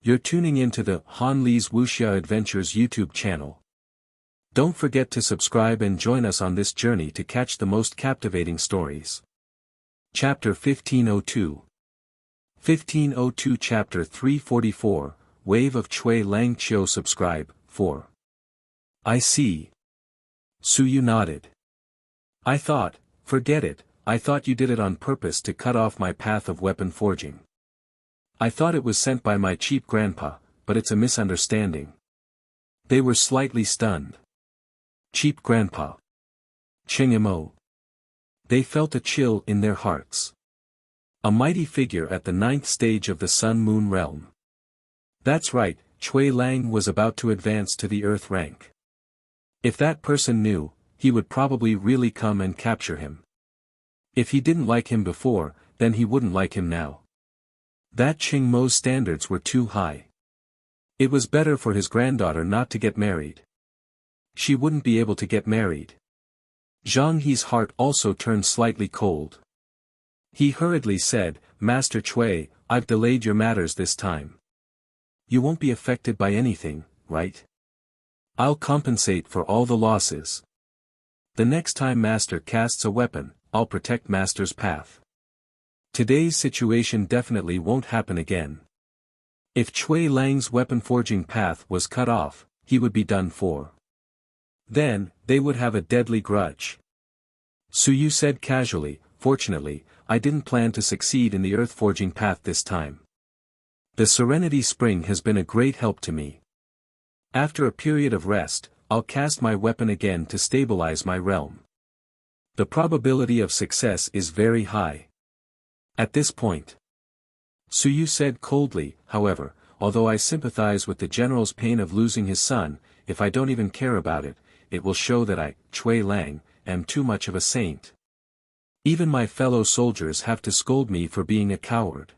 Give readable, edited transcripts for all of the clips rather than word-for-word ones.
You're tuning into the Han Li's Wuxia Adventures YouTube channel. Don't forget to subscribe and join us on this journey to catch the most captivating stories. Chapter 1502 1502 Chapter 344, Wave of Chui Lang Qiu. Subscribe, 4. I see. Suyu nodded. Forget it, I thought you did it on purpose to cut off my path of weapon forging. I thought it was sent by my cheap grandpa, but it's a misunderstanding. They were slightly stunned. Cheap grandpa. Chingimo. They felt a chill in their hearts. A mighty figure at the 9th stage of the Sun-Moon realm. That's right, Chui Lang was about to advance to the Earth rank. If that person knew, he would probably really come and capture him. If he didn't like him before, then he wouldn't like him now. That Ching Mo's standards were too high. It was better for his granddaughter not to get married. She wouldn't be able to get married. Zhang He's heart also turned slightly cold. He hurriedly said, Master Chui, I've delayed your matters this time. You won't be affected by anything, right? I'll compensate for all the losses. The next time Master casts a weapon, I'll protect Master's path. Today's situation definitely won't happen again. If Chui Lang's weapon forging path was cut off, he would be done for. Then, they would have a deadly grudge. Suyu said casually, Fortunately, I didn't plan to succeed in the earth forging path this time. The Serenity Spring has been a great help to me. After a period of rest, I'll cast my weapon again to stabilize my realm. The probability of success is very high. At this point, Suyu said coldly, however, although I sympathize with the general's pain of losing his son, if I don't even care about it, it will show that I, Chui Lang, am too much of a saint. Even my fellow soldiers have to scold me for being a coward.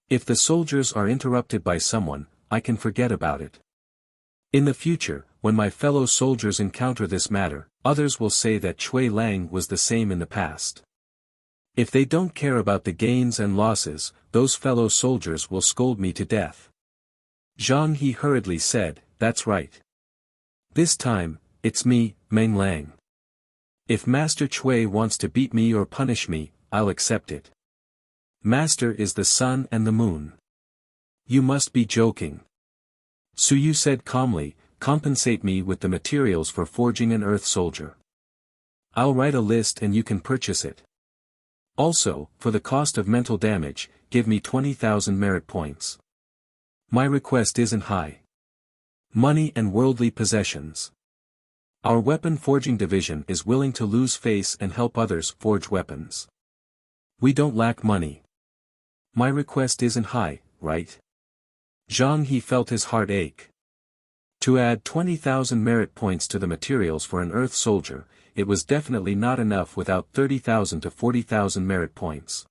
If the soldiers are interrupted by someone, I can forget about it. In the future, when my fellow soldiers encounter this matter, others will say that Chui Lang was the same in the past. If they don't care about the gains and losses, those fellow soldiers will scold me to death. Zhang He hurriedly said, That's right. This time, it's me, Meng Lang. If Master Chui wants to beat me or punish me, I'll accept it. Master is the sun and the moon. You must be joking. Suyu said calmly, Compensate me with the materials for forging an earth soldier. I'll write a list and you can purchase it. Also, for the cost of mental damage, give me 20,000 merit points. My request isn't high. Money and worldly possessions. Our weapon forging division is willing to lose face and help others forge weapons. We don't lack money. My request isn't high, right? Zhang He felt his heart ache. To add 20,000 merit points to the materials for an earth soldier, it was definitely not enough without 30,000 to 40,000 merit points.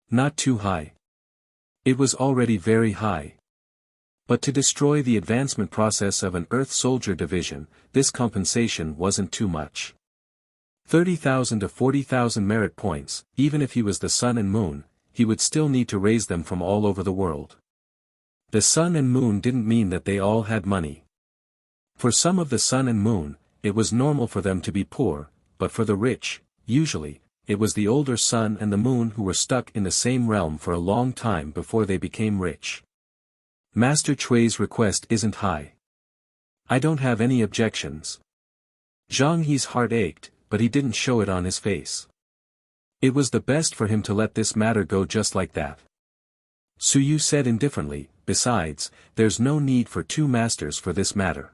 Not too high. It was already very high. But to destroy the advancement process of an earth soldier division, this compensation wasn't too much. 30,000 to 40,000 merit points, even if he was the sun and moon, he would still need to raise them from all over the world. The sun and moon didn't mean that they all had money. For some of the sun and moon, it was normal for them to be poor, but for the rich, usually, it was the older sun and the moon who were stuck in the same realm for a long time before they became rich. Master Chui's request isn't high. I don't have any objections. Zhang He's heart ached, but he didn't show it on his face. It was the best for him to let this matter go just like that. Suyu said indifferently, Besides, there's no need for two masters for this matter.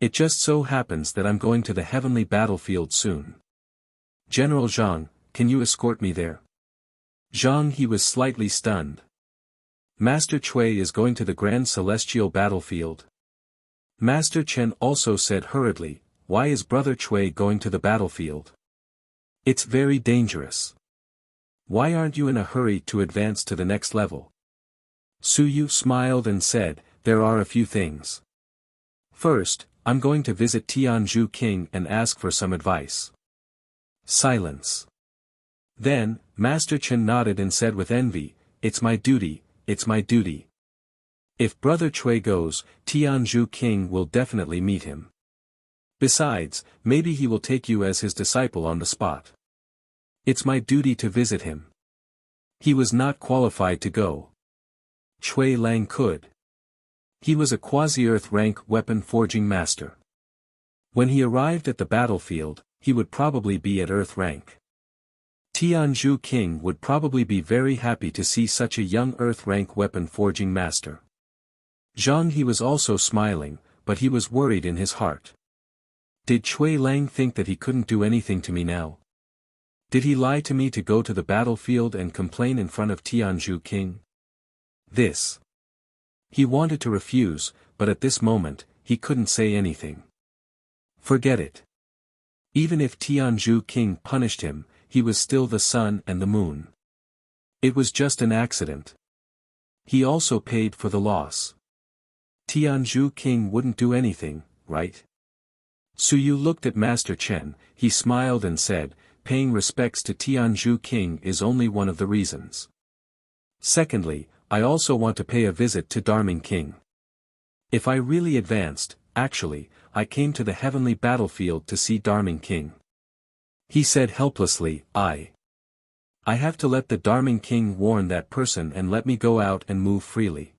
It just so happens that I'm going to the heavenly battlefield soon. General Zhang, can you escort me there? Zhang He was slightly stunned. Master Chui is going to the grand celestial battlefield. Master Chen also said hurriedly, Why is Brother Chui going to the battlefield? It's very dangerous. Why aren't you in a hurry to advance to the next level? Suyu smiled and said, There are a few things. First, I'm going to visit Tianzhu King and ask for some advice. Silence. Then, Master Chen nodded and said with envy, It's my duty, it's my duty. If Brother Chui goes, Tianzhu King will definitely meet him. Besides, maybe he will take you as his disciple on the spot. It's my duty to visit him. He was not qualified to go. Chui Lang could. He was a quasi-Earth rank weapon forging master. When he arrived at the battlefield, he would probably be at Earth rank. Tianzhu King would probably be very happy to see such a young Earth rank weapon forging master. Zhang He was also smiling, but he was worried in his heart. Did Chui Lang think that he couldn't do anything to me now? Did he lie to me to go to the battlefield and complain in front of Tianzhu King? This. He wanted to refuse, but at this moment, he couldn't say anything. Forget it. Even if Tianzhu King punished him, he was still the sun and the moon. It was just an accident. He also paid for the loss. Tianzhu King wouldn't do anything, right? Suyu looked at Master Chen, he smiled and said, paying respects to Tianzhu King is only one of the reasons. Secondly, I also want to pay a visit to Darming King. If I really advanced, actually, I came to the heavenly battlefield to see Darming King. He said helplessly, I have to let the Darming King warn that person and let me go out and move freely.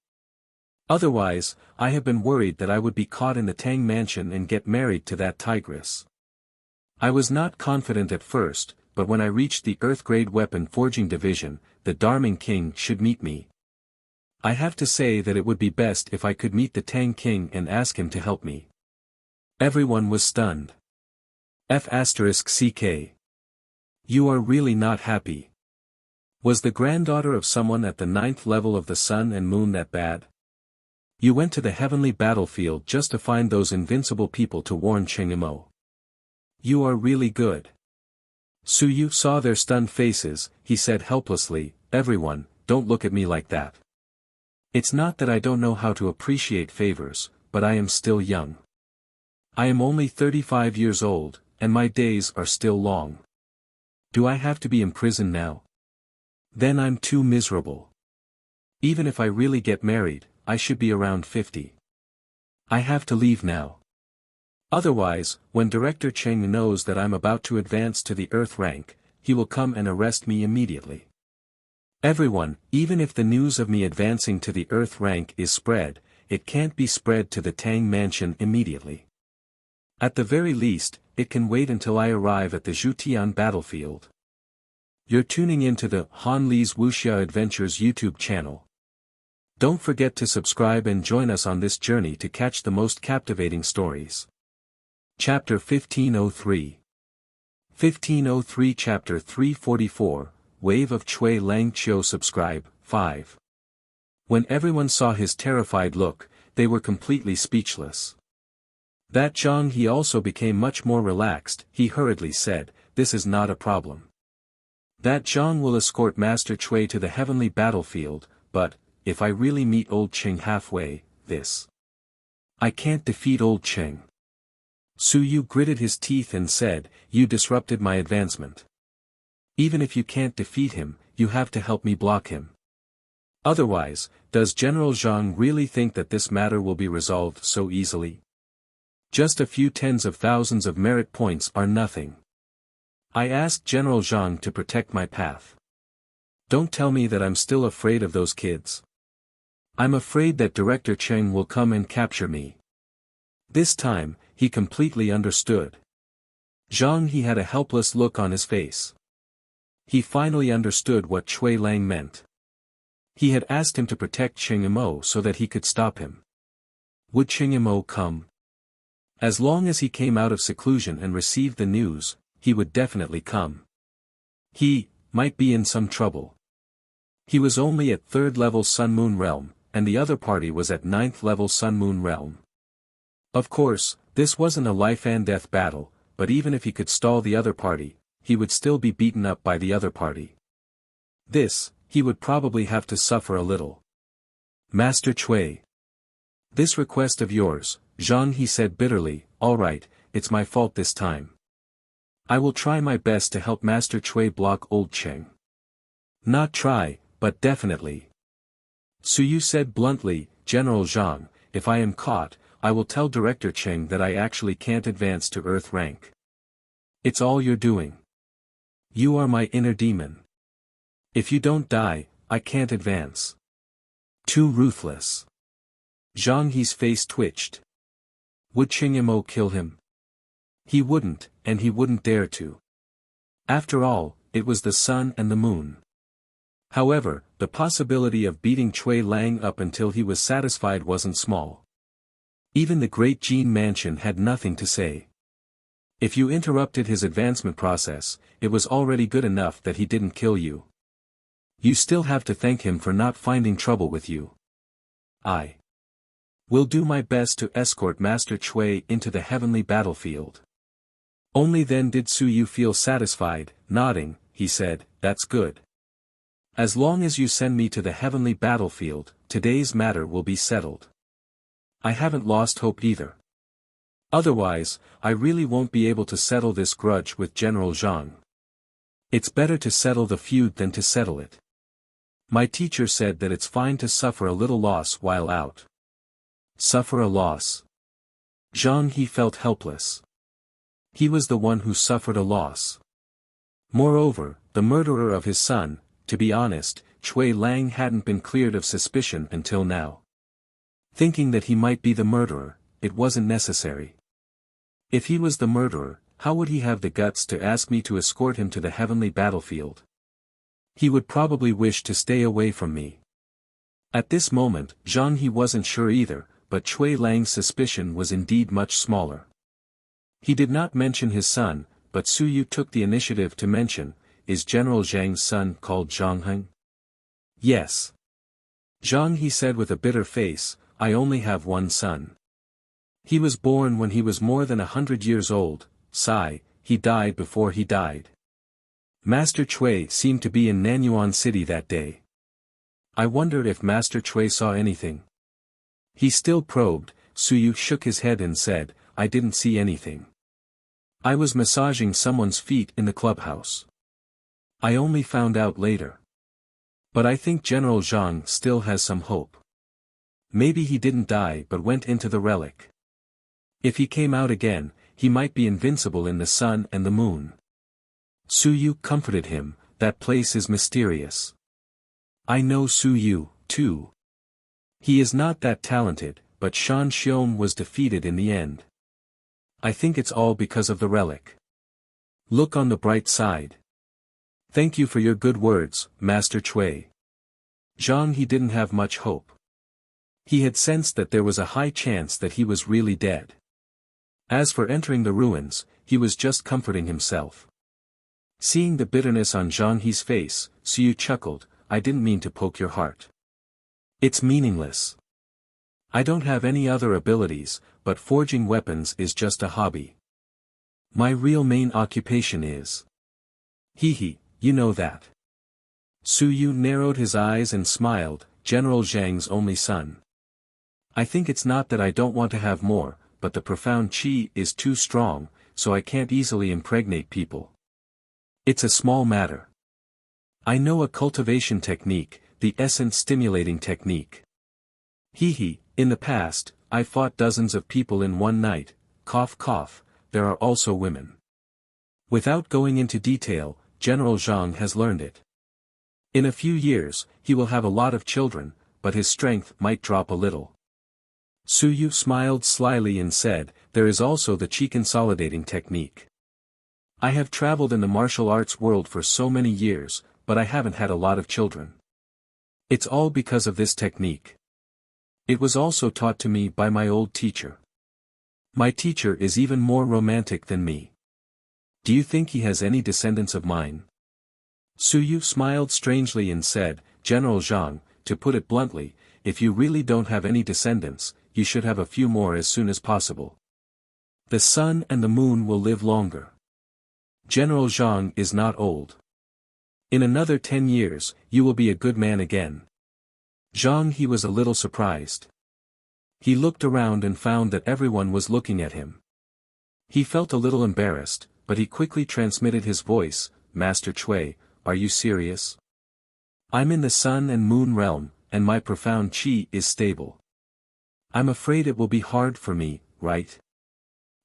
Otherwise, I have been worried that I would be caught in the Tang mansion and get married to that tigress. I was not confident at first, but when I reached the Earth-grade weapon forging division, the Darming King should meet me. I have to say that it would be best if I could meet the Tang King and ask him to help me. Everyone was stunned. F***CK. You are really not happy. Was the granddaughter of someone at the 9th level of the sun and moon that bad? You went to the heavenly battlefield just to find those invincible people to warn Chengimo. You are really good. Suyu saw their stunned faces, he said helplessly, everyone, don't look at me like that. It's not that I don't know how to appreciate favors, but I am still young. I am only 35 years old, and my days are still long. Do I have to be in prison now? Then I'm too miserable. Even if I really get married, I should be around 50. I have to leave now. Otherwise, when Director Cheng knows that I'm about to advance to the Earth rank, he will come and arrest me immediately. Everyone, even if the news of me advancing to the Earth rank is spread, it can't be spread to the Tang mansion immediately. At the very least, it can wait until I arrive at the Zhutian battlefield. You're tuning into the Han Li's Wuxia Adventures YouTube channel. Don't forget to subscribe and join us on this journey to catch the most captivating stories. Chapter 1503. 1503 Chapter 344, Wave of Chui Lang Chiu. Subscribe, 5. When everyone saw his terrified look, they were completely speechless. That Zhang He also became much more relaxed, he hurriedly said, this is not a problem. That Zhang will escort Master Chui to the heavenly battlefield, but, if I really meet old Cheng halfway, I can't defeat old Cheng. Suyu gritted his teeth and said, you disrupted my advancement. Even if you can't defeat him, you have to help me block him. Otherwise, does General Zhang really think that this matter will be resolved so easily? Just a few tens of thousands of merit points are nothing. I asked General Zhang to protect my path. Don't tell me that I'm still afraid of those kids. I'm afraid that Director Cheng will come and capture me. This time, he completely understood. Zhang He had a helpless look on his face. He finally understood what Chui Lang meant. He had asked him to protect Chengimo so that he could stop him. Would Chengimo come? As long as he came out of seclusion and received the news, he would definitely come. He might be in some trouble. He was only at 3rd level Sun Moon Realm, and the other party was at 9th level Sun Moon Realm. Of course, this wasn't a life and death battle, but even if he could stall the other party, he would still be beaten up by the other party. He would probably have to suffer a little. Master Chui. This request of yours, Zhang He said bitterly, all right, it's my fault this time. I will try my best to help Master Chui block old Cheng. Not try, but definitely. Suyu said bluntly, General Zhang, if I am caught, I will tell Director Cheng that I actually can't advance to Earth rank. It's all you're doing. You are my inner demon. If you don't die, I can't advance. Too ruthless. Zhang He's face twitched. Would Cheng Yimou kill him? He wouldn't, and he wouldn't dare to. After all, it was the sun and the moon. However, the possibility of beating Cui Lang up until he was satisfied wasn't small. Even the great Jin mansion had nothing to say. If you interrupted his advancement process, it was already good enough that he didn't kill you. You still have to thank him for not finding trouble with you. I will do my best to escort Master Cui into the heavenly battlefield. Only then did Su Yu feel satisfied. Nodding, he said, that's good. As long as you send me to the heavenly battlefield, today's matter will be settled. I haven't lost hope either. Otherwise, I really won't be able to settle this grudge with General Zhang. It's better to settle the feud than to settle it. My teacher said that it's fine to suffer a little loss while out. Suffer a loss. Zhang He felt helpless. He was the one who suffered a loss. Moreover, the murderer of his son, to be honest, Cui Lang hadn't been cleared of suspicion until now. Thinking that he might be the murderer, it wasn't necessary. If he was the murderer, how would he have the guts to ask me to escort him to the heavenly battlefield? He would probably wish to stay away from me. At this moment, Zhang He wasn't sure either, but Cui Lang's suspicion was indeed much smaller. He did not mention his son, but Su Yu took the initiative to mention, is General Zhang's son called Zhang Heng? Yes. Zhang He said with a bitter face, I only have one son. He was born when he was more than 100 years old, sigh, he died before he died. Master Cui seemed to be in Nanyuan City that day. I wonder if Master Cui saw anything. He still probed. Su Yu shook his head and said, I didn't see anything. I was massaging someone's feet in the clubhouse. I only found out later. But I think General Zhang still has some hope. Maybe he didn't die but went into the relic. If he came out again, he might be invincible in the sun and the moon. Su Yu comforted him, that place is mysterious. I know Su Yu, too. He is not that talented, but Shan Xiong was defeated in the end. I think it's all because of the relic. Look on the bright side. Thank you for your good words, Master Cui. Zhang He didn't have much hope. He had sensed that there was a high chance that he was really dead. As for entering the ruins, he was just comforting himself. Seeing the bitterness on Zhang He's face, Su Yu chuckled, I didn't mean to poke your heart. It's meaningless. I don't have any other abilities, but forging weapons is just a hobby. My real main occupation is. Hee, you know that. Su Yu narrowed his eyes and smiled, General Zhang's only son. I think it's not that I don't want to have more, but the profound qi is too strong, so I can't easily impregnate people. It's a small matter. I know a cultivation technique, the essence stimulating technique. Hee, in the past, I fought dozens of people in one night, cough cough, there are also women. Without going into detail, General Zhang has learned it. In a few years, he will have a lot of children, but his strength might drop a little. Su Yu smiled slyly and said, there is also the qi consolidating technique. I have traveled in the martial arts world for so many years, but I haven't had a lot of children. It's all because of this technique. It was also taught to me by my old teacher. My teacher is even more romantic than me. Do you think he has any descendants of mine? Su Yu smiled strangely and said, General Zhang, to put it bluntly, if you really don't have any descendants, you should have a few more as soon as possible. The sun and the moon will live longer. General Zhang is not old. In another 10 years, you will be a good man again. Zhang He was a little surprised. He looked around and found that everyone was looking at him. He felt a little embarrassed, but he quickly transmitted his voice, Master Cui, are you serious? I'm in the sun and moon realm, and my profound qi is stable. I'm afraid it will be hard for me, right?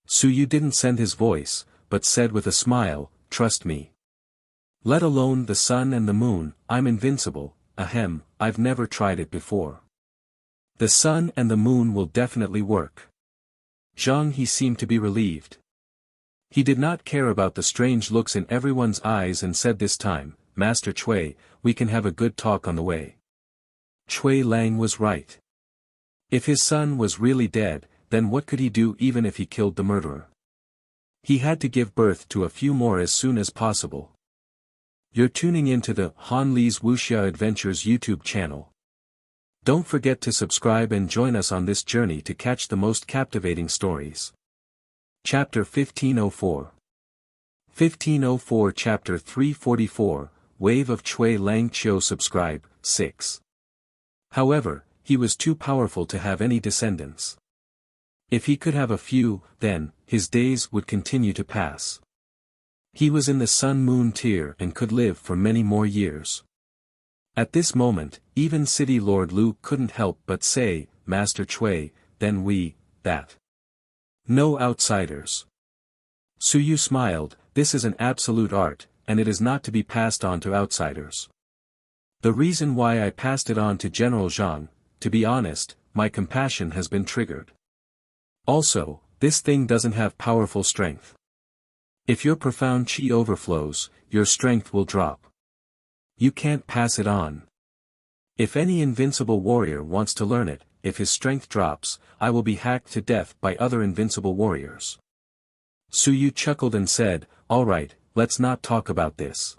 Su Yu didn't send his voice, but said with a smile, trust me. Let alone the sun and the moon, I'm invincible, ahem, I've never tried it before. The sun and the moon will definitely work. Zhang He seemed to be relieved. He did not care about the strange looks in everyone's eyes and said this time, Master Cui, we can have a good talk on the way. Cui Lang was right. If his son was really dead, then what could he do even if he killed the murderer? He had to give birth to a few more as soon as possible. You're tuning into the Han Li's Wuxia Adventures YouTube channel. Don't forget to subscribe and join us on this journey to catch the most captivating stories. Chapter 1504 1504 Chapter 344, Wave of Cui Lang Qiu Subscribe, 6. However, he was too powerful to have any descendants. If he could have a few, then, his days would continue to pass. He was in the Sun-Moon tier and could live for many more years. At this moment, even City Lord Lu couldn't help but say, Master Cui, then that. No outsiders. Su Yu smiled, this is an absolute art, and it is not to be passed on to outsiders. The reason why I passed it on to General Zhang, to be honest, my compassion has been triggered. Also, this thing doesn't have powerful strength. If your profound qi overflows, your strength will drop. You can't pass it on. If any invincible warrior wants to learn it, if his strength drops, I will be hacked to death by other invincible warriors. Su Yu chuckled and said, all right, let's not talk about this.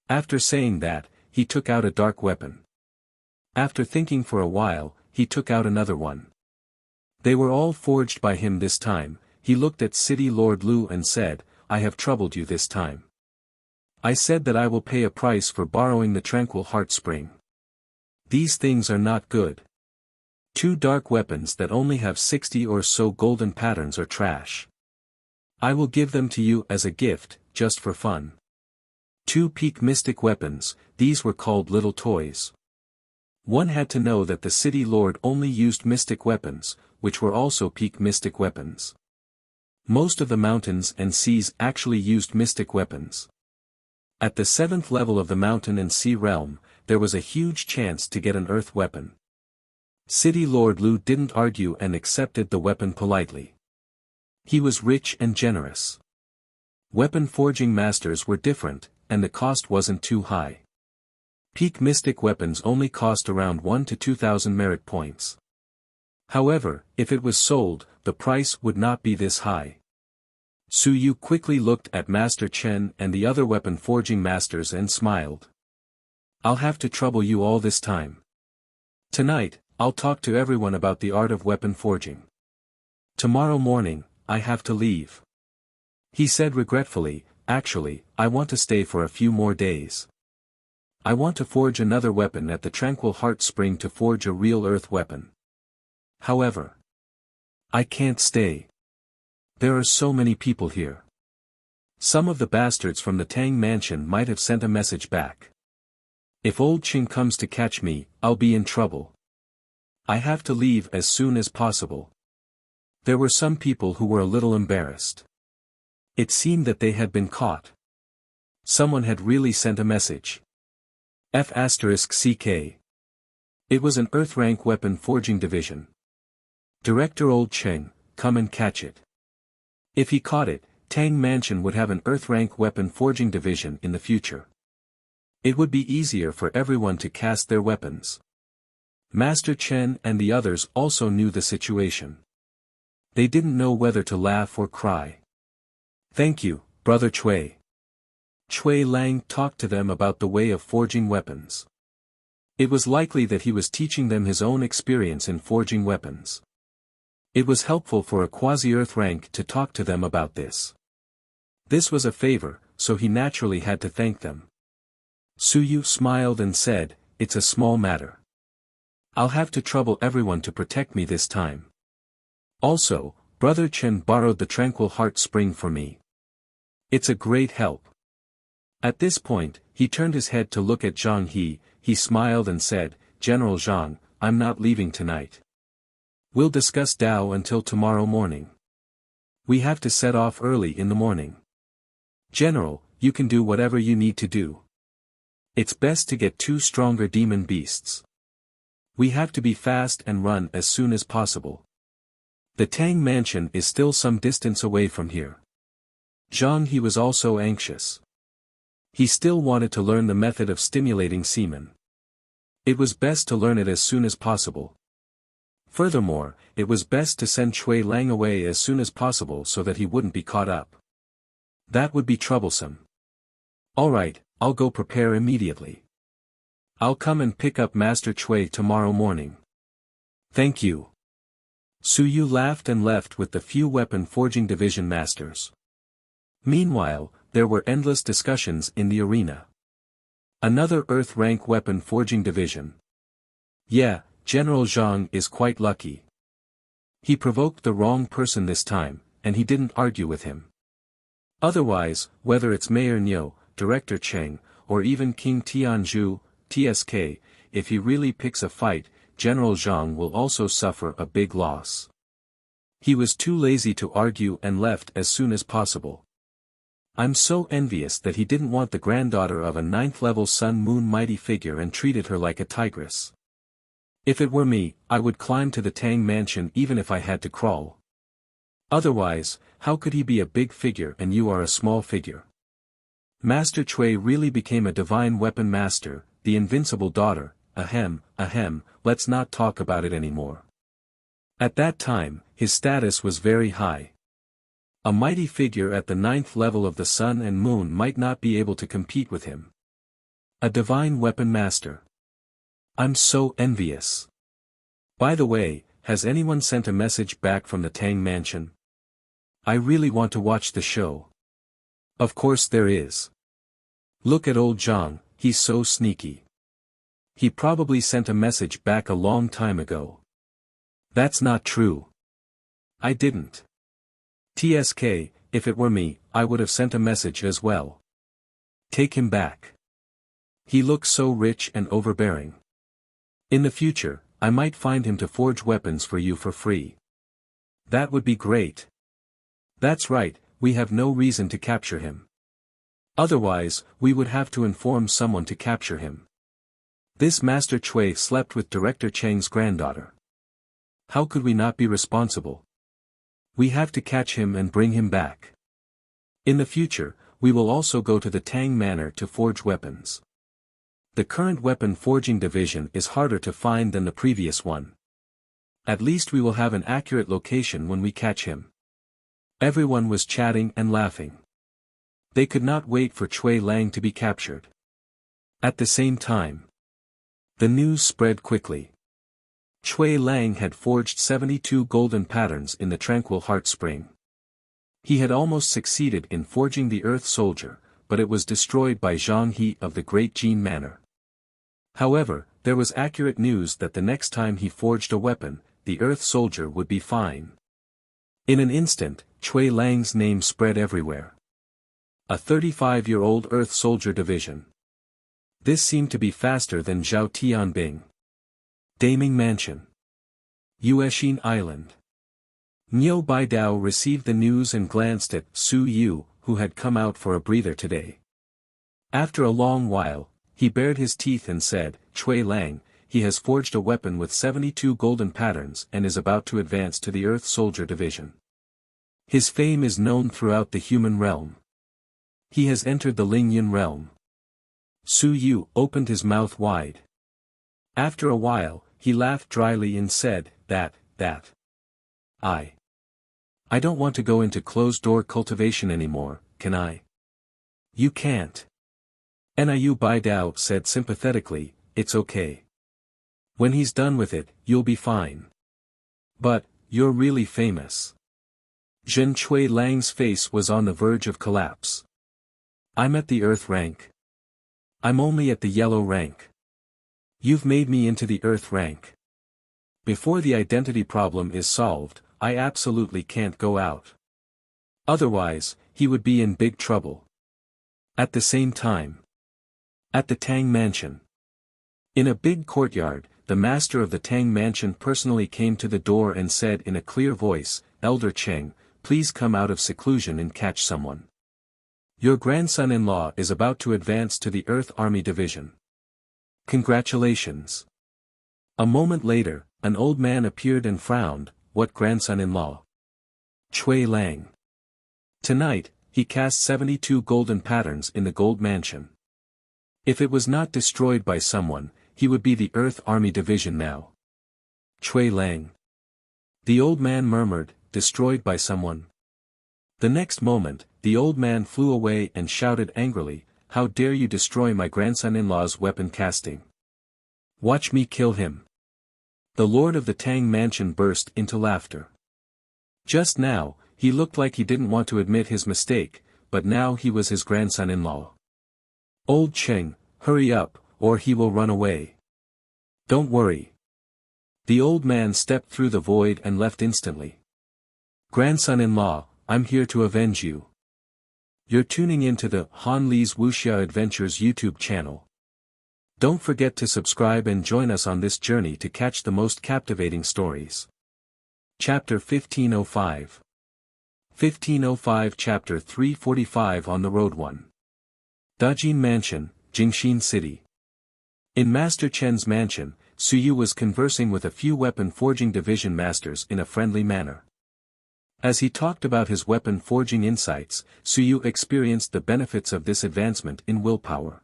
After saying that, he took out a dark weapon. After thinking for a while, he took out another one. They were all forged by him this time. He looked at City Lord Lu and said, I have troubled you this time. I said that I will pay a price for borrowing the Tranquil Heart Spring. These things are not good. 2 dark weapons that only have 60 or so golden patterns are trash. I will give them to you as a gift, just for fun. 2 peak mystic weapons, these were called little toys. One had to know that the city lord only used mystic weapons, which were also peak mystic weapons. Most of the mountains and seas actually used mystic weapons. At the 7th level of the mountain and sea realm, there was a huge chance to get an earth weapon. City Lord Lu didn't argue and accepted the weapon politely. He was rich and generous. Weapon forging masters were different, and the cost wasn't too high. Peak mystic weapons only cost around 1 to 2,000 merit points. However, if it was sold, the price would not be this high. Su Yu quickly looked at Master Chen and the other weapon forging masters and smiled. I'll have to trouble you all this time. Tonight, I'll talk to everyone about the art of weapon forging. Tomorrow morning, I have to leave. He said regretfully, actually, I want to stay for a few more days. I want to forge another weapon at the Tranquil Heart Spring to forge a real earth weapon. However, I can't stay. There are so many people here. Some of the bastards from the Tang mansion might have sent a message back. If old Qing comes to catch me, I'll be in trouble. I have to leave as soon as possible. There were some people who were a little embarrassed. It seemed that they had been caught. Someone had really sent a message. F***CK. It was an Earth rank weapon forging division. Director Old Cheng, come and catch it. If he caught it, Tang Mansion would have an Earth rank weapon forging division in the future. It would be easier for everyone to cast their weapons. Master Chen and the others also knew the situation. They didn't know whether to laugh or cry. Thank you, Brother Cui. Cui Lang talked to them about the way of forging weapons. It was likely that he was teaching them his own experience in forging weapons. It was helpful for a quasi-earth rank to talk to them about this. This was a favor, so he naturally had to thank them. Su Yu smiled and said, it's a small matter. I'll have to trouble everyone to protect me this time. Also, Brother Chen borrowed the Tranquil Heart Spring for me. It's a great help. At this point, he turned his head to look at Zhang He smiled and said, General Zhang, I'm not leaving tonight. We'll discuss Dao until tomorrow morning. We have to set off early in the morning. General, you can do whatever you need to do. It's best to get 2 stronger demon beasts. We have to be fast and run as soon as possible. The Tang mansion is still some distance away from here. Zhang He was also anxious. He still wanted to learn the method of stimulating semen. It was best to learn it as soon as possible. Furthermore, it was best to send Cui Lang away as soon as possible so that he wouldn't be caught up. That would be troublesome. Alright, I'll go prepare immediately. I'll come and pick up Master Cui tomorrow morning. Thank you. Su Yu laughed and left with the few weapon forging division masters. Meanwhile, there were endless discussions in the arena. Another Earth rank weapon forging division. Yeah, General Zhang is quite lucky. He provoked the wrong person this time, and he didn't argue with him. Otherwise, whether it's Mayor Niu, Director Cheng, or even King Tianzhu, TSK, if he really picks a fight, General Zhang will also suffer a big loss. He was too lazy to argue and left as soon as possible. I'm so envious that he didn't want the granddaughter of a 9th-level Sun Moon mighty figure and treated her like a tigress. If it were me, I would climb to the Tang mansion even if I had to crawl. Otherwise, how could he be a big figure and you are a small figure? Master Cui really became a divine weapon master, the invincible daughter, ahem, let's not talk about it anymore. At that time, his status was very high. A mighty figure at the 9th level of the Sun and Moon might not be able to compete with him. A divine weapon master. I'm so envious. By the way, has anyone sent a message back from the Tang mansion? I really want to watch the show. Of course there is. Look at old Zhang, he's so sneaky. He probably sent a message back a long time ago. That's not true. I didn't. TSK, if it were me, I would have sent a message as well. Take him back. He looks so rich and overbearing. In the future, I might find him to forge weapons for you for free. That would be great. That's right, we have no reason to capture him. Otherwise, we would have to inform someone to capture him. This Master Cui slept with Director Cheng's granddaughter. How could we not be responsible? We have to catch him and bring him back. In the future, we will also go to the Tang Manor to forge weapons. The current weapon forging division is harder to find than the previous one. At least we will have an accurate location when we catch him. Everyone was chatting and laughing. They could not wait for Cui Lang to be captured. At the same time, the news spread quickly. Cui Lang had forged 72 golden patterns in the Tranquil Heart Spring. He had almost succeeded in forging the Earth Soldier, but it was destroyed by Zhang He of the Great Jin Manor. However, there was accurate news that the next time he forged a weapon, the Earth Soldier would be fine. In an instant, Cui Lang's name spread everywhere. A 35-year-old Earth Soldier division. This seemed to be faster than Zhao Tianbing. Daming Mansion. Yuexin Island. Niu Baidao received the news and glanced at Su Yu, who had come out for a breather today. After a long while, he bared his teeth and said, Cui Lang, he has forged a weapon with 72 golden patterns and is about to advance to the Earth Soldier division. His fame is known throughout the human realm. He has entered the Lingyun realm. Su Yu opened his mouth wide. After a while, he laughed dryly and said, that. I don't want to go into closed-door cultivation anymore, can I? You can't. Niu Baidao said sympathetically, it's okay. When he's done with it, you'll be fine. But, you're really famous. Zhen Cui Lang's face was on the verge of collapse. I'm at the Earth rank. I'm only at the yellow rank. You've made me into the Earth rank. Before the identity problem is solved, I absolutely can't go out. Otherwise, he would be in big trouble. At the same time. At the Tang Mansion. In a big courtyard, the master of the Tang mansion personally came to the door and said in a clear voice, "Elder Cheng, please come out of seclusion and catch someone. Your grandson-in-law is about to advance to the Earth Army Division. Congratulations." A moment later, an old man appeared and frowned. "What grandson-in-law?" "Chui Lang. Tonight, he cast 72 golden patterns in the Gold Mansion. If it was not destroyed by someone, he would be the Earth Army Division now." "Chui Lang." The old man murmured, "Destroyed by someone?" The next moment, the old man flew away and shouted angrily, "How dare you destroy my grandson-in-law's weapon casting? Watch me kill him." The lord of the Tang mansion burst into laughter. Just now, he looked like he didn't want to admit his mistake, but now he was his grandson-in-law. "Old Cheng, hurry up, or he will run away." "Don't worry." The old man stepped through the void and left instantly. "Grandson-in-law, I'm here to avenge you." You're tuning into the Han Li's Wuxia Adventures YouTube channel. Don't forget to subscribe and join us on this journey to catch the most captivating stories. Chapter 1505. 1505 Chapter 345 On the Road 1. Dajin Mansion, Jingxin City. In Master Chen's mansion, Suyu was conversing with a few weapon forging division masters in a friendly manner. As he talked about his weapon forging insights, Suyu experienced the benefits of this advancement in willpower.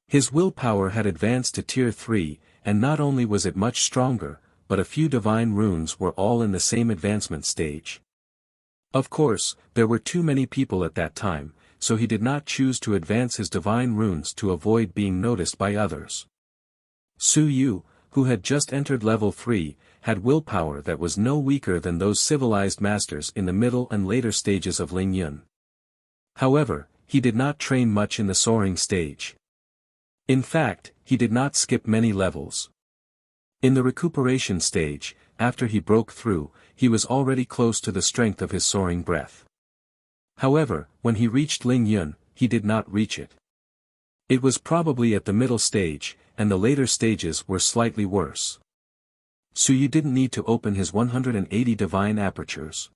His willpower had advanced to Tier 3, and not only was it much stronger, but a few divine runes were all in the same advancement stage. Of course, there were too many people at that time, so he did not choose to advance his divine runes to avoid being noticed by others. Suyu, who had just entered level 3, had willpower that was no weaker than those civilized masters in the middle and later stages of Lingyun. However, he did not train much in the soaring stage. In fact, he did not skip many levels. In the recuperation stage, after he broke through, he was already close to the strength of his soaring breath. However, when he reached Lingyun, he did not reach it. It was probably at the middle stage, and the later stages were slightly worse. Suyu didn't need to open his 180 divine apertures.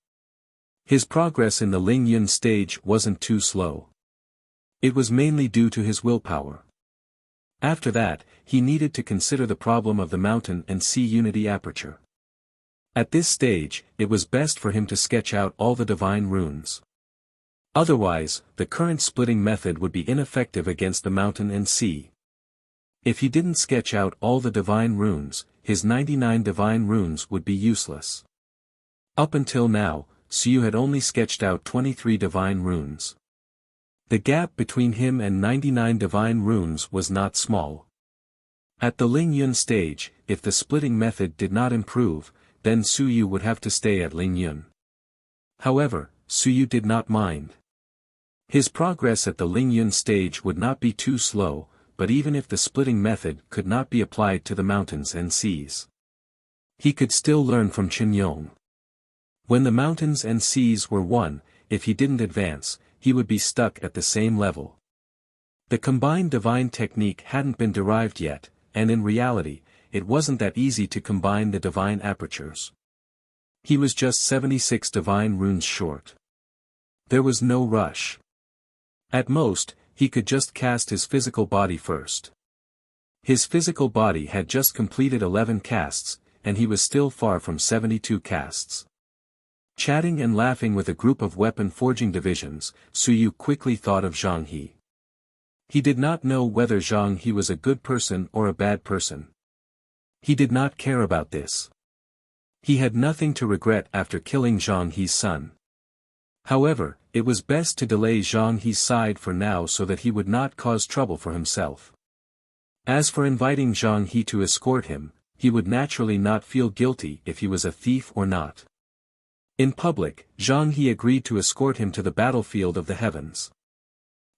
His progress in the Lingyun stage wasn't too slow. It was mainly due to his willpower. After that, he needed to consider the problem of the mountain and sea unity aperture. At this stage, it was best for him to sketch out all the divine runes. Otherwise, the current splitting method would be ineffective against the mountain and sea. If he didn't sketch out all the divine runes, his 99 divine runes would be useless. Up until now, Suyu had only sketched out 23 divine runes. The gap between him and 99 divine runes was not small. At the Lingyun stage, if the splitting method did not improve, then Suyu would have to stay at Lingyun. However, Suyu did not mind. His progress at the Lingyun stage would not be too slow, but even if the splitting method could not be applied to the mountains and seas, he could still learn from Qinyong. When the mountains and seas were one, if he didn't advance, he would be stuck at the same level. The combined divine technique hadn't been derived yet, and in reality, it wasn't that easy to combine the divine apertures. He was just 76 divine runes short. There was no rush. At most, he could just cast his physical body first. His physical body had just completed 11 casts, and he was still far from 72 casts. Chatting and laughing with a group of weapon forging divisions, Suyu quickly thought of Zhang He. He did not know whether Zhang He was a good person or a bad person. He did not care about this. He had nothing to regret after killing Zhang He's son. However, it was best to delay Zhang He's side for now so that he would not cause trouble for himself. As for inviting Zhang He to escort him, he would naturally not feel guilty if he was a thief or not. In public, Zhang He agreed to escort him to the battlefield of the heavens.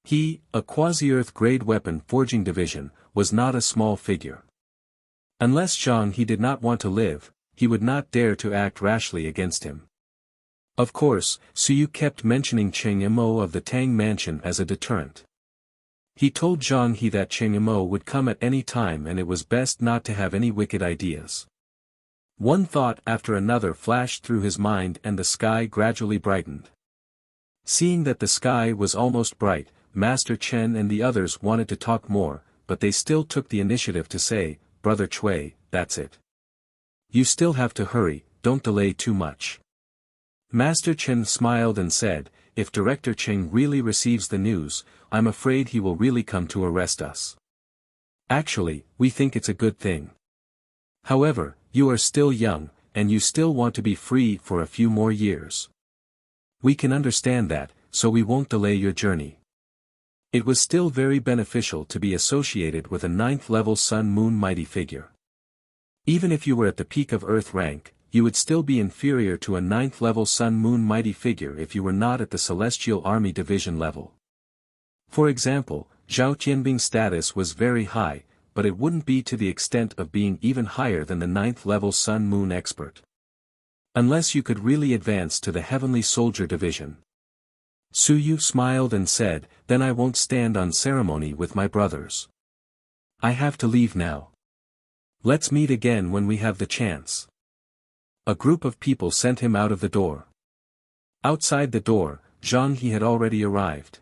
He, a quasi-earth grade weapon forging division, was not a small figure. Unless Zhang He did not want to live, he would not dare to act rashly against him. Of course, Suyu kept mentioning Cheng Mo of the Tang mansion as a deterrent. He told Zhang He that Cheng Imo would come at any time and it was best not to have any wicked ideas. One thought after another flashed through his mind and the sky gradually brightened. Seeing that the sky was almost bright, Master Chen and the others wanted to talk more, but they still took the initiative to say, "Brother Cui, that's it. You still have to hurry, don't delay too much." Master Chen smiled and said, "If Director Cheng really receives the news, I'm afraid he will really come to arrest us. Actually, we think it's a good thing. However, you are still young, and you still want to be free for a few more years. We can understand that, so we won't delay your journey." It was still very beneficial to be associated with a 9th-level Sun-Moon mighty figure. Even if you were at the peak of Earth rank, you would still be inferior to a 9th-level Sun-Moon mighty figure if you were not at the Celestial Army Division level. For example, Zhao Tianbing's status was very high, but it wouldn't be to the extent of being even higher than the 9th-level Sun-Moon expert. Unless you could really advance to the Heavenly Soldier Division. Su Yu smiled and said, "Then I won't stand on ceremony with my brothers. I have to leave now. Let's meet again when we have the chance." A group of people sent him out of the door. Outside the door, Zhang He had already arrived.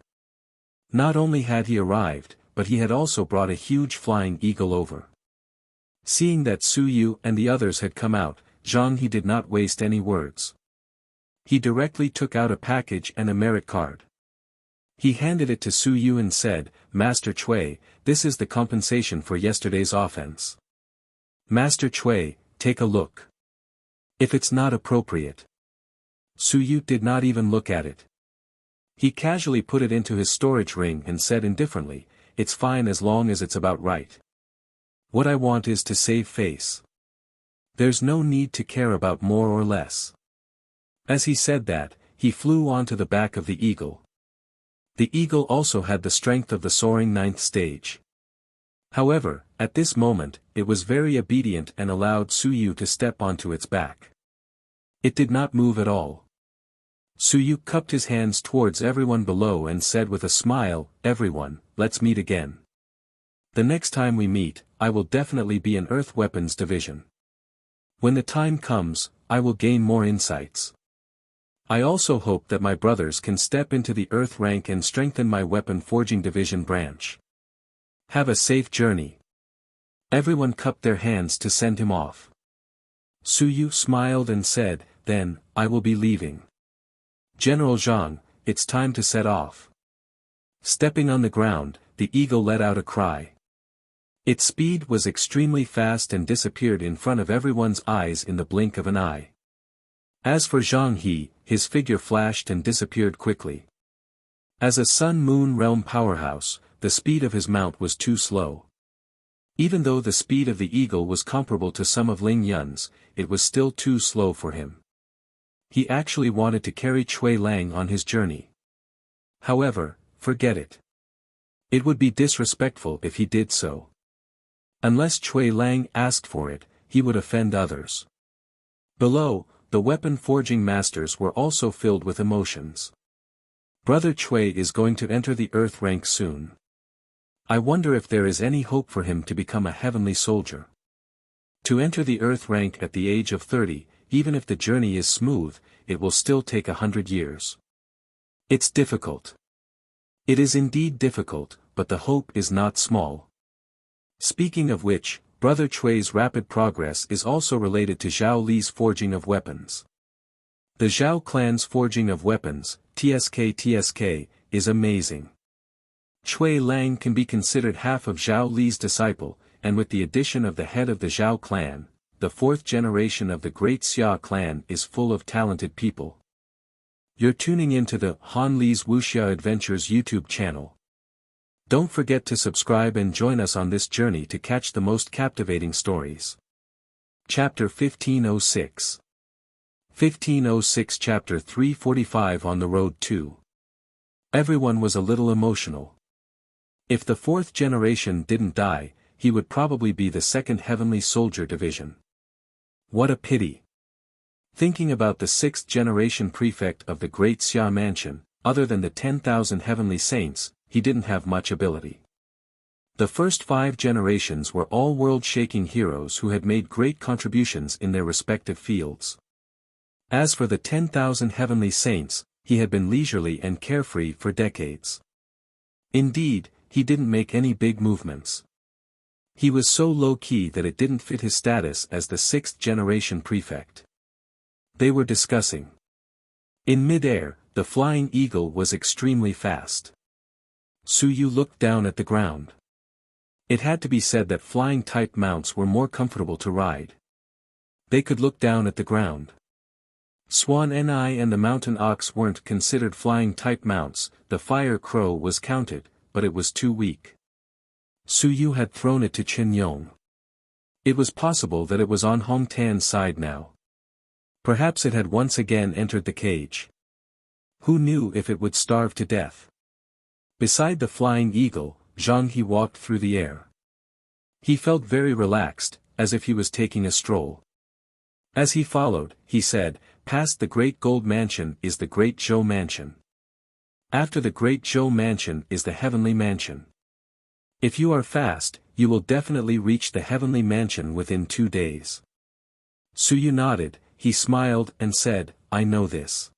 Not only had he arrived, but he had also brought a huge flying eagle over. Seeing that Su Yu and the others had come out, Zhang He did not waste any words. He directly took out a package and a merit card. He handed it to Su Yu and said, "Master Cui, this is the compensation for yesterday's offense. Master Cui, take a look. If it's not appropriate." Su Yu did not even look at it. He casually put it into his storage ring and said indifferently, "It's fine as long as it's about right. What I want is to save face. There's no need to care about more or less." As he said that, he flew onto the back of the eagle. The eagle also had the strength of the soaring 9th stage. However, at this moment, it was very obedient and allowed Su Yu to step onto its back. It did not move at all. Su Yu cupped his hands towards everyone below and said with a smile, "Everyone, let's meet again. The next time we meet, I will definitely be in Earth Weapons Division. When the time comes, I will gain more insights. I also hope that my brothers can step into the Earth rank and strengthen my weapon forging division branch. Have a safe journey." Everyone cupped their hands to send him off. Su Yu smiled and said, "Then, I will be leaving. General Zhang, it's time to set off." Stepping on the ground, the eagle let out a cry. Its speed was extremely fast and disappeared in front of everyone's eyes in the blink of an eye. As for Zhang He, his figure flashed and disappeared quickly. As a Sun-Moon realm powerhouse, the speed of his mount was too slow. Even though the speed of the eagle was comparable to some of Ling Yun's, it was still too slow for him. He actually wanted to carry Cui Lang on his journey. However, forget it. It would be disrespectful if he did so. Unless Cui Lang asked for it, he would offend others. Below, the weapon forging masters were also filled with emotions. Brother Cui is going to enter the Earth rank soon. I wonder if there is any hope for him to become a heavenly soldier. To enter the Earth rank at the age of 30, even if the journey is smooth, it will still take 100 years. It's difficult. It is indeed difficult, but the hope is not small. Speaking of which, Brother Cui's rapid progress is also related to Zhao Li's forging of weapons. The Zhao clan's forging of weapons, TSK, is amazing. Cui Lang can be considered half of Zhao Li's disciple, and with the addition of the head of the Zhao clan, the 4th generation of the Great Xia clan is full of talented people. You're tuning into the Han Li's Wuxia Adventures YouTube channel. Don't forget to subscribe and join us on this journey to catch the most captivating stories. Chapter 1506. 1506 Chapter 345 On the Road to. Everyone was a little emotional. If the 4th generation didn't die, he would probably be the 2nd Heavenly Soldier Division. What a pity. Thinking about the 6th generation prefect of the Great Xia Mansion, other than the 10,000 Heavenly Saints, he didn't have much ability. The first 5 generations were all world-shaking heroes who had made great contributions in their respective fields. As for the 10,000 heavenly saints, he had been leisurely and carefree for decades. Indeed, he didn't make any big movements. He was so low-key that it didn't fit his status as the 6th generation prefect. They were discussing. In mid-air, the flying eagle was extremely fast. Su Yu looked down at the ground. It had to be said that flying-type mounts were more comfortable to ride. They could look down at the ground. Swan Ni and the mountain ox weren't considered flying-type mounts, the fire crow was counted, but it was too weak. Su Yu had thrown it to Qin Yong. It was possible that it was on Hong Tan's side now. Perhaps it had once again entered the cage. Who knew if it would starve to death? Beside the flying eagle, Zhang He walked through the air. He felt very relaxed, as if he was taking a stroll. As he followed, he said, "Past the Great Gold Mansion is the Great Zhou Mansion. After the Great Zhou Mansion is the Heavenly Mansion. If you are fast, you will definitely reach the Heavenly Mansion within 2 days." Su Yu nodded, he smiled and said, "I know this.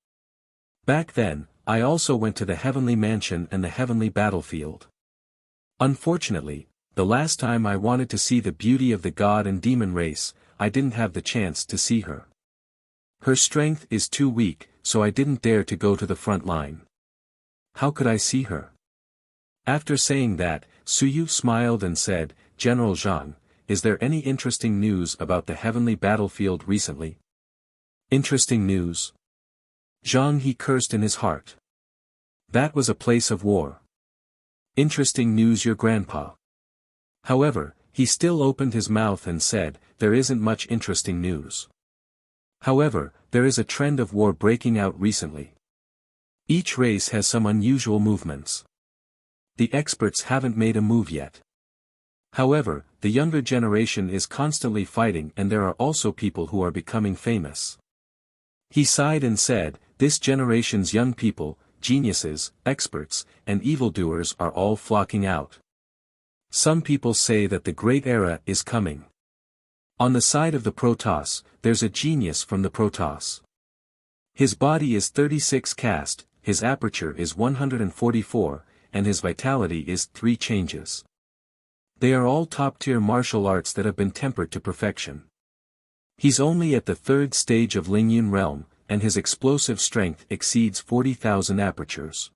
Back then, I also went to the Heavenly Mansion and the Heavenly Battlefield. Unfortunately, the last time I wanted to see the beauty of the god and demon race, I didn't have the chance to see her. Her strength is too weak, so I didn't dare to go to the front line. How could I see her?" After saying that, Su Yu smiled and said, "General Zhang, is there any interesting news about the Heavenly Battlefield recently?" "Interesting news?" Zhang He cursed in his heart. That was a place of war. "Interesting news, your grandpa." However, he still opened his mouth and said, "There isn't much interesting news. However, there is a trend of war breaking out recently. Each race has some unusual movements. The experts haven't made a move yet. However, the younger generation is constantly fighting, and there are also people who are becoming famous." He sighed and said, "This generation's young people, geniuses, experts, and evildoers are all flocking out. Some people say that the great era is coming. On the side of the Protoss, there's a genius from the Protoss. His body is 36 caste, his aperture is 144, and his vitality is 3 changes. They are all top-tier martial arts that have been tempered to perfection. He's only at the 3rd stage of Lingyun realm, and his explosive strength exceeds 40,000 apertures.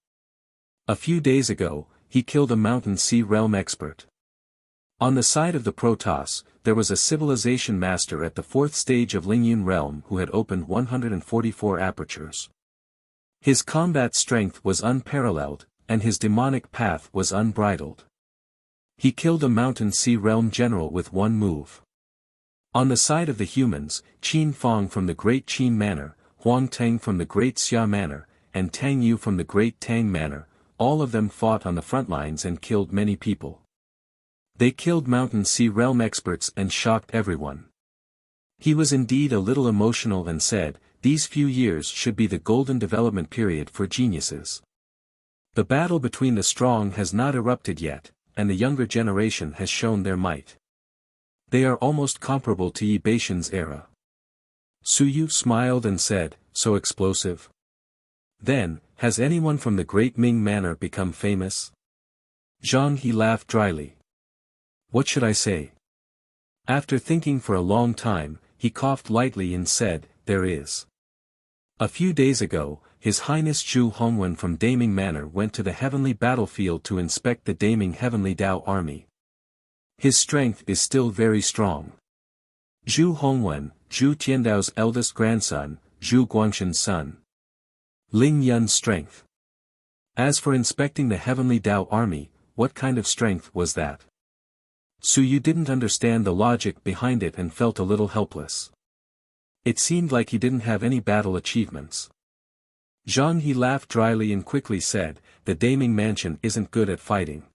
A few days ago, he killed a Mountain Sea realm expert. On the side of the Protoss, there was a civilization master at the 4th stage of Lingyun realm who had opened 144 apertures. His combat strength was unparalleled, and his demonic path was unbridled. He killed a Mountain Sea realm general with 1 move. On the side of the humans, Qin Fong from the Great Qin Manor, Huang Teng from the Great Xia Manor, and Tang Yu from the Great Tang Manor, all of them fought on the front lines and killed many people. They killed Mountain Sea realm experts and shocked everyone. He was indeed a little emotional and said, "These few years should be the golden development period for geniuses. The battle between the strong has not erupted yet, and the younger generation has shown their might. They are almost comparable to Yi Baishan's era." Su Yu smiled and said, "So explosive? Then, has anyone from the Great Ming Manor become famous?" Zhang He laughed dryly. "What should I say?" After thinking for a long time, he coughed lightly and said, "There is. A few days ago, His Highness Zhu Hongwen from Daming Manor went to the heavenly battlefield to inspect the Daming Heavenly Dao army. His strength is still very strong. Zhu Hongwen, Zhu Tiandao's eldest grandson, Zhu Guangshan's son. Ling Yun's strength. As for inspecting the Heavenly Dao army, what kind of strength was that?" Su Yu didn't understand the logic behind it and felt a little helpless. It seemed like he didn't have any battle achievements. Zhang He laughed dryly and quickly said, "The Daming Mansion isn't good at fighting.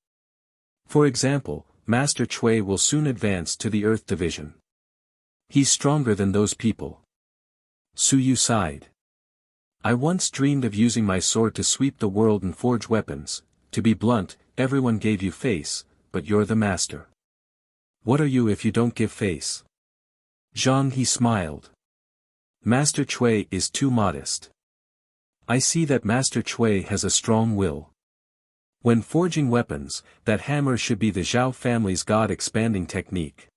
For example, Master Chui will soon advance to the Earth Division. He's stronger than those people." Su Yu sighed. "I once dreamed of using my sword to sweep the world and forge weapons. To be blunt, everyone gave you face, but you're the master. What are you if you don't give face? Zhang He smiled. Master Cui is too modest. I see that Master Cui has a strong will. When forging weapons, that hammer should be the Zhao family's god-expanding technique.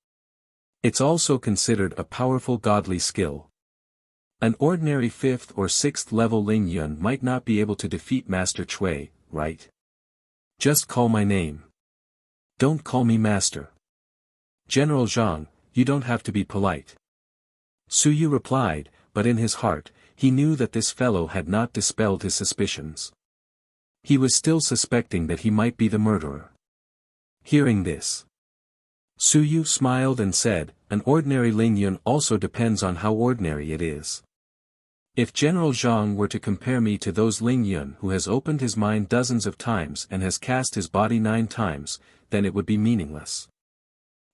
It's also considered a powerful godly skill. An ordinary 5th or 6th level Ling Yun might not be able to defeat Master Cui, right? Just call my name. Don't call me Master. General Zhang, you don't have to be polite. Su Yu replied, but in his heart, he knew that this fellow had not dispelled his suspicions. He was still suspecting that he might be the murderer. Hearing this, Su Yu smiled and said, an ordinary Ling Yun also depends on how ordinary it is. If General Zhang were to compare me to those Ling Yun who has opened his mind dozens of times and has cast his body 9 times, then it would be meaningless.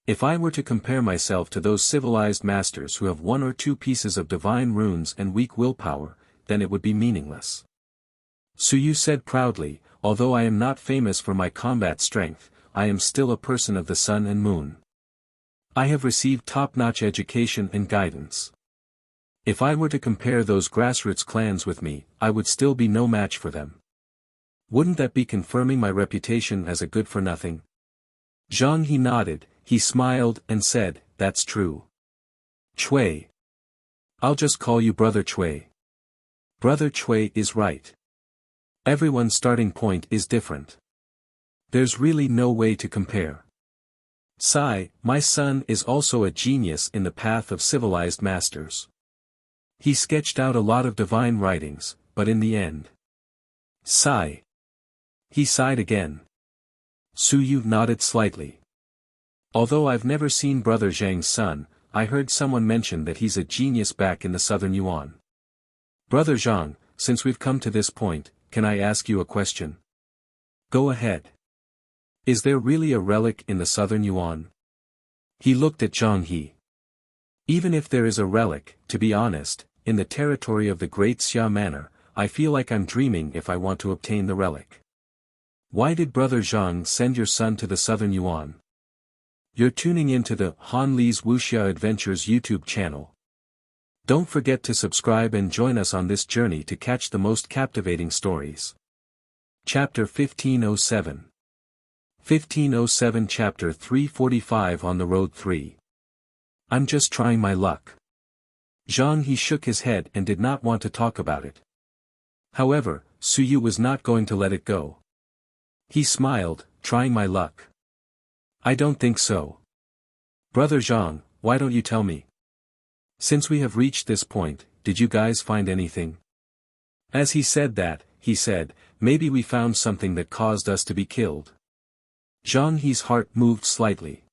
If I were to compare myself to those civilized masters who have 1 or 2 pieces of divine runes and weak willpower, then it would be meaningless. Su Yu said proudly, although I am not famous for my combat strength, I am still a person of the sun and moon. I have received top-notch education and guidance. If I were to compare those grassroots clans with me, I would still be no match for them. Wouldn't that be confirming my reputation as a good-for-nothing? Zhang He nodded, he smiled and said, that's true. Cui. I'll just call you Brother Cui. Brother Cui is right. Everyone's starting point is different. There's really no way to compare. Sai, my son is also a genius in the path of civilized masters. He sketched out a lot of divine writings, but in the end. Sai. He sighed again. Su Yu nodded slightly. Although I've never seen Brother Zhang's son, I heard someone mention that he's a genius back in the southern Yuan. Brother Zhang, since we've come to this point, can I ask you a question? Go ahead. Is there really a relic in the southern Yuan? He looked at Zhang He. Even if there is a relic, to be honest, in the territory of the Great Xia Manor, I feel like I'm dreaming if I want to obtain the relic. Why did Brother Zhang send your son to the southern Yuan? You're tuning into the Han Li's Wuxia Adventures YouTube channel. Don't forget to subscribe and join us on this journey to catch the most captivating stories. Chapter 1507. 1507 Chapter 345 On the Road 3. I'm just trying my luck. Zhang He shook his head and did not want to talk about it. However, Su Yu was not going to let it go. He smiled, trying my luck. I don't think so. Brother Zhang, why don't you tell me? Since we have reached this point, did you guys find anything? As he said that, he said, maybe we found something that caused us to be killed. Zhang He's heart moved slightly.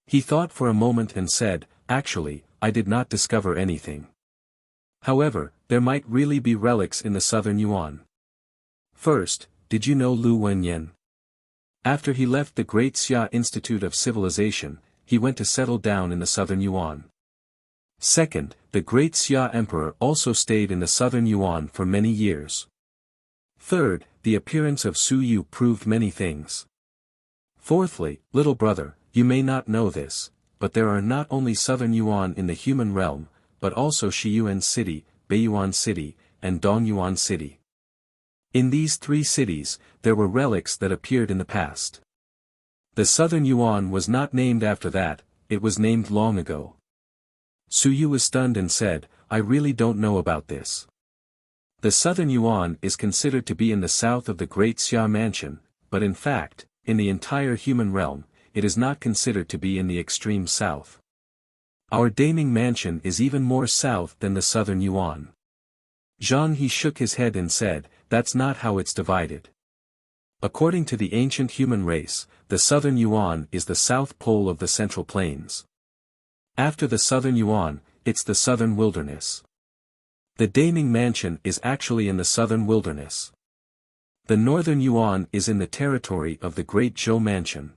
He thought for a moment and said, actually, I did not discover anything. However, there might really be relics in the southern Yuan. First, did you know Lu Wenyan? After he left the Great Xia Institute of Civilization, he went to settle down in the southern Yuan. Second, the Great Xia Emperor also stayed in the southern Yuan for many years. Third, the appearance of Su Yu proved many things. Fourthly, little brother, you may not know this, but there are not only southern Yuan in the human realm, but also Shiyuan City, Beiyuan City, and Dongyuan City. In these 3 cities, there were relics that appeared in the past. The southern Yuan was not named after that, it was named long ago. Su Yu was stunned and said, I really don't know about this. The southern Yuan is considered to be in the south of the Great Xia Mansion, but in fact, in the entire human realm, it is not considered to be in the extreme south. Our Daming Mansion is even more south than the southern Yuan. Zhang He shook his head and said, that's not how it's divided. According to the ancient human race, the southern Yuan is the south pole of the Central Plains. After the southern Yuan, it's the southern wilderness. The Daming Mansion is actually in the southern wilderness. The northern Yuan is in the territory of the Great Zhou Mansion.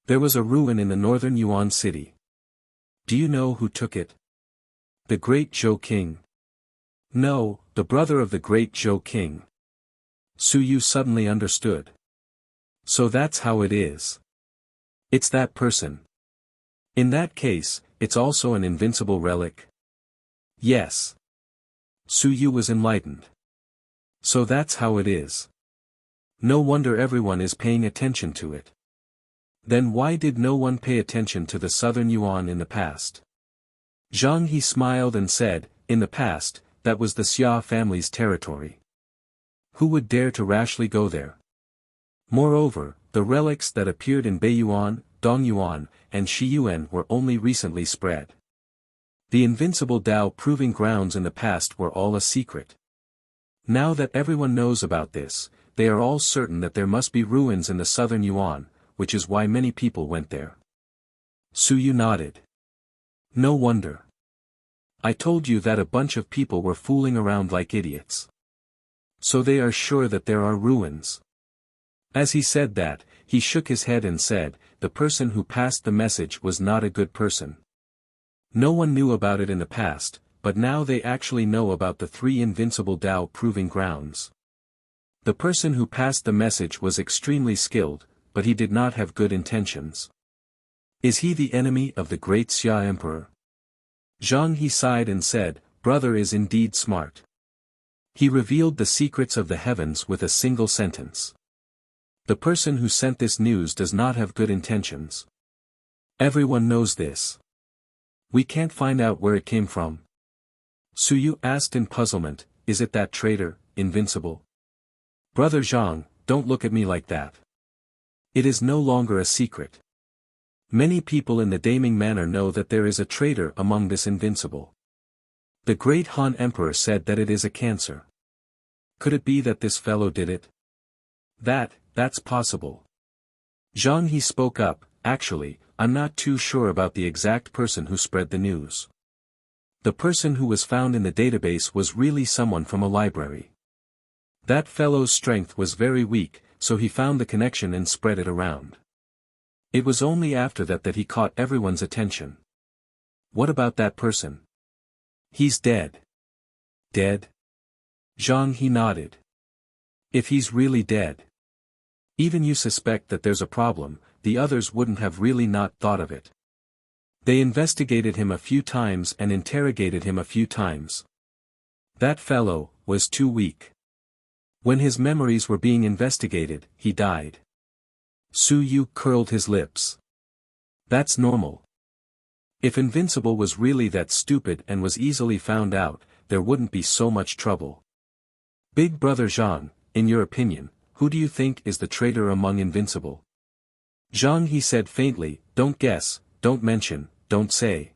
There was a ruin in the northern Yuan city. Do you know who took it? The Great Zhou King. No, the brother of the Great Zhou King. Su Yu suddenly understood. So that's how it is. It's that person. In that case, it's also an invincible relic? Yes. Su Yu was enlightened. So that's how it is. No wonder everyone is paying attention to it. Then why did no one pay attention to the Southern Yuan in the past? Zhang He smiled and said, in the past, that was the Xia family's territory. Who would dare to rashly go there? Moreover, the relics that appeared in Beiyuan, Dongyuan, and Shiyuan were only recently spread. The invincible Dao proving grounds in the past were all a secret. Now that everyone knows about this, they are all certain that there must be ruins in the Southern Yuan, which is why many people went there. Su Yu nodded. No wonder. I told you that a bunch of people were fooling around like idiots. So they are sure that there are ruins. As he said that, he shook his head and said, the person who passed the message was not a good person. No one knew about it in the past, but now they actually know about the 3 invincible Dao proving grounds. The person who passed the message was extremely skilled, but he did not have good intentions. Is he the enemy of the great Xia Emperor? Zhang He sighed and said, brother is indeed smart. He revealed the secrets of the heavens with a single sentence. The person who sent this news does not have good intentions. Everyone knows this. We can't find out where it came from. Su Yu asked in puzzlement, is it that traitor, Invincible? Brother Zhang, don't look at me like that. It is no longer a secret. Many people in the Daming Manor know that there is a traitor among this Invincible. The great Han Emperor said that it is a cancer. Could it be that this fellow did it? That's possible. Zhang He spoke up, actually, I'm not too sure about the exact person who spread the news. The person who was found in the database was really someone from a library. That fellow's strength was very weak, so he found the connection and spread it around. It was only after that he caught everyone's attention. What about that person? He's dead. Dead? Zhang He nodded. If he's really dead. Even you suspect that there's a problem, the others wouldn't have really not thought of it. They investigated him a few times and interrogated him a few times. That fellow was too weak. When his memories were being investigated, he died. Su Yu curled his lips. That's normal. If Invincible was really that stupid and was easily found out, there wouldn't be so much trouble. Big Brother Zhang, in your opinion, who do you think is the traitor among Invincible? Zhang He said faintly, don't guess, don't mention, don't say.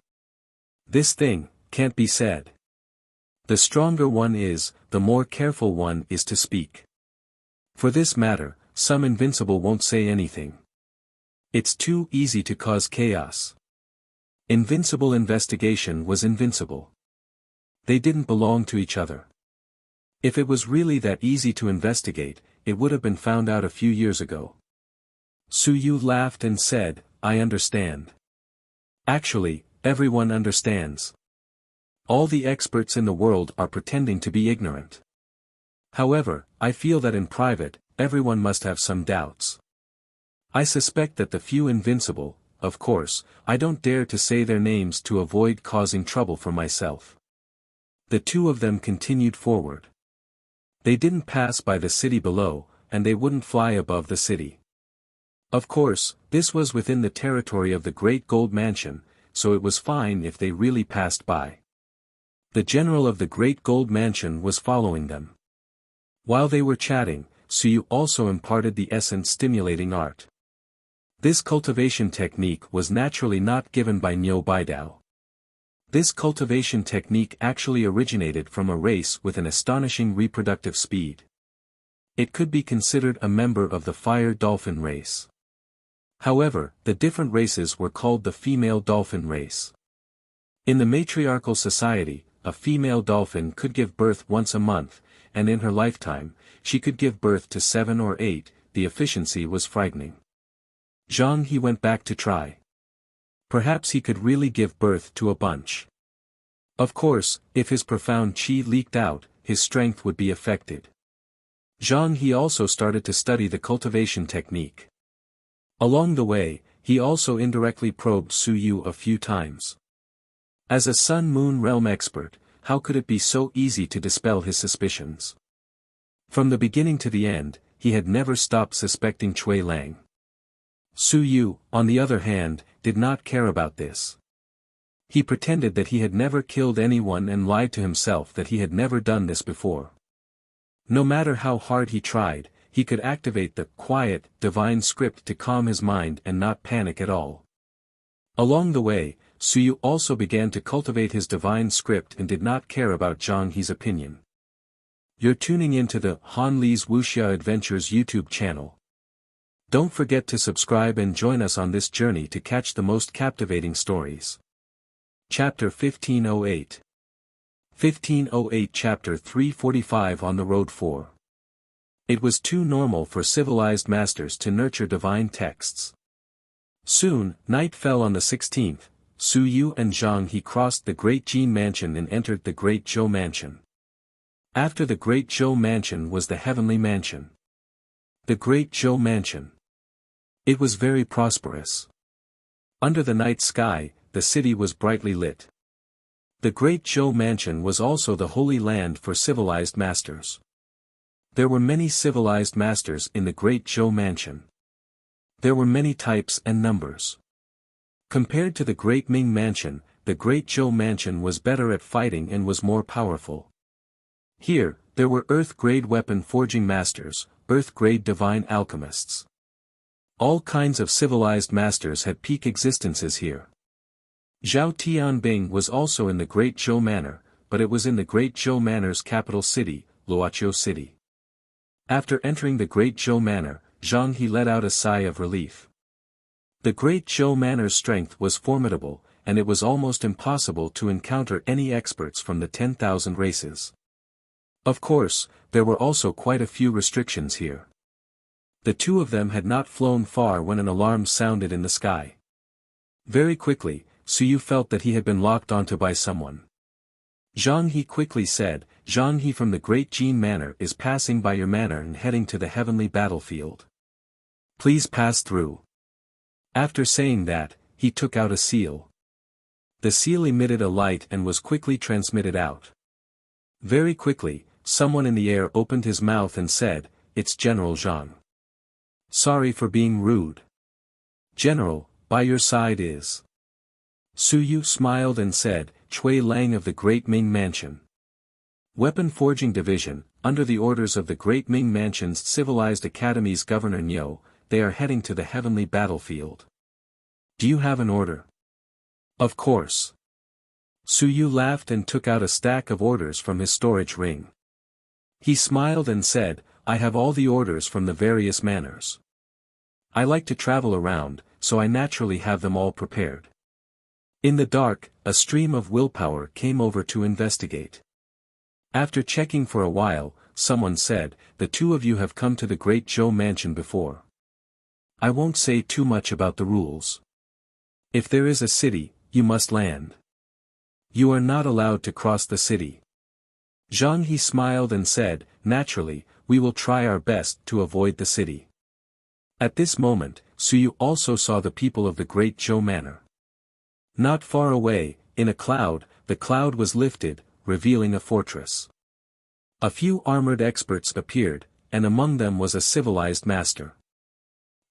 This thing can't be said. The stronger one is, the more careful one is to speak. For this matter, some Invincible won't say anything. It's too easy to cause chaos. Invincible investigation was invincible. They didn't belong to each other. If it was really that easy to investigate, it would have been found out a few years ago. Su Yu laughed and said, I understand. Actually, everyone understands. All the experts in the world are pretending to be ignorant. However, I feel that in private, everyone must have some doubts. I suspect that the few Invincible, of course, I don't dare to say their names to avoid causing trouble for myself. The 2 of them continued forward. They didn't pass by the city below, and they wouldn't fly above the city. Of course, this was within the territory of the Great Gold Mansion, so it was fine if they really passed by. The general of the Great Gold Mansion was following them. While they were chatting, Su Yu also imparted the essence-stimulating art. This cultivation technique was naturally not given by Niu Baidao. This cultivation technique actually originated from a race with an astonishing reproductive speed. It could be considered a member of the fire dolphin race. However, the different races were called the female dolphin race. In the matriarchal society, a female dolphin could give birth once a month, and in her lifetime, she could give birth to 7 or 8, the efficiency was frightening. Zhang He went back to try. Perhaps he could really give birth to a bunch. Of course, if his profound qi leaked out, his strength would be affected. Zhang He also started to study the cultivation technique. Along the way, He also indirectly probed Su Yu a few times. As a Sun-Moon realm expert, how could it be so easy to dispel his suspicions? From the beginning to the end, he had never stopped suspecting Cui Lang. Su Yu, on the other hand, did not care about this. He pretended that he had never killed anyone and lied to himself that he had never done this before. No matter how hard he tried, he could activate the quiet, divine script to calm his mind and not panic at all. Along the way, Su Yu also began to cultivate his divine script and did not care about Zhang He's opinion. You're tuning into the Han Li's Wuxia Adventures YouTube channel. Don't forget to subscribe and join us on this journey to catch the most captivating stories. Chapter 1508. 1508 Chapter 345 On the Road 4. It was too normal for civilized masters to nurture divine texts. Soon, night fell on the 16th, Su Yu and Zhang He crossed the Great Jin Mansion and entered the Great Zhou Mansion. After the Great Zhou Mansion was the Heavenly Mansion. The Great Zhou Mansion. It was very prosperous. Under the night sky, the city was brightly lit. The Great Zhou Mansion was also the holy land for civilized masters. There were many civilized masters in the Great Zhou Mansion. There were many types and numbers. Compared to the Great Ming Mansion, the Great Zhou Mansion was better at fighting and was more powerful. Here, there were Earth-grade weapon forging masters, Earth-grade divine alchemists. All kinds of civilized masters had peak existences here. Zhao Tianbing was also in the Great Zhou Manor, but it was in the Great Zhou Manor's capital city, Luoqiu City. After entering the Great Zhou Manor, Zhang He let out a sigh of relief. The Great Zhou Manor's strength was formidable, and it was almost impossible to encounter any experts from the 10,000 races. Of course, there were also quite a few restrictions here. The two of them had not flown far when an alarm sounded in the sky. Very quickly, Su Yu felt that he had been locked onto by someone. Zhang He quickly said, Zhang He from the Great Jin Manor is passing by your manor and heading to the heavenly battlefield. Please pass through. After saying that, he took out a seal. The seal emitted a light and was quickly transmitted out. Very quickly, someone in the air opened his mouth and said, It's General Zhang. Sorry for being rude. General, by your side is. Su Yu smiled and said, Cui Lang of the Great Ming Mansion. Weapon Forging Division, under the orders of the Great Ming Mansion's Civilized Academy's Governor Niu, they are heading to the heavenly battlefield. Do you have an order? Of course. Su Yu laughed and took out a stack of orders from his storage ring. He smiled and said, I have all the orders from the various manors. I like to travel around, so I naturally have them all prepared. In the dark, a stream of willpower came over to investigate. After checking for a while, someone said, The two of you have come to the Great Zhou Mansion before. I won't say too much about the rules. If there is a city, you must land. You are not allowed to cross the city. Zhang He smiled and said, Naturally, we will try our best to avoid the city. At this moment, Su Yu also saw the people of the Great Zhou Manor. Not far away, in a cloud, the cloud was lifted, revealing a fortress. A few armored experts appeared, and among them was a civilized master.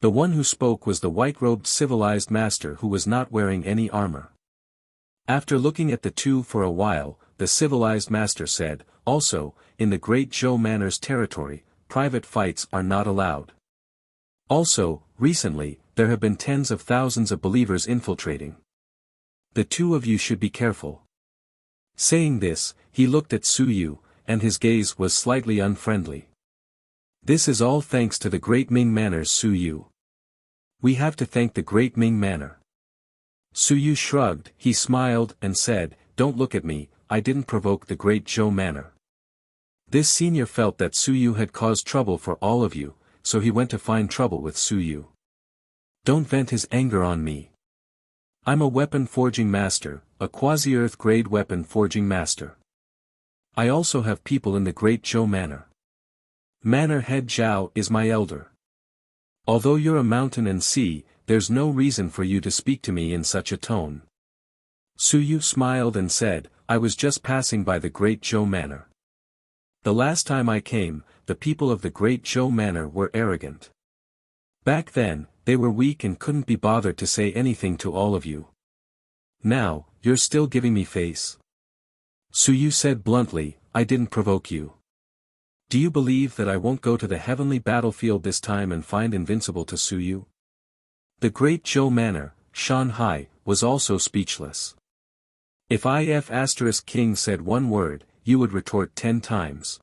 The one who spoke was the white-robed civilized master who was not wearing any armor. After looking at the two for a while, the civilized master said, Also, in the Great Zhou Manor's territory, private fights are not allowed. Also, recently, there have been tens of thousands of believers infiltrating. The two of you should be careful. Saying this, he looked at Su Yu, and his gaze was slightly unfriendly. This is all thanks to the Great Ming Manor's Su Yu. We have to thank the Great Ming Manor. Su Yu shrugged, he smiled and said, Don't look at me, I didn't provoke the Great Zhou Manor. This senior felt that Su Yu had caused trouble for all of you, so he went to find trouble with Su Yu. Don't vent his anger on me. I'm a weapon forging master, a quasi-earth grade weapon forging master. I also have people in the Great Zhou Manor. Manor head Zhao is my elder. Although you're a mountain and sea, there's no reason for you to speak to me in such a tone. Suyu smiled and said, I was just passing by the Great Zhou Manor. The last time I came, the people of the Great Zhou Manor were arrogant. Back then, they were weak and couldn't be bothered to say anything to all of you. Now, you're still giving me face. Suyu said bluntly, I didn't provoke you. Do you believe that I won't go to the heavenly battlefield this time and find invincible to Suyu? The Great Zhou Manor, Shanghai, was also speechless. If if King said one word, you would retort 10 times.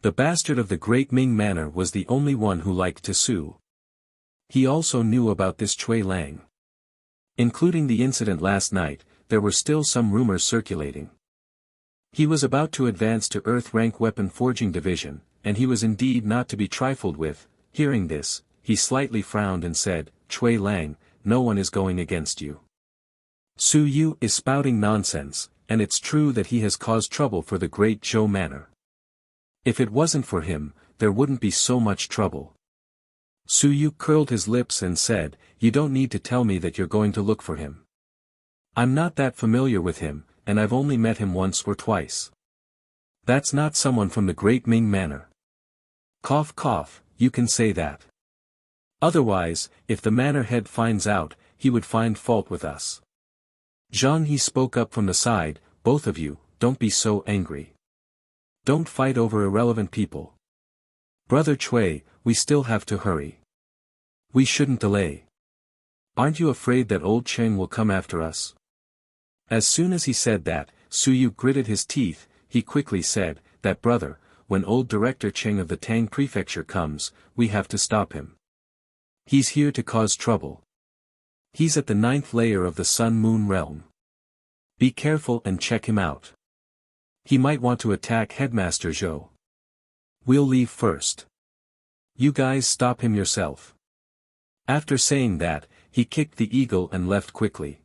The bastard of the Great Ming Manor was the only one who liked to sue. He also knew about this Cui Lang. Including the incident last night, there were still some rumors circulating. He was about to advance to Earth-rank weapon forging division, and he was indeed not to be trifled with. Hearing this, he slightly frowned and said, Cui Lang, no one is going against you. Suyu is spouting nonsense, and it's true that he has caused trouble for the Great Zhou Manor. If it wasn't for him, there wouldn't be so much trouble. Suyu curled his lips and said, you don't need to tell me that you're going to look for him. I'm not that familiar with him, and I've only met him once or twice. That's not someone from the Great Ming Manor. Cough cough, you can say that. Otherwise, if the manor head finds out, he would find fault with us. Zhang He spoke up from the side, both of you, don't be so angry. Don't fight over irrelevant people. Brother Cui, we still have to hurry. We shouldn't delay. Aren't you afraid that old Cheng will come after us? As soon as he said that, Suyu gritted his teeth. He quickly said, that brother, when old Director Cheng of the Tang Prefecture comes, we have to stop him. He's here to cause trouble. He's at the 9th layer of the Sun-Moon realm. Be careful and check him out. He might want to attack Headmaster Zhou. We'll leave first. You guys stop him yourself. After saying that, he kicked the eagle and left quickly.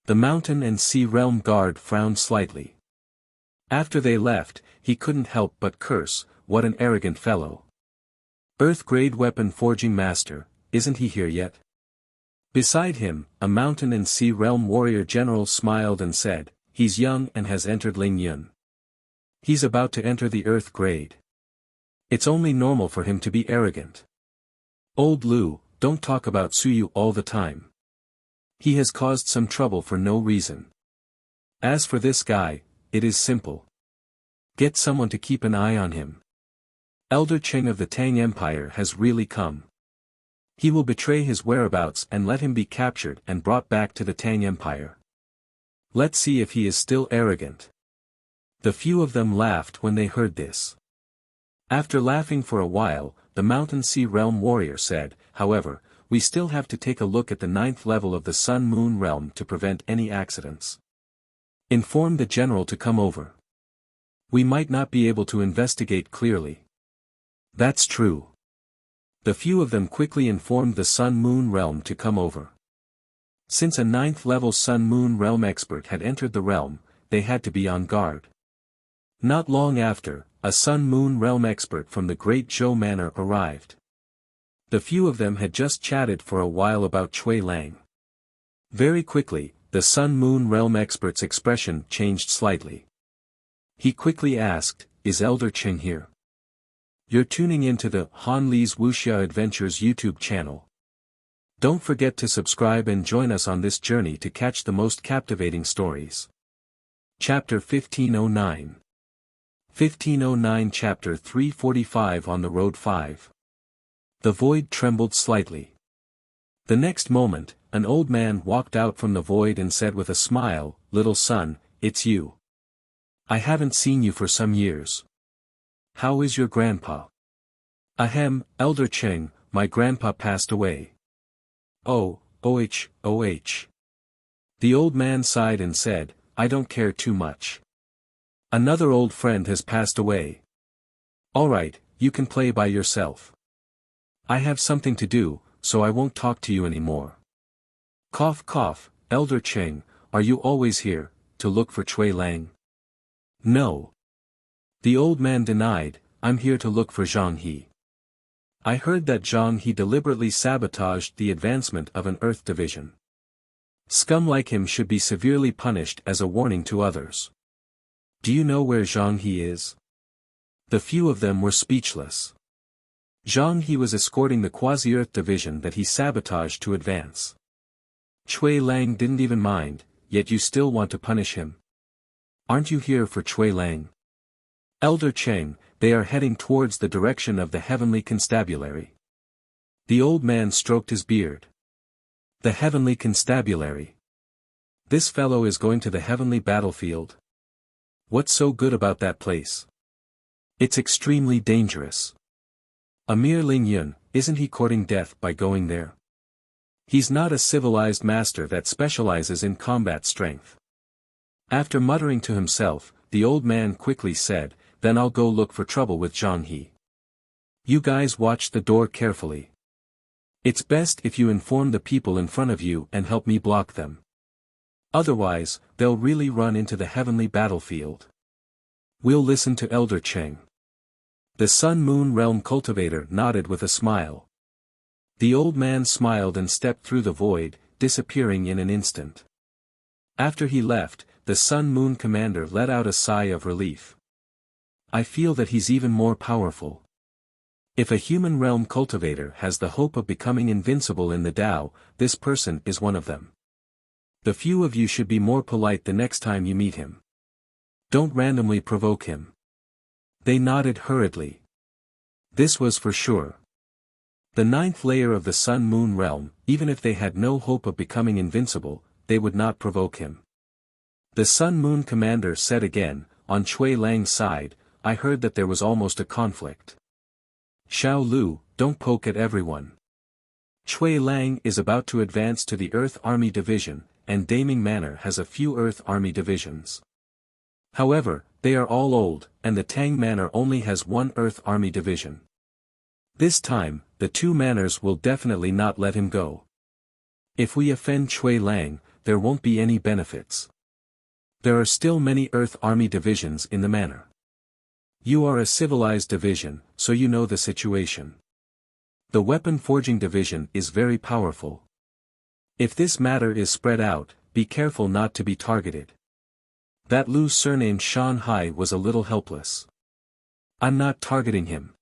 The Mountain and Sea Realm Guard frowned slightly. After they left, he couldn't help but curse, what an arrogant fellow. Earth-grade weapon forging master, isn't he here yet? Beside him, a Mountain and Sea Realm warrior general smiled and said, he's young and has entered Ling Yun. He's about to enter the Earth grade. It's only normal for him to be arrogant. Old Lu, don't talk about Suyu all the time. He has caused some trouble for no reason. As for this guy, it is simple. Get someone to keep an eye on him. Elder Cheng of the Tang Empire has really come. He will betray his whereabouts and let him be captured and brought back to the Tang Empire. Let's see if he is still arrogant. The few of them laughed when they heard this. After laughing for a while, the Mountain Sea Realm warrior said, however, we still have to take a look at the 9th level of the Sun-Moon realm to prevent any accidents. Inform the general to come over. We might not be able to investigate clearly. That's true. The few of them quickly informed the Sun-Moon realm to come over. Since a 9th level Sun-Moon realm expert had entered the realm, they had to be on guard. Not long after, a Sun-Moon realm expert from the Great Zhou Manor arrived. The few of them had just chatted for a while about Cui Lang. Very quickly, the Sun-Moon realm expert's expression changed slightly. He quickly asked, is Elder Cheng here? You're tuning into the Han Li's Wuxia Adventures YouTube channel. Don't forget to subscribe and join us on this journey to catch the most captivating stories. Chapter 1509. 1509 Chapter 345 On the Road 5. The void trembled slightly. The next moment, an old man walked out from the void and said with a smile, little son, it's you. I haven't seen you for some years. How is your grandpa? Ahem, Elder Cheng, my grandpa passed away. Oh. The old man sighed and said, I don't care too much. Another old friend has passed away. Alright, you can play by yourself. I have something to do, so I won't talk to you anymore. Cough cough, Elder Cheng, are you always here, to look for Cui Lang? No. The old man denied, I'm here to look for Zhang He. I heard that Zhang He deliberately sabotaged the advancement of an Earth division. Scum like him should be severely punished as a warning to others. Do you know where Zhang He is? The few of them were speechless. Zhang He was escorting the quasi-Earth division that he sabotaged to advance. Cui Lang didn't even mind, yet you still want to punish him. Aren't you here for Cui Lang? Elder Cheng, they are heading towards the direction of the heavenly constabulary. The old man stroked his beard. The heavenly constabulary. This fellow is going to the heavenly battlefield. What's so good about that place? It's extremely dangerous. Amir Ling Yun, isn't he courting death by going there? He's not a civilized master that specializes in combat strength. After muttering to himself, the old man quickly said, then I'll go look for trouble with Zhang He. You guys watch the door carefully. It's best if you inform the people in front of you and help me block them. Otherwise, they'll really run into the heavenly battlefield. We'll listen to Elder Cheng. The Sun-Moon Realm cultivator nodded with a smile. The old man smiled and stepped through the void, disappearing in an instant. After he left, the Sun-Moon commander let out a sigh of relief. I feel that he's even more powerful. If a human realm cultivator has the hope of becoming invincible in the Tao, this person is one of them. The few of you should be more polite the next time you meet him. Don't randomly provoke him. They nodded hurriedly. This was for sure. The 9th layer of the Sun-Moon realm, even if they had no hope of becoming invincible, they would not provoke him. The Sun-Moon commander said again, on Cui Lang's side, I heard that there was almost a conflict. Xiao Lu, don't poke at everyone. Cui Lang is about to advance to the Earth Army Division, and Daming Manor has a few Earth Army divisions. However, they are all old, and the Tang Manor only has one Earth Army division. This time, the two manors will definitely not let him go. If we offend Cui Lang, there won't be any benefits. There are still many Earth Army divisions in the manor. You are a civilized division, so you know the situation. The weapon forging division is very powerful. If this matter is spread out, be careful not to be targeted. That Lu surnamed Shanghai was a little helpless. I'm not targeting him.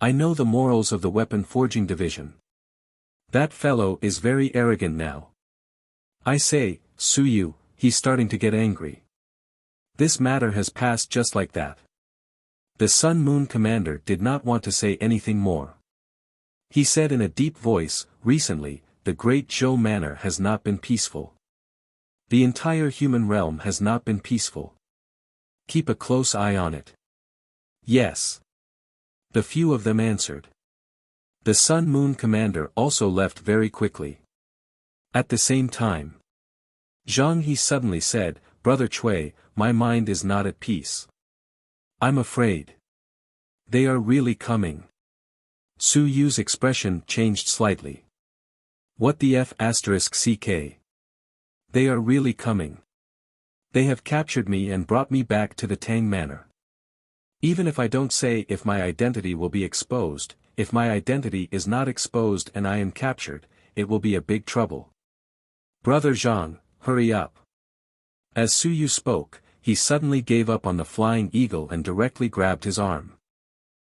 I know the morals of the weapon forging division. That fellow is very arrogant now. I say, Su Yu, he's starting to get angry. This matter has passed just like that. The Sun-Moon commander did not want to say anything more. He said in a deep voice, recently, the Great Zhou Manor has not been peaceful. The entire human realm has not been peaceful. Keep a close eye on it. Yes. The few of them answered. The Sun-Moon commander also left very quickly. At the same time, Zhang He suddenly said, Brother Cui, my mind is not at peace. I'm afraid. They are really coming. Su Yu's expression changed slightly. What the F***CK? They are really coming. They have captured me and brought me back to the Tang Manor. Even if I don't say if my identity will be exposed, if my identity is not exposed and I am captured, it will be a big trouble. Brother Zhang, hurry up. As Su Yu spoke, he suddenly gave up on the flying eagle and directly grabbed his arm.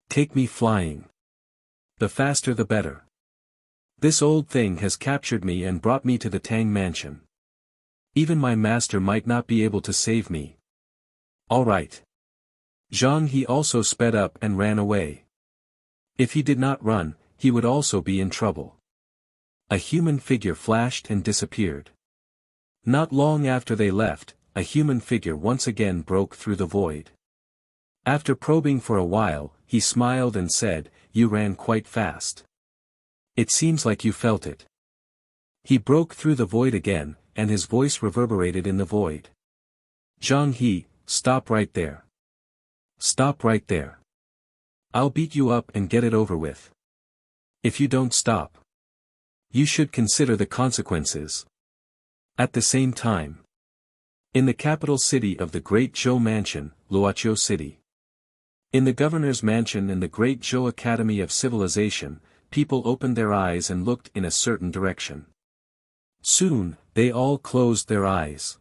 Take me flying. The faster the better. This old thing has captured me and brought me to the Tang Mansion. Even my master might not be able to save me. All right. Zhang He also sped up and ran away. If he did not run, he would also be in trouble. A human figure flashed and disappeared. Not long after they left, a human figure once again broke through the void. After probing for a while, he smiled and said, You ran quite fast. It seems like you felt it. He broke through the void again, and his voice reverberated in the void. Zhang He, stop right there. Stop right there. I'll beat you up and get it over with. If you don't stop, you should consider the consequences. At the same time, in the capital city of the Great Zhou Mansion, Luoqiu City, In the governor's mansion in the Great Zhou Academy of Civilization, people opened their eyes and looked in a certain direction. Soon, they all closed their eyes.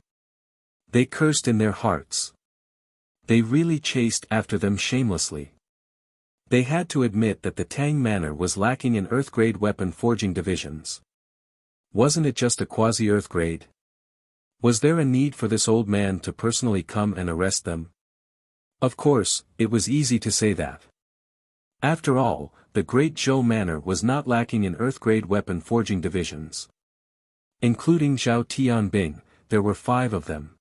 They cursed in their hearts. They really chased after them shamelessly. They had to admit that the Tang Manor was lacking in Earth-grade weapon forging divisions. Wasn't it just a quasi-Earth grade? Was there a need for this old man to personally come and arrest them? Of course, it was easy to say that. After all, the Great Zhou Manor was not lacking in Earth-grade weapon forging divisions. Including Zhao Tianbing, there were 5 of them.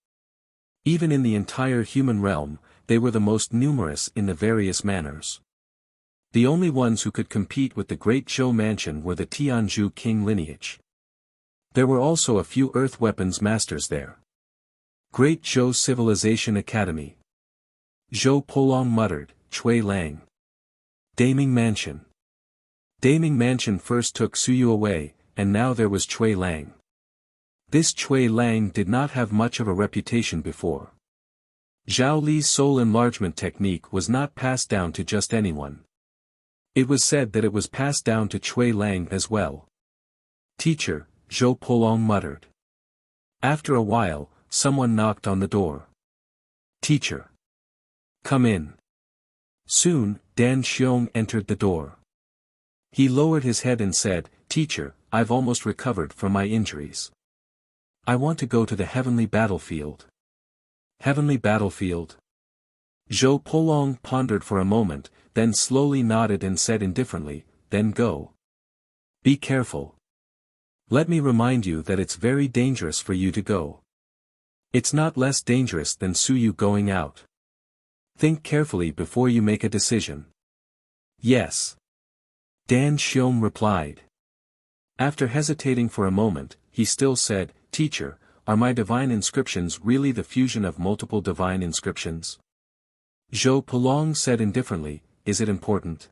Even in the entire human realm, they were the most numerous in the various manors. The only ones who could compete with the Great Zhou Mansion were the Tianzhu King lineage. There were also a few earth weapons masters there. Great Zhou Civilization Academy. Zhou Polong muttered, Cui Lang. Daming Mansion. Daming Mansion first took Suyu away, and now there was Cui Lang. This Cui Lang did not have much of a reputation before. Zhao Li's soul enlargement technique was not passed down to just anyone. It was said that it was passed down to Cui Lang as well. Teacher, Zhou Polong muttered. After a while, someone knocked on the door. Teacher. Come in. Soon, Dan Xiong entered the door. He lowered his head and said, Teacher, I've almost recovered from my injuries. I want to go to the heavenly battlefield. Heavenly battlefield? Zhou Polong pondered for a moment, then slowly nodded and said indifferently, then go. Be careful. Let me remind you that it's very dangerous for you to go. It's not less dangerous than Suyu going out. Think carefully before you make a decision. Yes. Dan Xiong replied. After hesitating for a moment, he still said, Teacher, are my divine inscriptions really the fusion of multiple divine inscriptions? Zhou Polong said indifferently, is it important?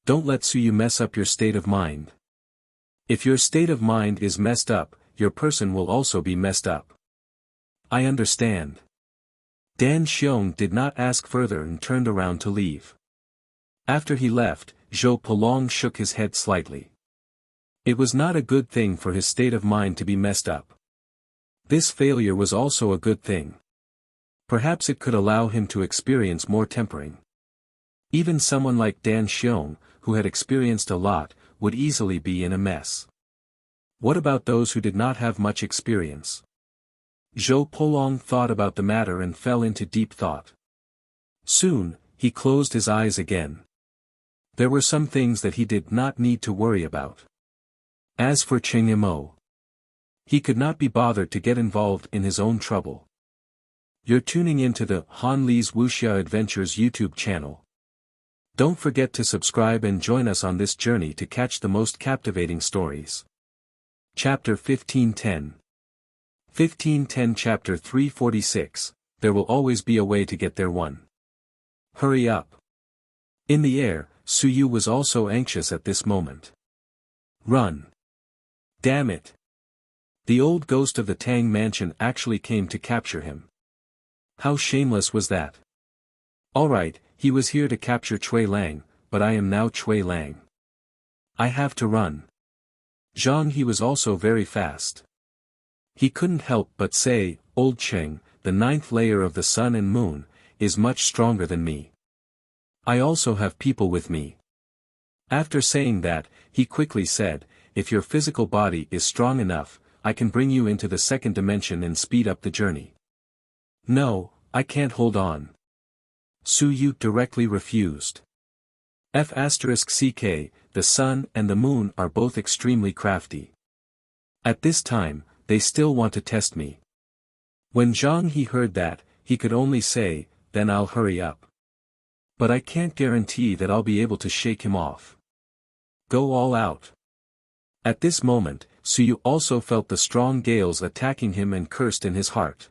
Don't let Suyu mess up your state of mind. If your state of mind is messed up, your person will also be messed up. I understand. Dan Xiong did not ask further and turned around to leave. After he left, Zhou Polong shook his head slightly. It was not a good thing for his state of mind to be messed up. This failure was also a good thing. Perhaps it could allow him to experience more tempering. Even someone like Dan Xiong, who had experienced a lot, would easily be in a mess. What about those who did not have much experience? Zhou Polong thought about the matter and fell into deep thought. Soon, he closed his eyes again. There were some things that he did not need to worry about. As for Cheng Yimou, he could not be bothered to get involved in his own trouble. You're tuning into the Han Li's Wuxia Adventures YouTube channel. Don't forget to subscribe and join us on this journey to catch the most captivating stories. Chapter 1510. 1510 Chapter 346, There will always be a way to get there. 1. Hurry up. In the air, Suyu was also anxious at this moment. Run. Damn it. The old ghost of the Tang Mansion actually came to capture him. How shameless was that? Alright, he was here to capture Cui Lang, but I am now Cui Lang. I have to run. Zhang He was also very fast. He couldn't help but say, Old Cheng, the 9th layer of the sun and moon, is much stronger than me. I also have people with me. After saying that, he quickly said, if your physical body is strong *enough, I can bring you into the 2nd dimension and speed up the journey. No, I can't hold on. Suyu directly refused. *CK, the sun and the moon are both extremely crafty. At this time, they still want to test me. When Zhang He heard that, he could only say, then I'll hurry up. But I can't guarantee that I'll be able to shake him off. Go all out. At this moment, Suyu also felt the strong gales attacking him and cursed in his heart.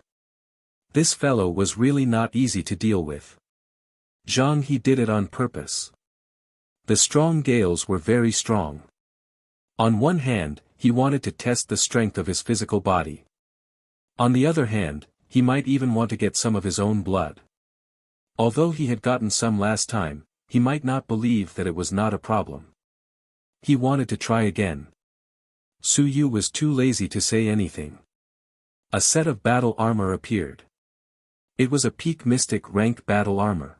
This fellow was really not easy to deal with. Zhang He did it on purpose. The strong gales were very strong. On one hand, he wanted to test the strength of his physical body. On the other hand, he might even want to get some of his own blood. Although he had gotten some last time, he might not believe that it was not a problem. He wanted to try again. Su Yu was too lazy to say anything. A set of battle armor appeared. It was a peak mystic rank battle armor.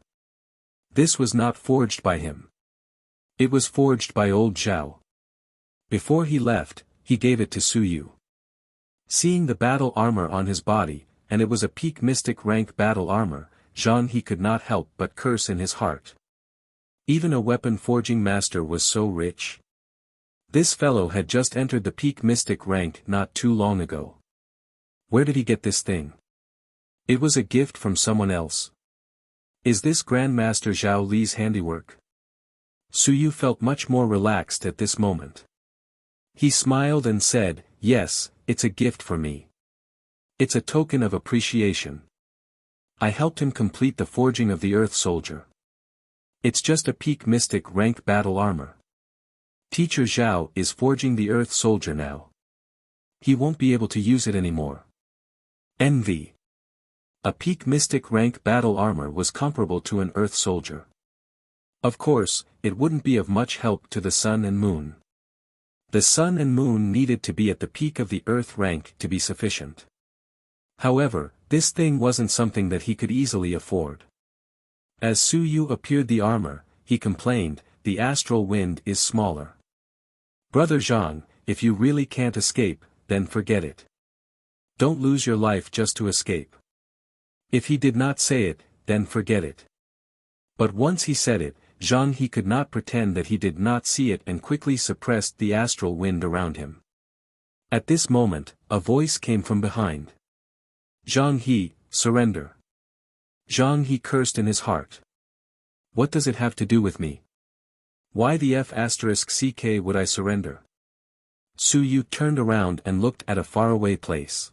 This was not forged by him. It was forged by old Zhao. Before he left, he gave it to Su Yu. Seeing the battle armor on his body, and it was a peak mystic rank battle armor, Zhang He could not help but curse in his heart. Even a weapon forging master was so rich. This fellow had just entered the peak mystic rank not too long ago. Where did he get this thing? It was a gift from someone else. Is this Grandmaster Zhao Li's handiwork? Su Yu felt much more relaxed at this moment. He smiled and said, "Yes, it's a gift for me. It's a token of appreciation. I helped him complete the forging of the Earth Soldier. It's just a peak mystic rank battle armor. Teacher Zhao is forging the Earth Soldier now. He won't be able to use it anymore." Envy. A peak mystic rank battle armor was comparable to an Earth Soldier. Of course, it wouldn't be of much help to the Sun and Moon. The Sun and Moon needed to be at the peak of the Earth rank to be sufficient. However, this thing wasn't something that he could easily afford. As Su Yu appeared the armor, he complained, "The astral wind is smaller. Brother Zhang, if you really can't escape, then forget it. Don't lose your life just to escape." If he did not say it, then forget it. But once he said it, Zhang He could not pretend that he did not see it and quickly suppressed the astral wind around him. At this moment, a voice came from behind. "Zhang He, surrender." Zhang He cursed in his heart. What does it have to do with me? Why the F***ck would I surrender? Su Yu turned around and looked at a faraway place.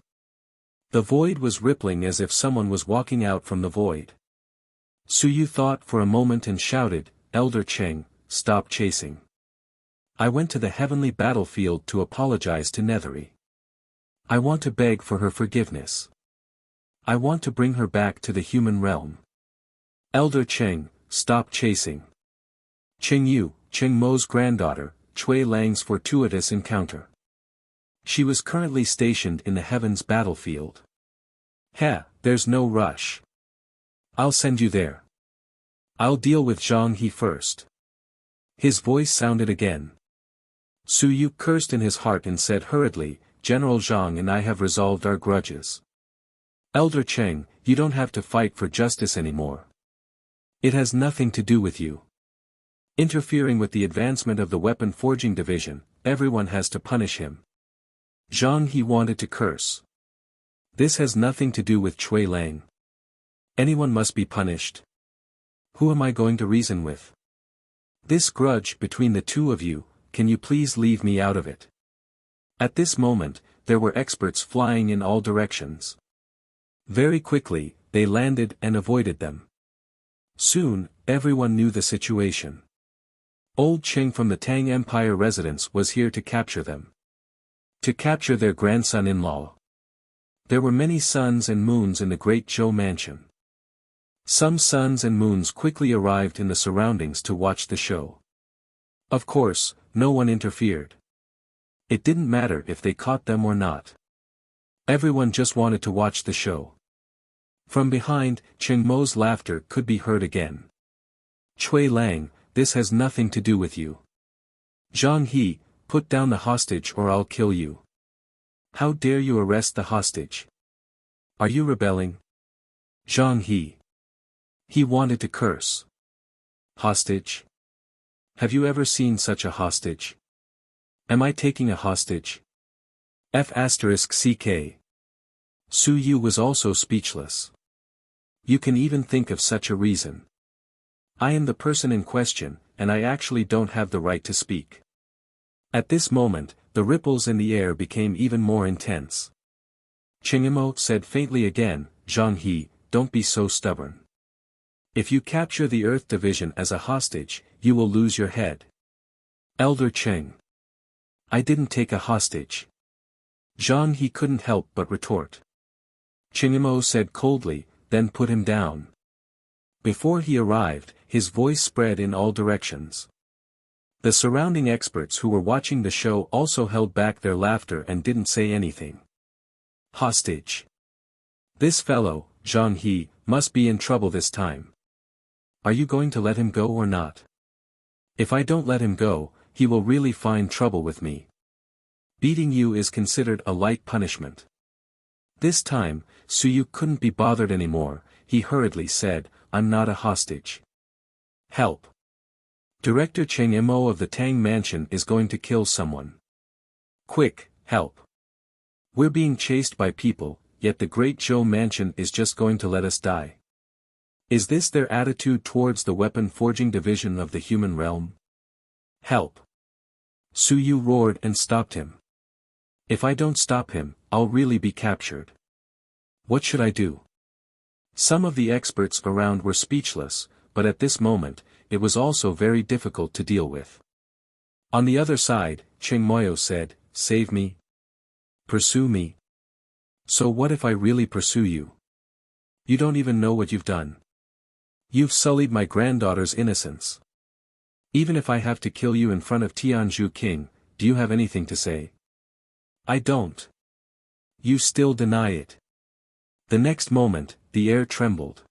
The void was rippling as if someone was walking out from the void. Su Yu thought for a moment and shouted, "Elder Cheng, stop chasing. I went to the heavenly battlefield to apologize to Nethery. I want to beg for her forgiveness. I want to bring her back to the human realm. Elder Cheng, stop chasing." Cheng Yu, Cheng Mo's granddaughter, Cui Lang's fortuitous encounter. She was currently stationed in the heavens battlefield. There's no rush. I'll send you there. I'll deal with Zhang He first. His voice sounded again. Su Yu cursed in his heart and said hurriedly, "General Zhang and I have resolved our grudges. Elder Cheng, you don't have to fight for justice anymore. It has nothing to do with you. Interfering with the advancement of the weapon forging division, everyone has to punish him." Zhang He wanted to curse. This has nothing to do with Cui Lang. Anyone must be punished. Who am I going to reason with? This grudge between the two of you, can you please leave me out of it? At this moment, there were experts flying in all directions. Very quickly, they landed and avoided them. Soon, everyone knew the situation. Old Cheng from the Tang Empire residence was here to capture them. To capture their grandson-in-law. There were many suns and moons in the great Zhou mansion. Some suns and moons quickly arrived in the surroundings to watch the show. Of course, no one interfered. It didn't matter if they caught them or not. Everyone just wanted to watch the show. From behind, Cheng Mo's laughter could be heard again. "Cui Lang, this has nothing to do with you. Zhang He, put down the hostage or I'll kill you. How dare you arrest the hostage? Are you rebelling? Zhang He." He wanted to curse. Hostage? Have you ever seen such a hostage? Am I taking a hostage? F***ck. Su Yu was also speechless. You can even think of such a reason. I am the person in question, and I actually don't have the right to speak. At this moment, the ripples in the air became even more intense. Chengmo said faintly again, "Zhang He, don't be so stubborn. If you capture the Earth Division as a hostage, you will lose your head." "Elder Cheng. I didn't take a hostage." Zhang He couldn't help but retort. Chengmo said coldly, "Then put him down." Before he arrived, his voice spread in all directions. The surrounding experts who were watching the show also held back their laughter and didn't say anything. Hostage. This fellow, Zhang He, must be in trouble this time. Are you going to let him go or not? If I don't let him go, he will really find trouble with me. Beating you is considered a light punishment. This time, Suyu couldn't be bothered anymore. He hurriedly said, I'm not a hostage. Help. Director Cheng Mo of the Tang Mansion is going to kill someone. Quick, help. We're being chased by people, yet the Great Zhou Mansion is just going to let us die. Is this their attitude towards the weapon forging division of the human realm? Help. Suyu roared and stopped him. If I don't stop him, I'll really be captured. What should I do? Some of the experts around were speechless, but at this moment, it was also very difficult to deal with. On the other side, Cheng Moyo said, Save me. Pursue me. So what if I really pursue you? You don't even know what you've done. You've sullied my granddaughter's innocence. Even if I have to kill you in front of Tianzhu King, do you have anything to say? I don't. You still deny it. The next moment, the air trembled.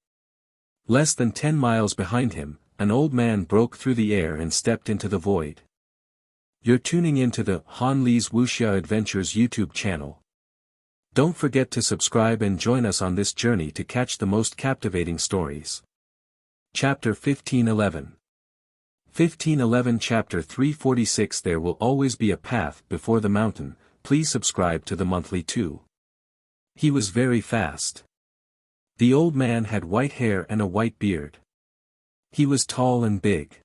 Less than 10 miles behind him, an old man broke through the air and stepped into the void. You're tuning into the Han Li's Wuxia Adventures YouTube channel. Don't forget to subscribe and join us on this journey to catch the most captivating stories. Chapter 1511. 1511 Chapter 346 There will always be a path before the mountain. Please subscribe to the monthly too. He was very fast. The old man had white hair and a white beard. He was tall and big.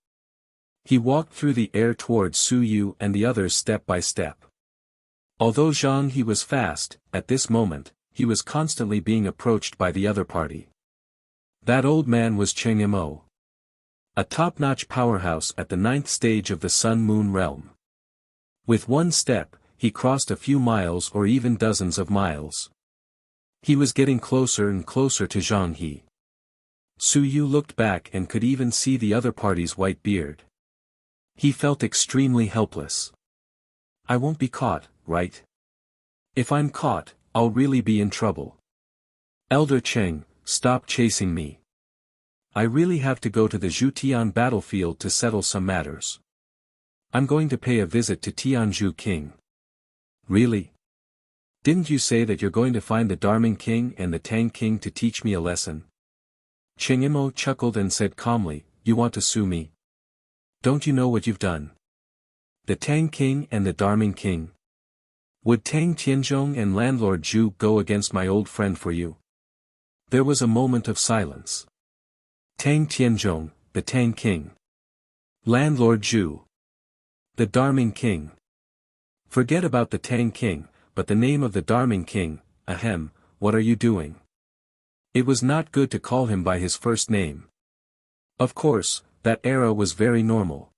He walked through the air towards Suyu and the others step by step. Although Zhang He was fast, at this moment, he was constantly being approached by the other party. That old man was Cheng Mo. A top-notch powerhouse at the 9th stage of the Sun-Moon realm. With one step, he crossed a few miles or even dozens of miles. He was getting closer and closer to Zhang He. Suyu looked back and could even see the other party's white beard. He felt extremely helpless. I won't be caught, right? If I'm caught, I'll really be in trouble. Elder Cheng, stop chasing me. I really have to go to the Zhutian battlefield to settle some matters. I'm going to pay a visit to Tianzhu King. Really? Didn't you say that you're going to find the Darming King and the Tang King to teach me a lesson? Cheng Mo chuckled and said calmly, You want to sue me? Don't you know what you've done? The Tang King and the Darming King. Would Tang Tianzhong and Landlord Zhu go against my old friend for you? There was a moment of silence. Tang Tianzhong, the Tang King. Landlord Zhu. The Darming King. Forget about the Tang King, but the name of the Darming King, ahem, what are you doing? It was not good to call him by his first name. Of course, that era was very normal.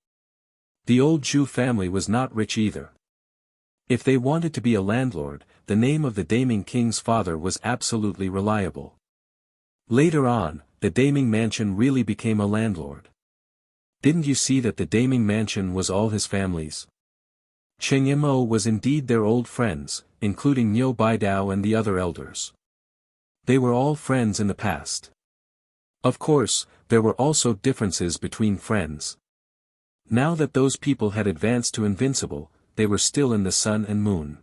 The old Zhu family was not rich either. If they wanted to be a landlord, the name of the Daming King's father was absolutely reliable. Later on, the Daming Mansion really became a landlord. Didn't you see that the Daming Mansion was all his family's? Cheng Mo was indeed their old friends, including Niu Baidao and the other elders. They were all friends in the past. Of course, there were also differences between friends. Now that those people had advanced to invincible, they were still in the sun and moon.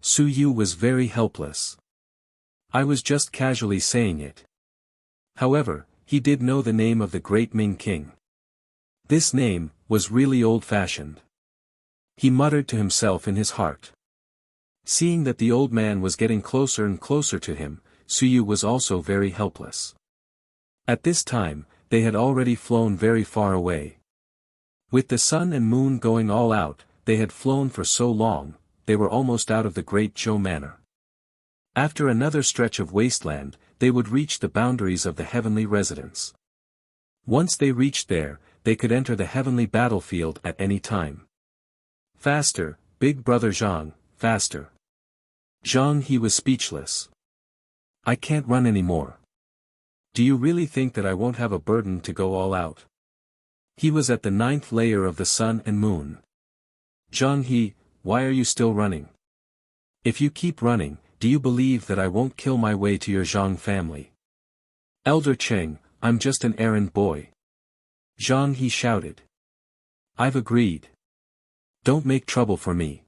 Suyu was very helpless. I was just casually saying it. However, he did know the name of the great Ming King. This name was really old-fashioned. He muttered to himself in his heart. Seeing that the old man was getting closer and closer to him, Suyu was also very helpless. At this time, they had already flown very far away. With the sun and moon going all out, they had flown for so long, they were almost out of the Great Zhou Manor. After another stretch of wasteland, they would reach the boundaries of the heavenly residence. Once they reached there, they could enter the heavenly battlefield at any time. Faster, big brother Zhang, faster. Zhang He was speechless. I can't run anymore. Do you really think that I won't have a burden to go all out? He was at the 9th layer of the sun and moon. Zhang He, why are you still running? If you keep running, do you believe that I won't kill my way to your Zhang family? Elder Cheng, I'm just an errand boy. Zhang He shouted. I've agreed. Don't make trouble for me.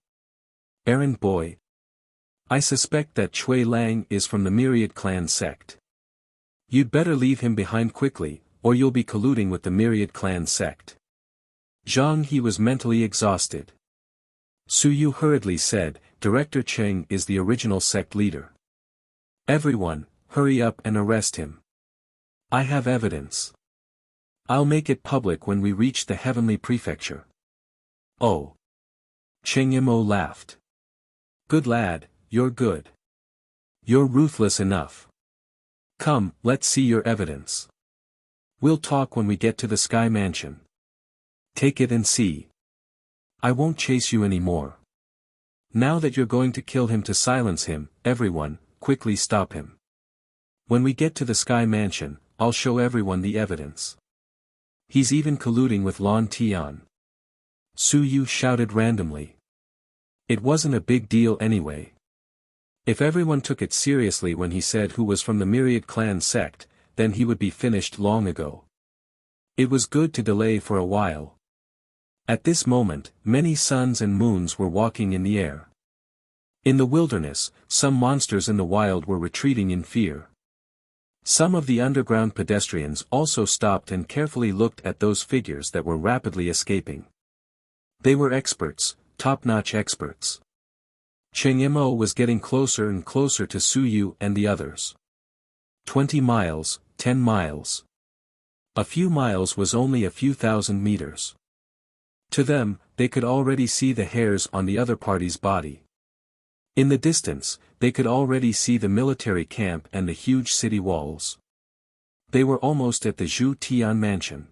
Errand boy. I suspect that Cui Lang is from the Myriad Clan sect. You'd better leave him behind quickly, or you'll be colluding with the Myriad Clan sect. Zhang He was mentally exhausted. Su Yu hurriedly said, Director Cheng is the original sect leader. Everyone, hurry up and arrest him. I have evidence. I'll make it public when we reach the Heavenly Prefecture. Oh. Cheng Yimou laughed. Good lad, you're good. You're ruthless enough. Come, let's see your evidence. We'll talk when we get to the Sky Mansion. Take it and see. I won't chase you anymore. Now that you're going to kill him to silence him, everyone, quickly stop him. When we get to the Sky Mansion, I'll show everyone the evidence. He's even colluding with Lon Tian. Su Yu shouted randomly. It wasn't a big deal anyway. If everyone took it seriously when he said who was from the Myriad Clan sect, then he would be finished long ago. It was good to delay for a while. At this moment, many suns and moons were walking in the air. In the wilderness, some monsters in the wild were retreating in fear. Some of the underground pedestrians also stopped and carefully looked at those figures that were rapidly escaping. They were experts, top-notch experts. Cheng Yimou was getting closer and closer to Su Yu and the others. 20 miles, 10 miles. A few miles was only a few thousand meters. To them, they could already see the hairs on the other party's body. In the distance, they could already see the military camp and the huge city walls. They were almost at the Zhu Tian mansion.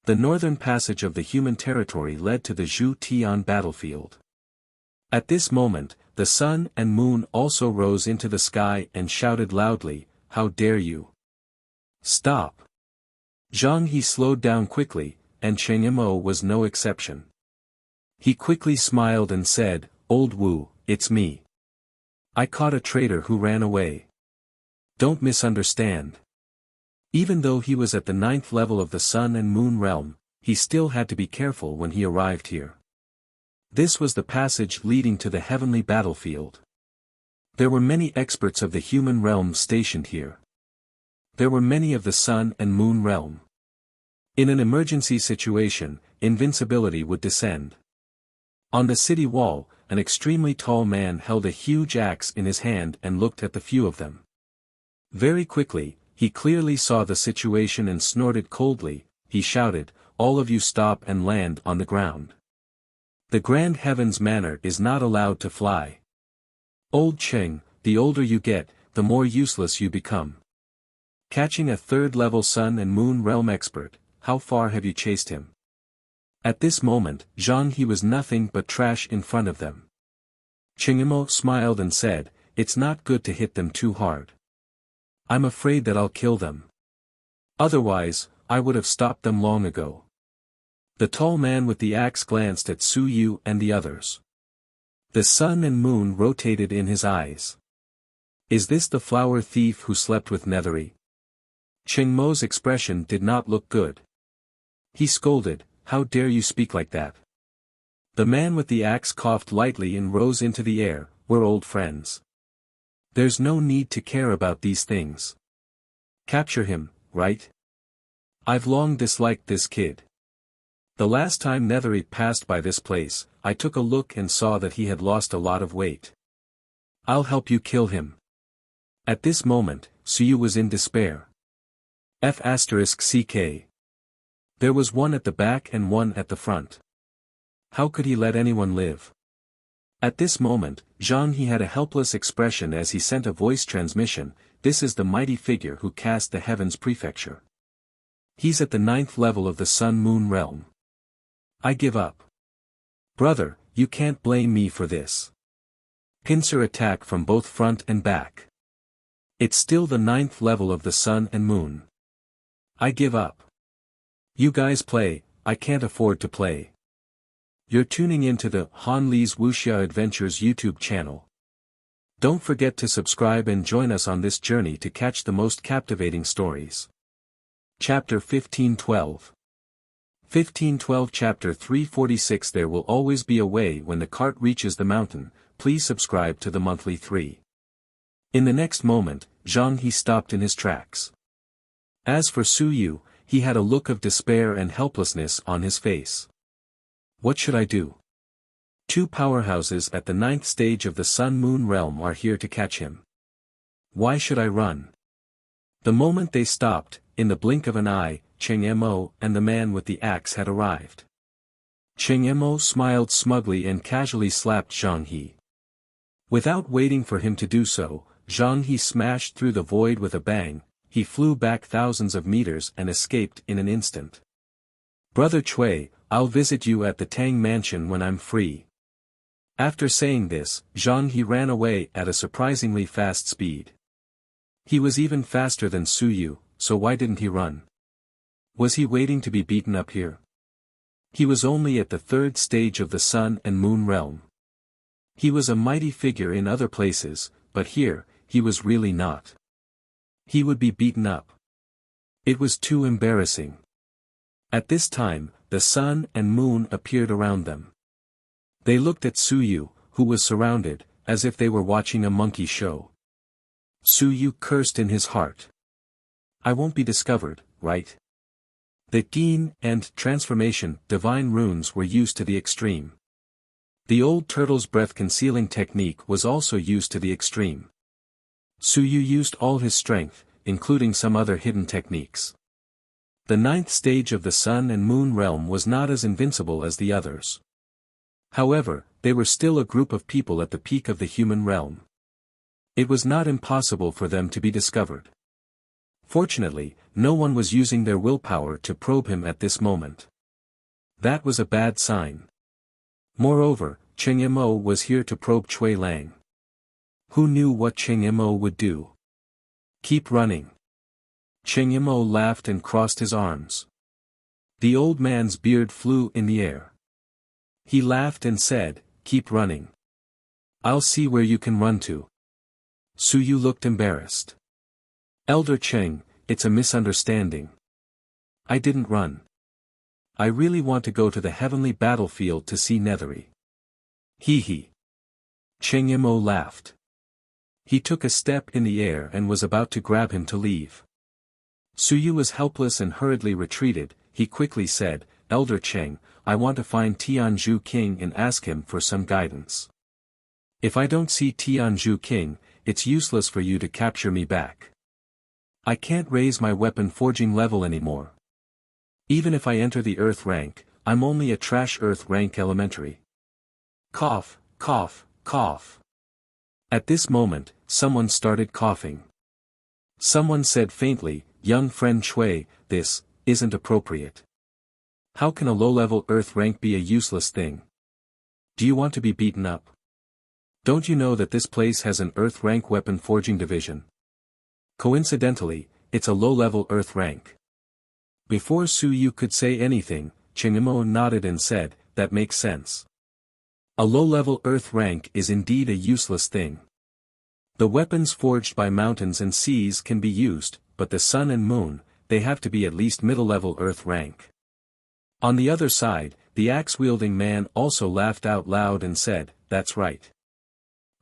The northern passage of the human territory led to the Zhu Tian battlefield. At this moment, the sun and moon also rose into the sky and shouted loudly, How dare you! Stop! Zhang He slowed down quickly, and Cheng Yimou was no exception. He quickly smiled and said, Old Wu, it's me. I caught a traitor who ran away. Don't misunderstand. Even though he was at the 9th level of the sun and moon realm, he still had to be careful when he arrived here. This was the passage leading to the heavenly battlefield. There were many experts of the human realm stationed here. There were many of the sun and moon realm. In an emergency situation, invincibility would descend. On the city wall, an extremely tall man held a huge axe in his hand and looked at the few of them. Very quickly, he clearly saw the situation and snorted coldly. He shouted, All of you stop and land on the ground. The Grand Heavens Manor is not allowed to fly. Old Cheng, the older you get, the more useless you become. Catching a 3rd-level sun and moon realm expert, how far have you chased him? At this moment, Zhang He was nothing but trash in front of them. Cheng Yimou smiled and said, It's not good to hit them too hard. I'm afraid that I'll kill them. Otherwise, I would have stopped them long ago. The tall man with the axe glanced at Su Yu and the others. The sun and moon rotated in his eyes. Is this the flower thief who slept with Nethery? Cheng Mo's expression did not look good. He scolded, How dare you speak like that? The man with the axe coughed lightly and rose into the air, We're old friends. There's no need to care about these things. Capture him, right? I've long disliked this kid. The last time Nethery passed by this place, I took a look and saw that he had lost a lot of weight. I'll help you kill him. At this moment, Su Yu was in despair. F***CK. There was one at the back and one at the front. How could he let anyone live? At this moment, Zhang He had a helpless expression as he sent a voice transmission, This is the mighty figure who cast the heavens prefecture. He's at the 9th level of the sun-moon realm. I give up. Brother, you can't blame me for this. Pincer attack from both front and back. It's still the 9th level of the sun and moon. I give up. You guys play, I can't afford to play. You're tuning into the Han Li's Wuxia Adventures YouTube channel. Don't forget to subscribe and join us on this journey to catch the most captivating stories. Chapter 1512. 1512 Chapter 346 There will always be a way when the cart reaches the mountain. Please subscribe to the monthly 3. In the next moment, Zhang He stopped in his tracks. As for Su Yu, he had a look of despair and helplessness on his face. What should I do? 2 powerhouses at the 9th stage of the Sun-Moon realm are here to catch him. Why should I run? The moment they stopped, in the blink of an eye, Cheng Mo and the man with the axe had arrived. Cheng Mo smiled smugly and casually slapped Zhang He. Without waiting for him to do so, Zhang He smashed through the void with a bang. He flew back thousands of meters and escaped in an instant. Brother Cui, I'll visit you at the Tang mansion when I'm free. After saying this, Zhang He ran away at a surprisingly fast speed. He was even faster than Su Yu, so why didn't he run? Was he waiting to be beaten up here? He was only at the 3rd stage of the Sun and Moon realm. He was a mighty figure in other places, but here, he was really not. He would be beaten up. It was too embarrassing. At this time, the sun and moon appeared around them. They looked at Su Yu, who was surrounded, as if they were watching a monkey show. Su Yu cursed in his heart. I won't be discovered, right? The Qin and transformation divine runes were used to the extreme. The old turtle's breath concealing technique was also used to the extreme. Su Yu used all his strength, including some other hidden techniques. The 9th stage of the Sun and Moon realm was not as invincible as the others. However, they were still a group of people at the peak of the human realm. It was not impossible for them to be discovered. Fortunately, no one was using their willpower to probe him at this moment. That was a bad sign. Moreover, Cheng Mo was here to probe Cui Lang. Who knew what Cheng Mo would do? Keep running. Cheng Mo laughed and crossed his arms. The old man's beard flew in the air. He laughed and said, keep running. I'll see where you can run to. Su Yu looked embarrassed. Elder Cheng, it's a misunderstanding. I didn't run. I really want to go to the heavenly battlefield to see Nethery. Hee hee. Cheng Mo laughed. He took a step in the air and was about to grab him to leave. Su Yu was helpless and hurriedly retreated. He quickly said, Elder Cheng, I want to find Tianzhu King and ask him for some guidance. If I don't see Tianzhu King, it's useless for you to capture me back. I can't raise my weapon forging level anymore. Even if I enter the Earth rank, I'm only a trash Earth rank elementary. Cough, cough, cough. At this moment, someone started coughing. Someone said faintly, young friend Cui, this isn't appropriate. How can a low-level Earth rank be a useless thing? Do you want to be beaten up? Don't you know that this place has an Earth rank weapon forging division? Coincidentally, it's a low-level Earth rank. Before Su Yu could say anything, Cheng Mo nodded and said, that makes sense. A low-level Earth rank is indeed a useless thing. The weapons forged by mountains and seas can be used, but the sun and moon, they have to be at least middle-level Earth rank. On the other side, the axe-wielding man also laughed out loud and said, that's right.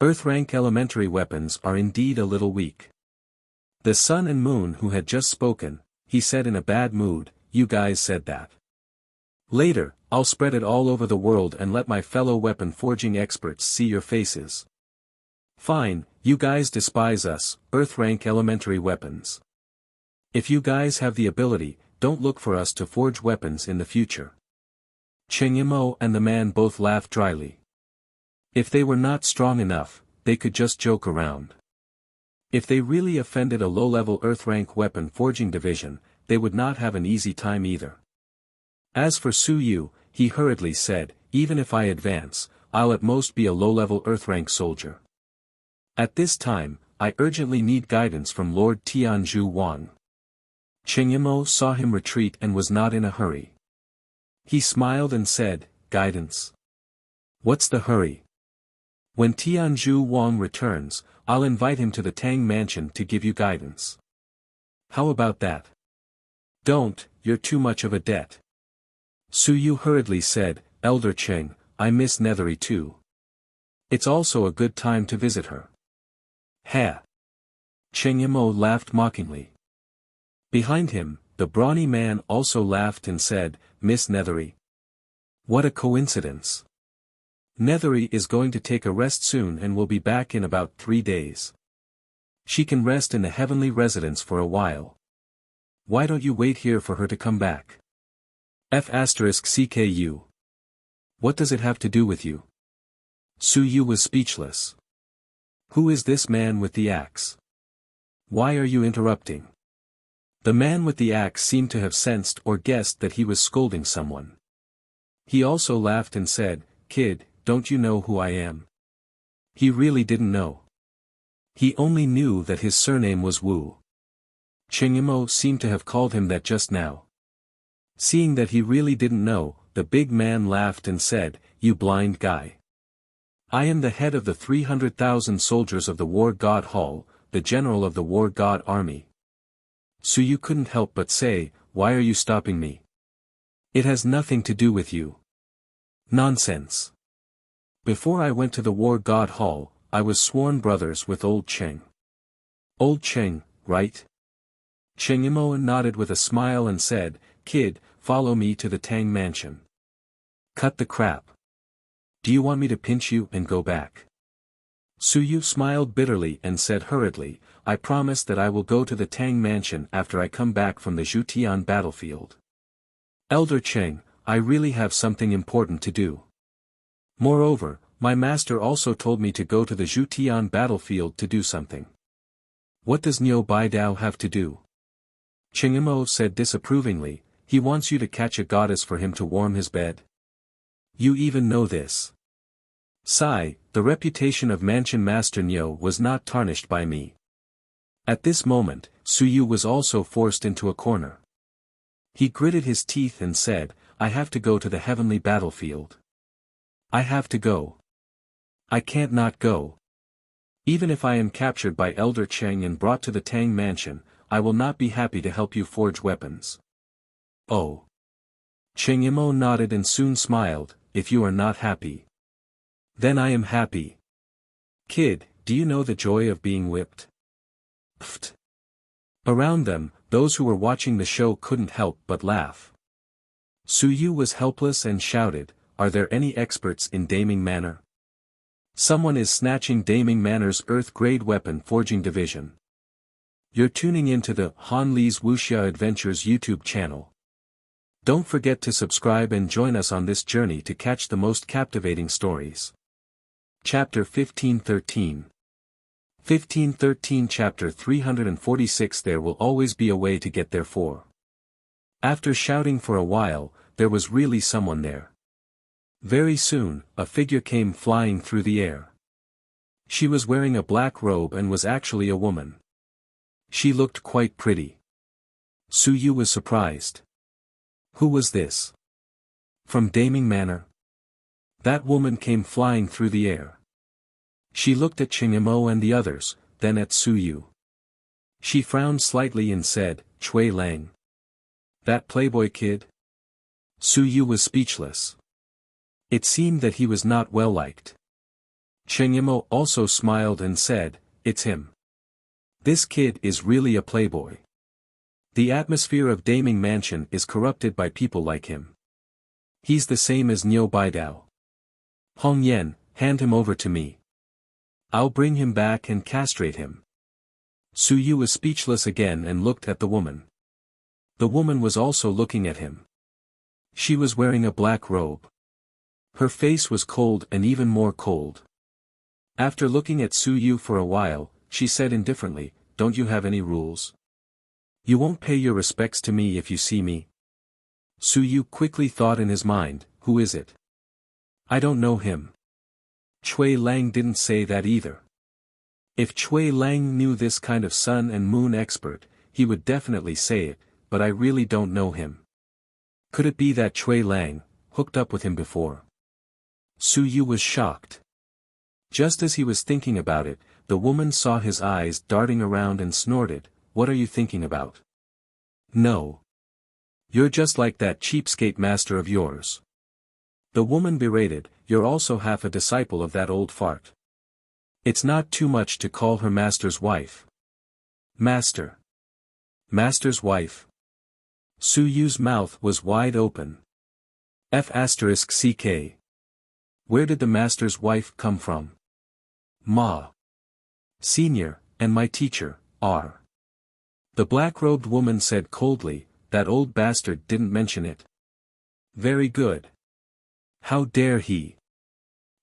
Earth rank elementary weapons are indeed a little weak. The sun and moon who had just spoken, he said in a bad mood, you guys said that. Later, I'll spread it all over the world and let my fellow weapon forging experts see your faces. Fine, you guys despise us, Earth rank elementary weapons. If you guys have the ability, don't look for us to forge weapons in the future. Cheng Mo and the man both laughed dryly. If they were not strong enough, they could just joke around. If they really offended a low-level Earth rank weapon forging division, they would not have an easy time either. As for Su Yu, he hurriedly said, even if I advance, I'll at most be a low-level Earth rank soldier. At this time, I urgently need guidance from Lord Tianzhu Wang. Cheng Yimou saw him retreat and was not in a hurry. He smiled and said, guidance. What's the hurry? When Tianzhu Wang returns, I'll invite him to the Tang Mansion to give you guidance. How about that? Don't, you're too much of a debt. Su Yu hurriedly said, Elder Cheng, I miss Nethery too. It's also a good time to visit her. Ha! Cheng Yimou laughed mockingly. Behind him, the brawny man also laughed and said, Miss Nethery. What a coincidence. Nethery is going to take a rest soon and will be back in about 3 days. She can rest in the heavenly residence for a while. Why don't you wait here for her to come back? F***CKU. What does it have to do with you? Su Yu was speechless. Who is this man with the axe? Why are you interrupting? The man with the axe seemed to have sensed or guessed that he was scolding someone. He also laughed and said, Kid, don't you know who I am? He really didn't know. He only knew that his surname was Wu. Cheng Yimou seemed to have called him that just now. Seeing that he really didn't know, the big man laughed and said, You blind guy. I am the head of the 300,000 soldiers of the War God Hall, the general of the War God Army. So you couldn't help but say, Why are you stopping me? It has nothing to do with you. Nonsense. Before I went to the War God Hall, I was sworn brothers with Old Cheng. Old Cheng, right? Cheng Yimou nodded with a smile and said, Kid, follow me to the Tang Mansion. Cut the crap. Do you want me to pinch you and go back? Su Yu smiled bitterly and said hurriedly, I promise that I will go to the Tang Mansion after I come back from the Zhutian battlefield. Elder Cheng, I really have something important to do. Moreover, my master also told me to go to the Zhutian battlefield to do something. What does Niu Baidao have to do? Cheng Yimou said disapprovingly, he wants you to catch a goddess for him to warm his bed. You even know this. Sigh, the reputation of Mansion Master Niu was not tarnished by me. At this moment, Su Yu was also forced into a corner. He gritted his teeth and said, I have to go to the heavenly battlefield. I have to go. I can't not go. Even if I am captured by Elder Cheng and brought to the Tang Mansion, I will not be happy to help you forge weapons. Oh. Cheng Yimou nodded and soon smiled, if you are not happy. Then I am happy. Kid, do you know the joy of being whipped? Pfft. Around them, those who were watching the show couldn't help but laugh. Su Yu was helpless and shouted, Are there any experts in Daming Manor? Someone is snatching Daming Manor's Earth-grade weapon forging division. You're tuning into the Han Li's Wuxia Adventures YouTube channel. Don't forget to subscribe and join us on this journey to catch the most captivating stories. Chapter 1513. 1513 Chapter 346 There will always be a way to get there for. After shouting for a while, there was really someone there. Very soon, a figure came flying through the air. She was wearing a black robe and was actually a woman. She looked quite pretty. Su Yu was surprised. Who was this? From Daming Manor? That woman came flying through the air. She looked at Cheng Yimou and the others, then at Su Yu. She frowned slightly and said, Chui Lang. That playboy kid? Su Yu was speechless. It seemed that he was not well liked. Cheng Yimou also smiled and said, It's him. This kid is really a playboy. The atmosphere of Daming Mansion is corrupted by people like him. He's the same as Niu Baidao. Hong Yen, hand him over to me. I'll bring him back and castrate him. Su Yu was speechless again and looked at the woman. The woman was also looking at him. She was wearing a black robe. Her face was cold and even more cold. After looking at Su Yu for a while, she said indifferently, Don't you have any rules? You won't pay your respects to me if you see me? Su Yu quickly thought in his mind, Who is it? I don't know him. Chui Lang didn't say that either. If Chui Lang knew this kind of sun and moon expert, he would definitely say it, but I really don't know him. Could it be that Chui Lang hooked up with him before? Su Yu was shocked. Just as he was thinking about it, the woman saw his eyes darting around and snorted, "What are you thinking about? No. You're just like that cheapskate master of yours." The woman berated, "You're also half a disciple of that old fart. It's not too much to call her master's wife." Master. Master's wife. Su Yu's mouth was wide open. F***ck. Where did the master's wife come from? Ma. Senior, and my teacher, R. The black-robed woman said coldly, "That old bastard didn't mention it." Very good. How dare he?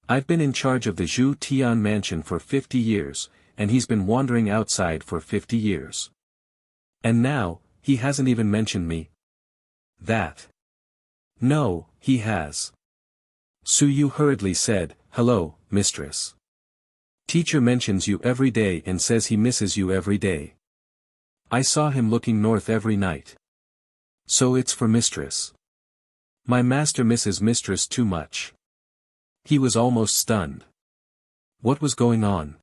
I've been in charge of the Zhu Tian mansion for 50 years, and he's been wandering outside for 50 years. And now, he hasn't even mentioned me. That. No, he has. Su Yu hurriedly said, "Hello, mistress. Teacher mentions you every day and says he misses you every day. I saw him looking north every night. So it's for mistress. My master misses mistress too much." He was almost stunned. What was going on?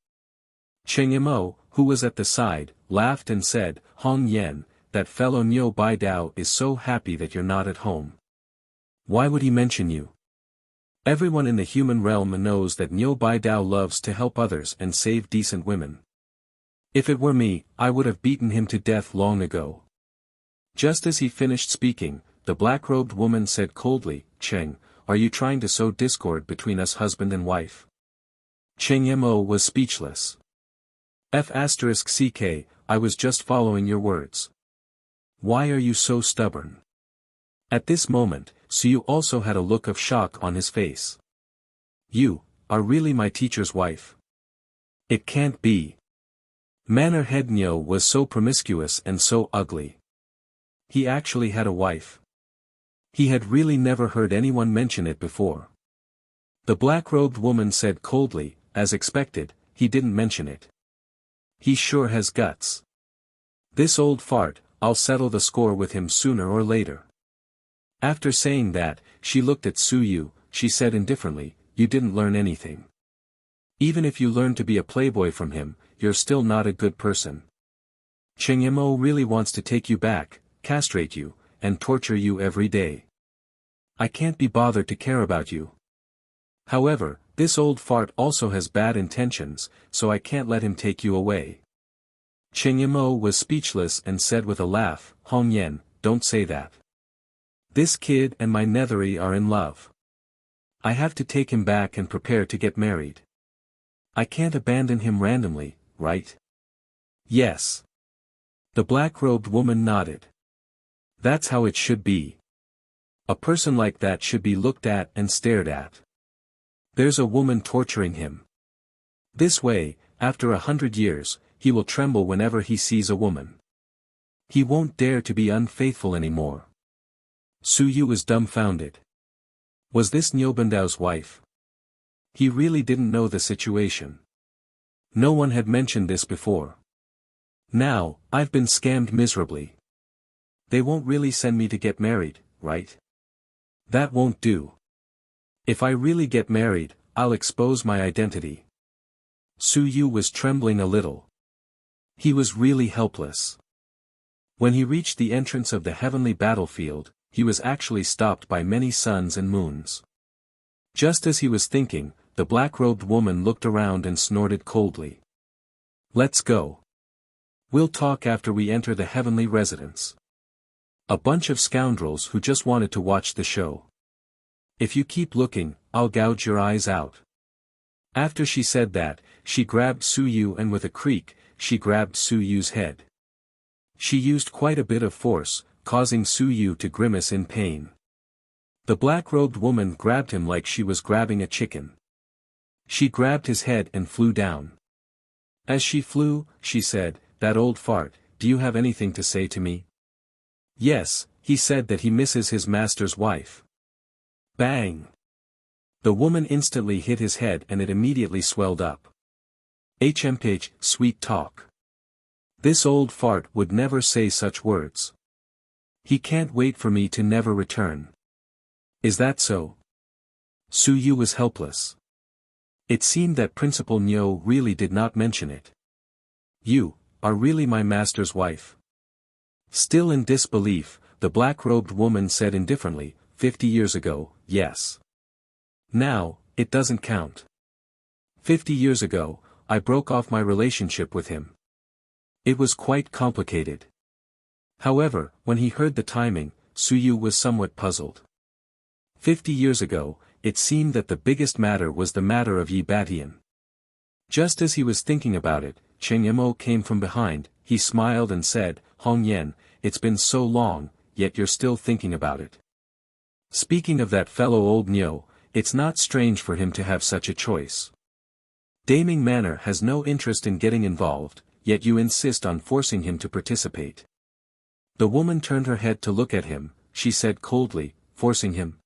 Cheng Imo, who was at the side, laughed and said, "Hong Yen, that fellow Niu Bai Dao is so happy that you're not at home. Why would he mention you? Everyone in the human realm knows that Niu Bai Dao loves to help others and save decent women. If it were me, I would have beaten him to death long ago." Just as he finished speaking, the black-robed woman said coldly, "Cheng, are you trying to sow discord between us husband and wife?" Cheng Mo was speechless. F***ck, I was just following your words. Why are you so stubborn? At this moment, Su Yu also had a look of shock on his face. You are really my teacher's wife? It can't be. Manor Head Nyo was so promiscuous and so ugly. He actually had a wife. He had really never heard anyone mention it before. The black-robed woman said coldly, as expected, he didn't mention it. He sure has guts. This old fart, I'll settle the score with him sooner or later. After saying that, she looked at Su Yu. She said indifferently, "You didn't learn anything. Even if you learned to be a playboy from him, you're still not a good person. Cheng Mo really wants to take you back, castrate you, and torture you every day. I can't be bothered to care about you. However, this old fart also has bad intentions, so I can't let him take you away." Cheng Mo was speechless and said with a laugh, "Hong Yen, don't say that. This kid and my nethery are in love. I have to take him back and prepare to get married. I can't abandon him randomly, right?" "Yes." The black-robed woman nodded. "That's how it should be. A person like that should be looked at and stared at. There's a woman torturing him. This way, after 100 years, he will tremble whenever he sees a woman. He won't dare to be unfaithful anymore." Su Yu was dumbfounded. Was this Nyobandao's wife? He really didn't know the situation. No one had mentioned this before. Now, I've been scammed miserably. They won't really send me to get married, right? That won't do. If I really get married, I'll expose my identity. Su Yu was trembling a little. He was really helpless. When he reached the entrance of the heavenly battlefield, he was actually stopped by many suns and moons. Just as he was thinking, the black-robed woman looked around and snorted coldly. "Let's go. We'll talk after we enter the heavenly residence. A bunch of scoundrels who just wanted to watch the show. If you keep looking, I'll gouge your eyes out." After she said that, she grabbed Su Yu and with a creak, she grabbed Su Yu's head. She used quite a bit of force, causing Su Yu to grimace in pain. The black-robed woman grabbed him like she was grabbing a chicken. She grabbed his head and flew down. As she flew, she said, "That old fart, do you have anything to say to me?" "Yes, he said that he misses his master's wife." Bang! The woman instantly hit his head and it immediately swelled up. HMPH, sweet talk. This old fart would never say such words. He can't wait for me to never return. Is that so? Su Yu was helpless. It seemed that Principal Nyo really did not mention it. You are really my master's wife. Still in disbelief, the black-robed woman said indifferently, 50 years ago, yes. Now, it doesn't count. 50 years ago, I broke off my relationship with him. It was quite complicated. However, when he heard the timing, Su Yu was somewhat puzzled. 50 years ago, it seemed that the biggest matter was the matter of Yi Batian. Just as he was thinking about it, Cheng Mo came from behind. He smiled and said, Hong Yen, it's been so long, yet you're still thinking about it. Speaking of that fellow old Nyo, it's not strange for him to have such a choice. Daming Manor has no interest in getting involved, yet you insist on forcing him to participate. The woman turned her head to look at him. She said coldly, forcing him.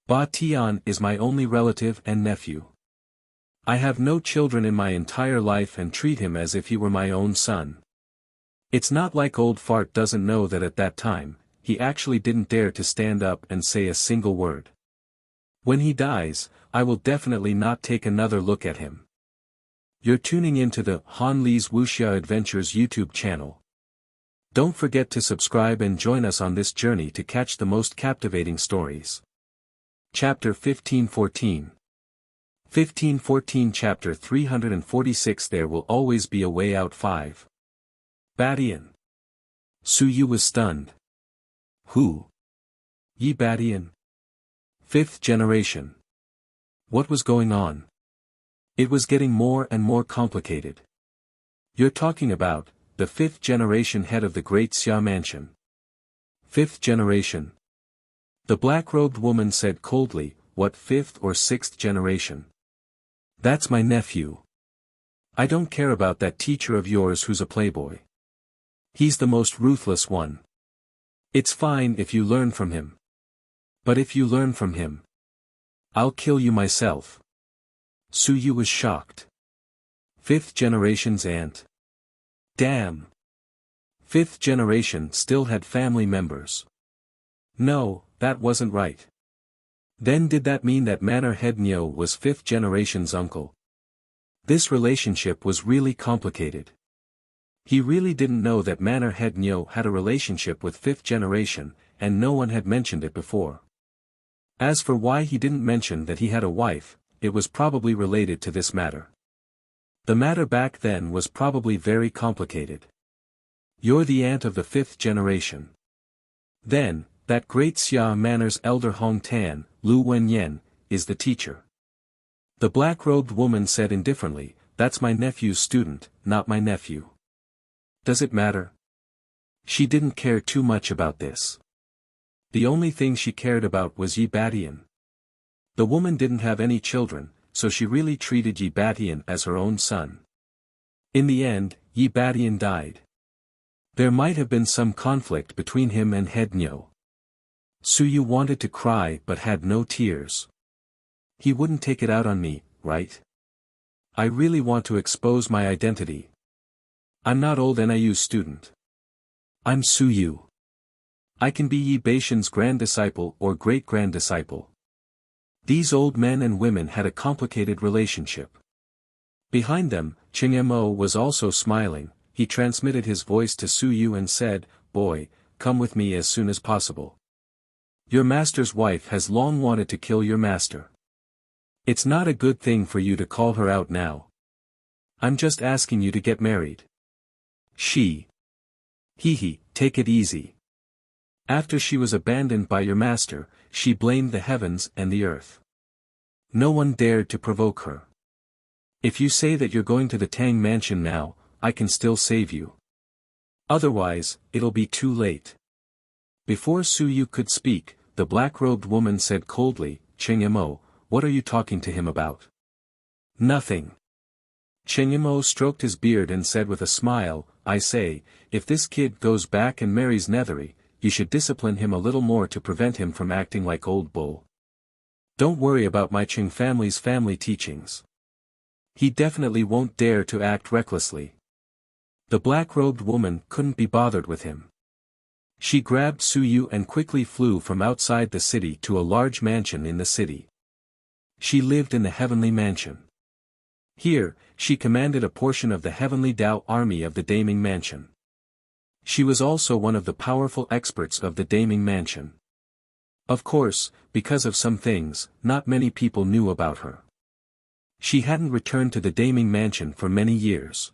Ba Tian is my only relative and nephew. I have no children in my entire life and treat him as if he were my own son. It's not like old fart doesn't know that at that time, he actually didn't dare to stand up and say a single word. When he dies, I will definitely not take another look at him. You're tuning into the Han Li's Wuxia Adventures YouTube channel. Don't forget to subscribe and join us on this journey to catch the most captivating stories. Chapter 1514. 1514 Chapter 346 There will always be a way out. 5. Batian. Su Yu was stunned. Who? Yi Batian? 5th generation. What was going on? It was getting more and more complicated. You're talking about the 5th generation head of the Great Xia Mansion. 5th generation. The black-robed woman said coldly, what 5th or 6th generation? That's my nephew. I don't care about that teacher of yours who's a playboy. He's the most ruthless one. It's fine if you learn from him. But if you learn from him, I'll kill you myself. Su Yu was shocked. 5th generation's aunt. Damn. 5th generation still had family members. No, that wasn't right. Then did that mean that Manor Head Nyo was 5th generation's uncle? This relationship was really complicated. He really didn't know that Manor Head Nyo had a relationship with 5th generation, and no one had mentioned it before. As for why he didn't mention that he had a wife, it was probably related to this matter. The matter back then was probably very complicated. You're the aunt of the 5th generation. Then, that Great Xia Manor's elder Hong Tan, Lu Wenyan, is the teacher. The black-robed woman said indifferently, that's my nephew's student, not my nephew. Does it matter? She didn't care too much about this. The only thing she cared about was Yi Batian. The woman didn't have any children, so she really treated Yi Batian as her own son. In the end, Yi Batian died. There might have been some conflict between him and Head Nyo. Su Yu wanted to cry but had no tears. He wouldn't take it out on me, right? I really want to expose my identity. I'm not old NIU student. I'm Su Yu. I can be Yi Batian's grand disciple or great-grand disciple. These old men and women had a complicated relationship. Behind them, Cheng Mo was also smiling. He transmitted his voice to Su Yu and said, boy, come with me as soon as possible. Your master's wife has long wanted to kill your master. It's not a good thing for you to call her out now. I'm just asking you to get married. She. Hee, take it easy. After she was abandoned by your master, she blamed the heavens and the earth. No one dared to provoke her. If you say that you're going to the Tang mansion now, I can still save you. Otherwise, it'll be too late. Before Su Yu could speak, the black-robed woman said coldly, Cheng Mo, what are you talking to him about? Nothing. Cheng Mo stroked his beard and said with a smile, I say, if this kid goes back and marries Nethery, you should discipline him a little more to prevent him from acting like old bull. Don't worry about my Cheng family's family teachings. He definitely won't dare to act recklessly. The black-robed woman couldn't be bothered with him. She grabbed Suyu and quickly flew from outside the city to a large mansion in the city. She lived in the heavenly mansion. Here, she commanded a portion of the heavenly Dao army of the Daming Mansion. She was also one of the powerful experts of the Daming Mansion. Of course, because of some things, not many people knew about her. She hadn't returned to the Daming Mansion for many years.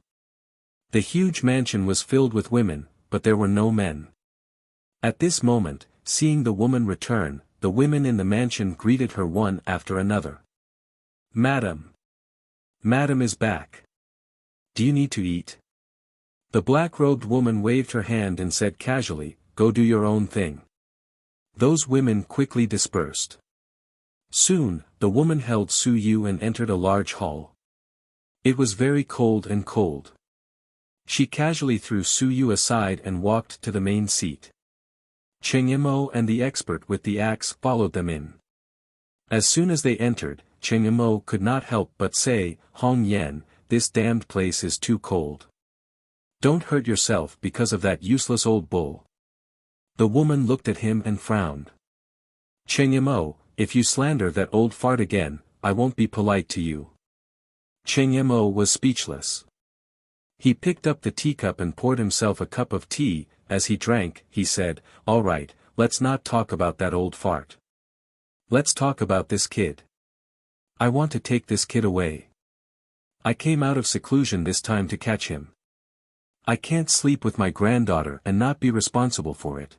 The huge mansion was filled with women, but there were no men. At this moment, seeing the woman return, the women in the mansion greeted her one after another. "Madam. Madam is back. Do you need to eat?" The black-robed woman waved her hand and said casually, "Go do your own thing." Those women quickly dispersed. Soon, the woman held Suyu and entered a large hall. It was very cold and cold. She casually threw Suyu aside and walked to the main seat. Cheng Yimou and the expert with the axe followed them in. As soon as they entered, Cheng Yimou could not help but say, "Hong Yan, this damned place is too cold. Don't hurt yourself because of that useless old bull." The woman looked at him and frowned. "Cheng Yimou, if you slander that old fart again, I won't be polite to you." Cheng Yimou was speechless. He picked up the teacup and poured himself a cup of tea. As he drank, he said, "All right, let's not talk about that old fart. Let's talk about this kid. I want to take this kid away. I came out of seclusion this time to catch him. I can't sleep with my granddaughter and not be responsible for it."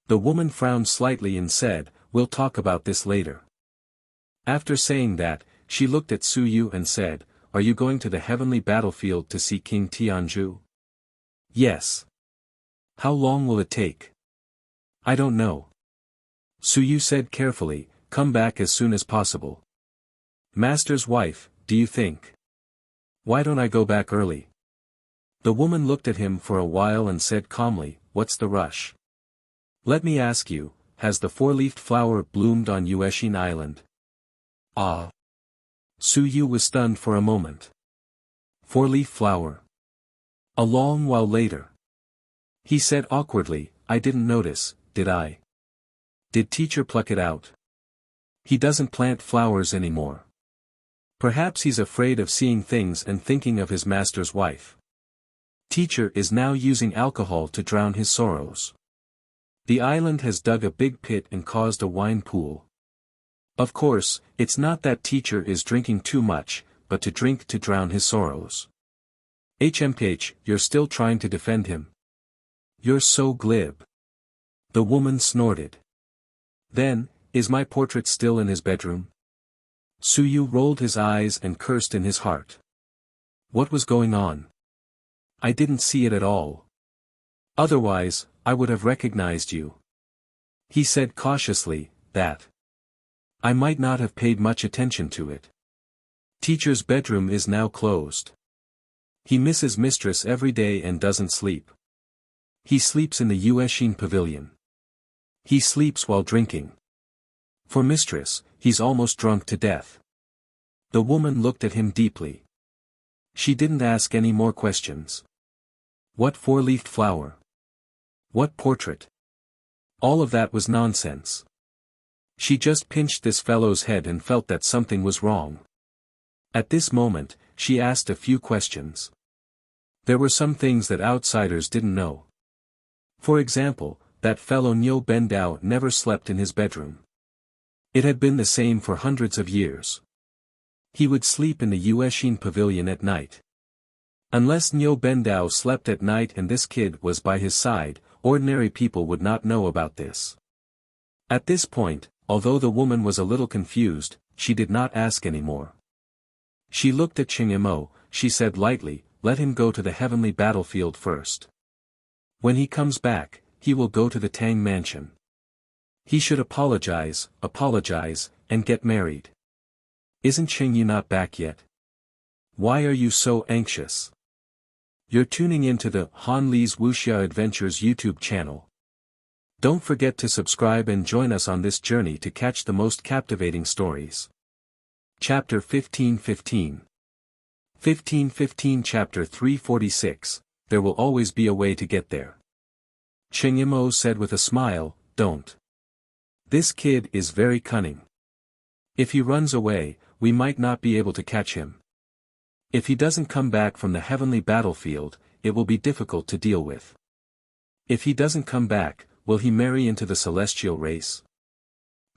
The woman frowned slightly and said, "We'll talk about this later." After saying that, she looked at Suyu and said, "Are you going to the heavenly battlefield to see King Tianzhu?" "Yes." "How long will it take?" "I don't know." Suyu said carefully, "Come back as soon as possible." "Master's wife, do you think? Why don't I go back early?" The woman looked at him for a while and said calmly, "What's the rush? Let me ask you, has the four-leafed flower bloomed on Yueshin Island?" "Ah." Suyu was stunned for a moment. Four-leaf flower. A long while later. He said awkwardly, "I didn't notice, did I? Did teacher pluck it out? He doesn't plant flowers anymore. Perhaps he's afraid of seeing things and thinking of his master's wife. Teacher is now using alcohol to drown his sorrows. The island has dug a big pit and caused a wine pool. Of course, it's not that teacher is drinking too much, but to drink to drown his sorrows." "HMPH, you're still trying to defend him? You're so glib." The woman snorted. "Then, is my portrait still in his bedroom?" Suyu rolled his eyes and cursed in his heart. What was going on? I didn't see it at all. Otherwise, I would have recognized you. He said cautiously, "That. I might not have paid much attention to it. Teacher's bedroom is now closed. He misses mistress every day and doesn't sleep. He sleeps in the Yueshin pavilion. He sleeps while drinking. For mistress, he's almost drunk to death." The woman looked at him deeply. She didn't ask any more questions. What four-leafed flower? What portrait? All of that was nonsense. She just pinched this fellow's head and felt that something was wrong. At this moment, she asked a few questions. There were some things that outsiders didn't know. For example, that fellow Niu Bendao never slept in his bedroom. It had been the same for hundreds of years. He would sleep in the Yueshin pavilion at night. Unless Niu Bendao slept at night and this kid was by his side, ordinary people would not know about this. At this point, although the woman was a little confused, she did not ask any more. She looked at Cheng Yimou. She said lightly, "Let him go to the heavenly battlefield first. When he comes back, he will go to the Tang mansion. He should apologize, and get married. Isn't Cheng Yu not back yet? Why are you so anxious?" You're tuning into the Han Li's Wuxia Adventures YouTube channel. Don't forget to subscribe and join us on this journey to catch the most captivating stories. Chapter 15:15 1515 Chapter 346, There will always be a way to get there. Cheng Yimou said with a smile, don't. This kid is very cunning. If he runs away, we might not be able to catch him. If he doesn't come back from the heavenly battlefield, it will be difficult to deal with. If he doesn't come back, will he marry into the celestial race?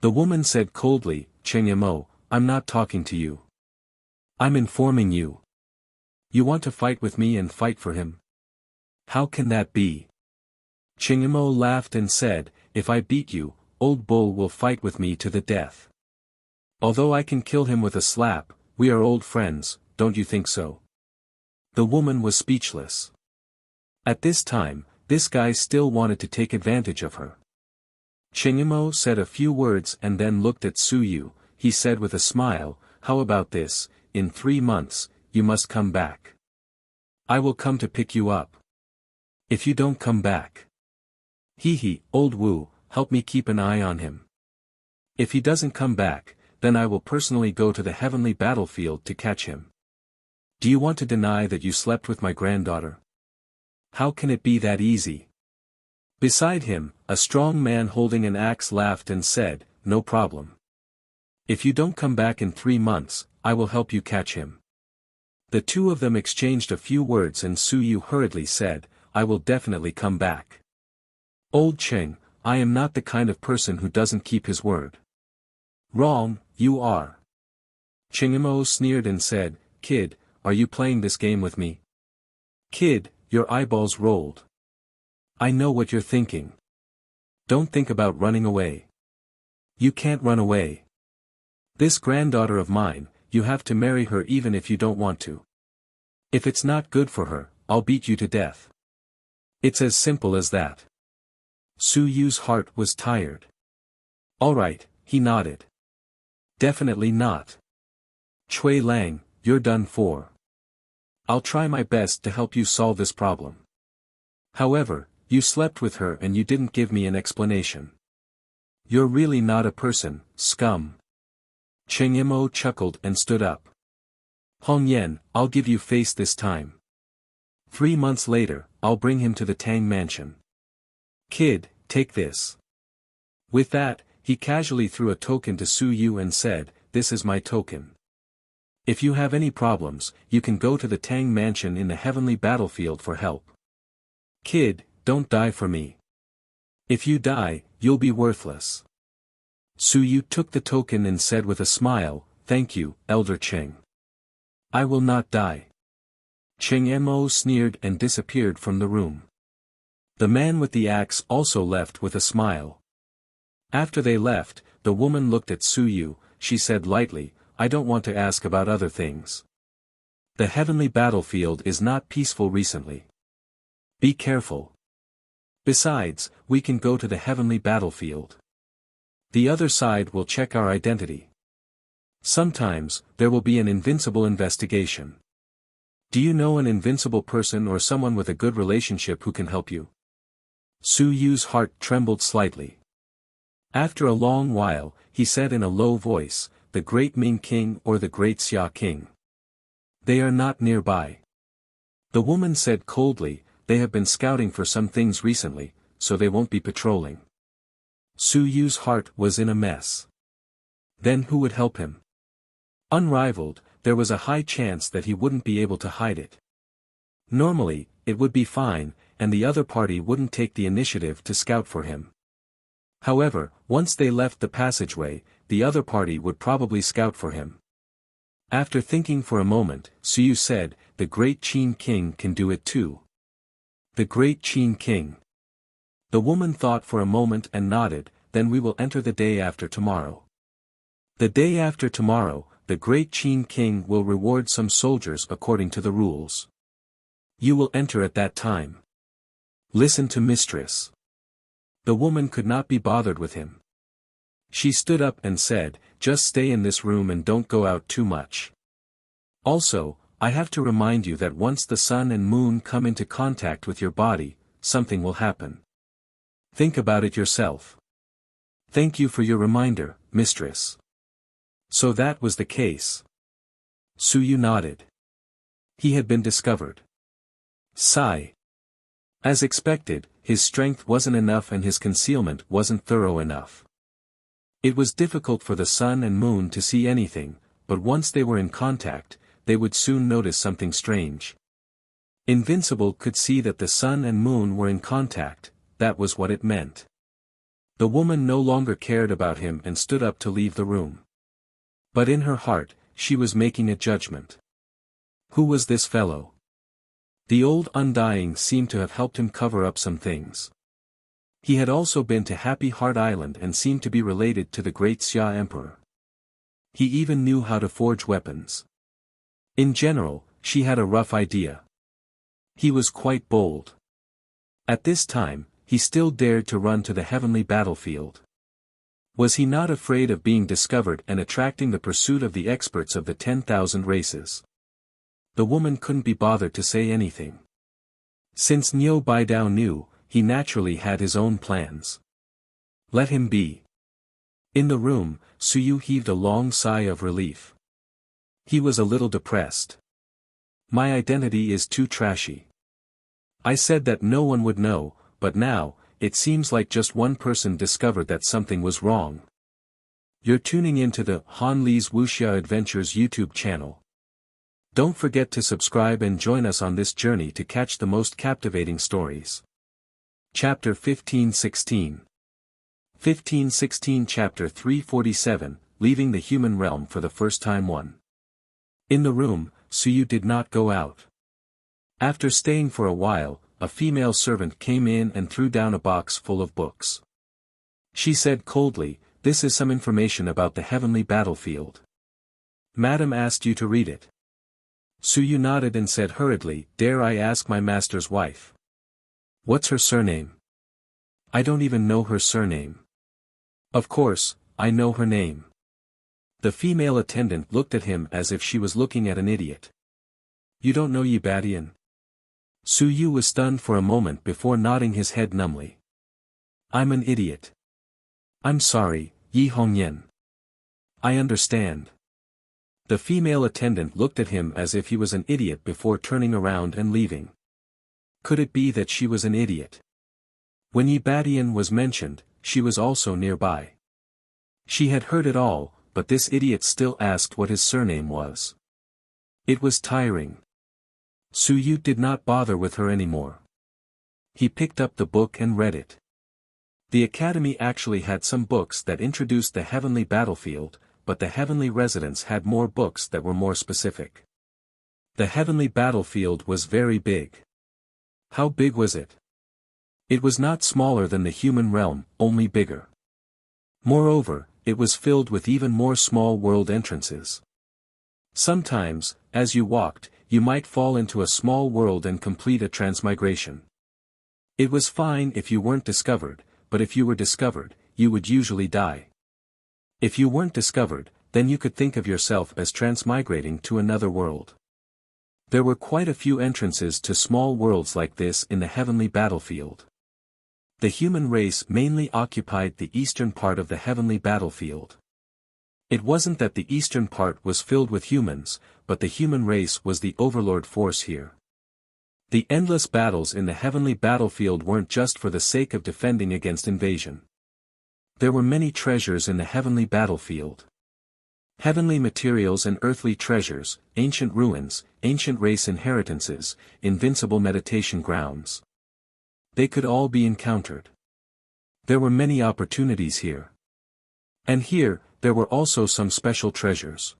The woman said coldly, Cheng Yimou, I'm not talking to you. I'm informing you. You want to fight with me and fight for him? How can that be? Cheng Yimou laughed and said, if I beat you, Old Bull will fight with me to the death. Although I can kill him with a slap, we are old friends, don't you think so? The woman was speechless. At this time, this guy still wanted to take advantage of her. Cheng Yimou said a few words and then looked at Su Yu. He said with a smile, how about this, in 3 months, you must come back. I will come to pick you up. If you don't come back. Hee, old Wu, help me keep an eye on him. If he doesn't come back, then I will personally go to the heavenly battlefield to catch him. Do you want to deny that you slept with my granddaughter? How can it be that easy? Beside him, a strong man holding an axe laughed and said, no problem. If you don't come back in 3 months, I will help you catch him. The two of them exchanged a few words and Su Yu hurriedly said, I will definitely come back. Old Cheng, I am not the kind of person who doesn't keep his word. Wrong, you are. Cheng Yimou sneered and said, kid, are you playing this game with me? Kid, your eyeballs rolled. I know what you're thinking. Don't think about running away. You can't run away. This granddaughter of mine, you have to marry her even if you don't want to. If it's not good for her, I'll beat you to death. It's as simple as that. Su Yu's heart was tired. All right, he nodded. Definitely not. Cui Lang, you're done for. I'll try my best to help you solve this problem. However, you slept with her and you didn't give me an explanation. You're really not a person, scum. Cheng Yimou chuckled and stood up. Hong Yan, I'll give you face this time. 3 months later, I'll bring him to the Tang mansion. Kid, take this. With that, he casually threw a token to Su Yu and said, this is my token. If you have any problems, you can go to the Tang mansion in the heavenly battlefield for help. Kid, don't die for me. If you die, you'll be worthless. Su Yu took the token and said with a smile, thank you, Elder Cheng. I will not die. Cheng Yimou sneered and disappeared from the room. The man with the axe also left with a smile. After they left, the woman looked at Su Yu. She said lightly, I don't want to ask about other things. The heavenly battlefield is not peaceful recently. Be careful. Besides, we can go to the heavenly battlefield. The other side will check our identity. Sometimes, there will be an invincible investigation. Do you know an invincible person or someone with a good relationship who can help you? Su Yu's heart trembled slightly. After a long while, he said in a low voice, the great Ming King or the great Xia King. They are not nearby. The woman said coldly, they have been scouting for some things recently, so they won't be patrolling. Su Yu's heart was in a mess. Then who would help him? Unrivaled, there was a high chance that he wouldn't be able to hide it. Normally, it would be fine, and the other party wouldn't take the initiative to scout for him. However, once they left the passageway, the other party would probably scout for him. After thinking for a moment, Su Yu said, the great Qin King can do it too. The great Qin King. The woman thought for a moment and nodded, then we will enter the day after tomorrow. The day after tomorrow, the great Qin King will reward some soldiers according to the rules. You will enter at that time. Listen to mistress. The woman could not be bothered with him. She stood up and said, just stay in this room and don't go out too much. Also, I have to remind you that once the sun and moon come into contact with your body, something will happen. Think about it yourself. Thank you for your reminder, mistress. So that was the case. Su Yu nodded. He had been discovered. Sigh. As expected, his strength wasn't enough and his concealment wasn't thorough enough. It was difficult for the sun and moon to see anything, but once they were in contact, they would soon notice something strange. Invincible could see that the sun and moon were in contact, that was what it meant. The woman no longer cared about him and stood up to leave the room. But in her heart, she was making a judgment. Who was this fellow? The old undying seemed to have helped him cover up some things. He had also been to Happy Heart Island and seemed to be related to the great Xia Emperor. He even knew how to forge weapons. In general, she had a rough idea. He was quite bold. At this time, he still dared to run to the heavenly battlefield. Was he not afraid of being discovered and attracting the pursuit of the experts of the 10,000 races? The woman couldn't be bothered to say anything. Since Niu Baidao knew, he naturally had his own plans. Let him be. In the room, Suyu heaved a long sigh of relief. He was a little depressed. My identity is too trashy. I said that no one would know, but now, it seems like just one person discovered that something was wrong. You're tuning into the Han Li's Wuxia Adventures YouTube channel. Don't forget to subscribe and join us on this journey to catch the most captivating stories. Chapter 1516. 1516 Chapter 347, Leaving the Human Realm for the First Time 1. In the room, Suyu did not go out. After staying for a while, a female servant came in and threw down a box full of books. She said coldly, "This is some information about the heavenly battlefield. Madam asked you to read it." Suyu nodded and said hurriedly, "Dare I ask my master's wife? What's her surname?" "I don't even know her surname." "Of course, I know her name." The female attendant looked at him as if she was looking at an idiot. "You don't know Yibadian?" Suyu was stunned for a moment before nodding his head numbly. "I'm an idiot. I'm sorry, Yi Hongyan. I understand." The female attendant looked at him as if he was an idiot before turning around and leaving. Could it be that she was an idiot? When Yibadian was mentioned, she was also nearby. She had heard it all, but this idiot still asked what his surname was. It was tiring. Suyu did not bother with her anymore. He picked up the book and read it. The academy actually had some books that introduced the heavenly battlefield, but the heavenly residents had more books that were more specific. The heavenly battlefield was very big. How big was it? It was not smaller than the human realm, only bigger. Moreover, it was filled with even more small world entrances. Sometimes, as you walked, you might fall into a small world and complete a transmigration. It was fine if you weren't discovered, but if you were discovered, you would usually die. If you weren't discovered, then you could think of yourself as transmigrating to another world. There were quite a few entrances to small worlds like this in the heavenly battlefield. The human race mainly occupied the eastern part of the heavenly battlefield. It wasn't that the eastern part was filled with humans, but the human race was the overlord force here. The endless battles in the heavenly battlefield weren't just for the sake of defending against invasion. There were many treasures in the heavenly battlefield. Heavenly materials and earthly treasures, ancient ruins, ancient race inheritances, invincible meditation grounds. They could all be encountered. There were many opportunities here. And here, there were also some special treasures.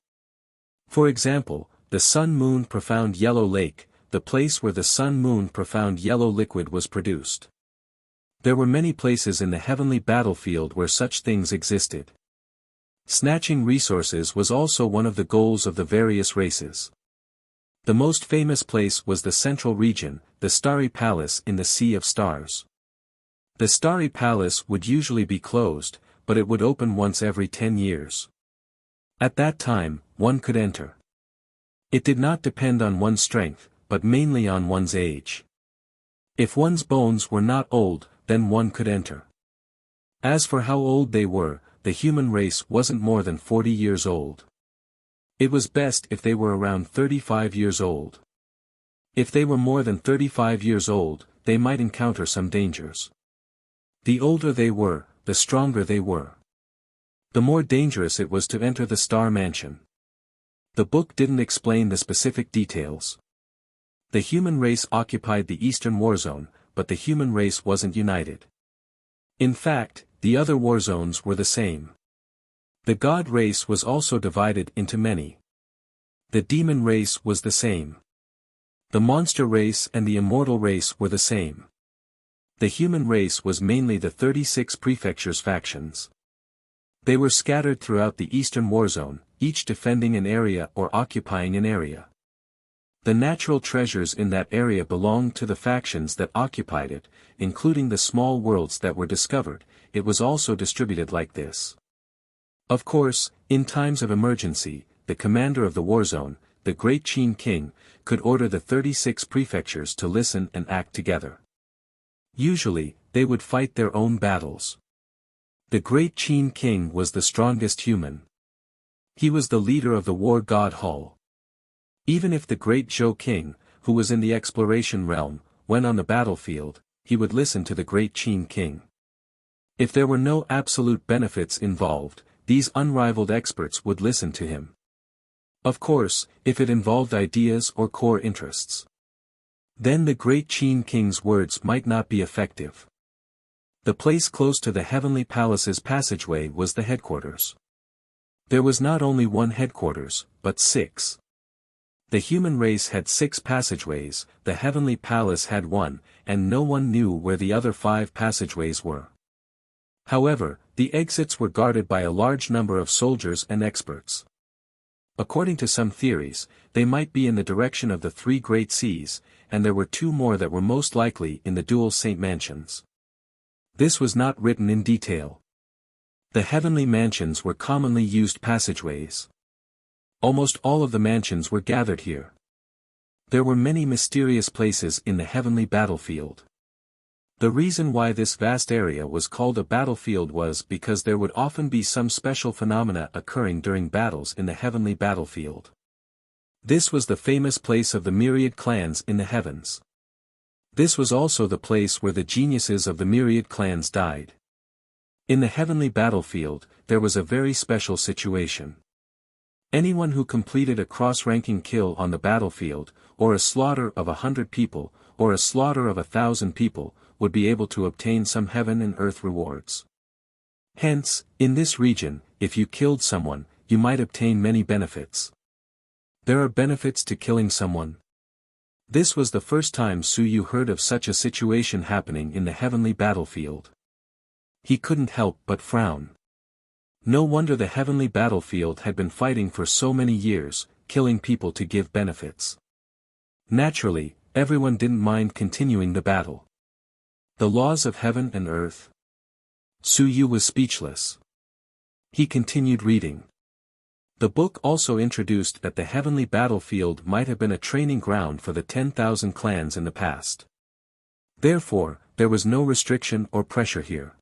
For example, the Sun-Moon Profound Yellow Lake, the place where the Sun-Moon Profound Yellow Liquid was produced. There were many places in the heavenly battlefield where such things existed. Snatching resources was also one of the goals of the various races. The most famous place was the central region, the Starry Palace in the Sea of Stars. The Starry Palace would usually be closed, but it would open once every 10 years. At that time, one could enter. It did not depend on one's strength, but mainly on one's age. If one's bones were not old, then one could enter. As for how old they were, the human race wasn't more than 40 years old. It was best if they were around 35 years old. If they were more than 35 years old, they might encounter some dangers. The older they were, the stronger they were. The more dangerous it was to enter the Star Mansion. The book didn't explain the specific details. The human race occupied the Eastern Warzone, but the human race wasn't united. In fact, the other war zones were the same. The god race was also divided into many. The demon race was the same. The monster race and the immortal race were the same. The human race was mainly the 36 prefectures factions. They were scattered throughout the Eastern Warzone, each defending an area or occupying an area. The natural treasures in that area belonged to the factions that occupied it, including the small worlds that were discovered. It was also distributed like this. Of course, in times of emergency, the commander of the warzone, the Great Qin King, could order the 36 prefectures to listen and act together. Usually, they would fight their own battles. The Great Qin King was the strongest human. He was the leader of the war god Hull. Even if the Great Zhou King, who was in the exploration realm, went on the battlefield, he would listen to the Great Qin King. If there were no absolute benefits involved, these unrivaled experts would listen to him. Of course, if it involved ideas or core interests, then the Great Qin King's words might not be effective. The place close to the Heavenly Palace's passageway was the headquarters. There was not only one headquarters, but 6. The human race had 6 passageways, the Heavenly Palace had 1, and no one knew where the other 5 passageways were. However, the exits were guarded by a large number of soldiers and experts. According to some theories, they might be in the direction of the 3 Great Seas, and there were 2 more that were most likely in the Dual Saint Mansions. This was not written in detail. The heavenly mansions were commonly used passageways. Almost all of the mansions were gathered here. There were many mysterious places in the heavenly battlefield. The reason why this vast area was called a battlefield was because there would often be some special phenomena occurring during battles in the heavenly battlefield. This was the famous place of the myriad clans in the heavens. This was also the place where the geniuses of the myriad clans died. In the heavenly battlefield, there was a very special situation. Anyone who completed a cross-ranking kill on the battlefield, or a slaughter of 100 people, or a slaughter of 1,000 people, would be able to obtain some heaven and earth rewards. Hence, in this region, if you killed someone, you might obtain many benefits. There are benefits to killing someone. This was the first time Su Yu heard of such a situation happening in the heavenly battlefield. He couldn't help but frown. No wonder the heavenly battlefield had been fighting for so many years, killing people to give benefits. Naturally, everyone didn't mind continuing the battle. The laws of heaven and earth. Su Yu was speechless. He continued reading. The book also introduced that the heavenly battlefield might have been a training ground for the 10,000 clans in the past. Therefore, there was no restriction or pressure here.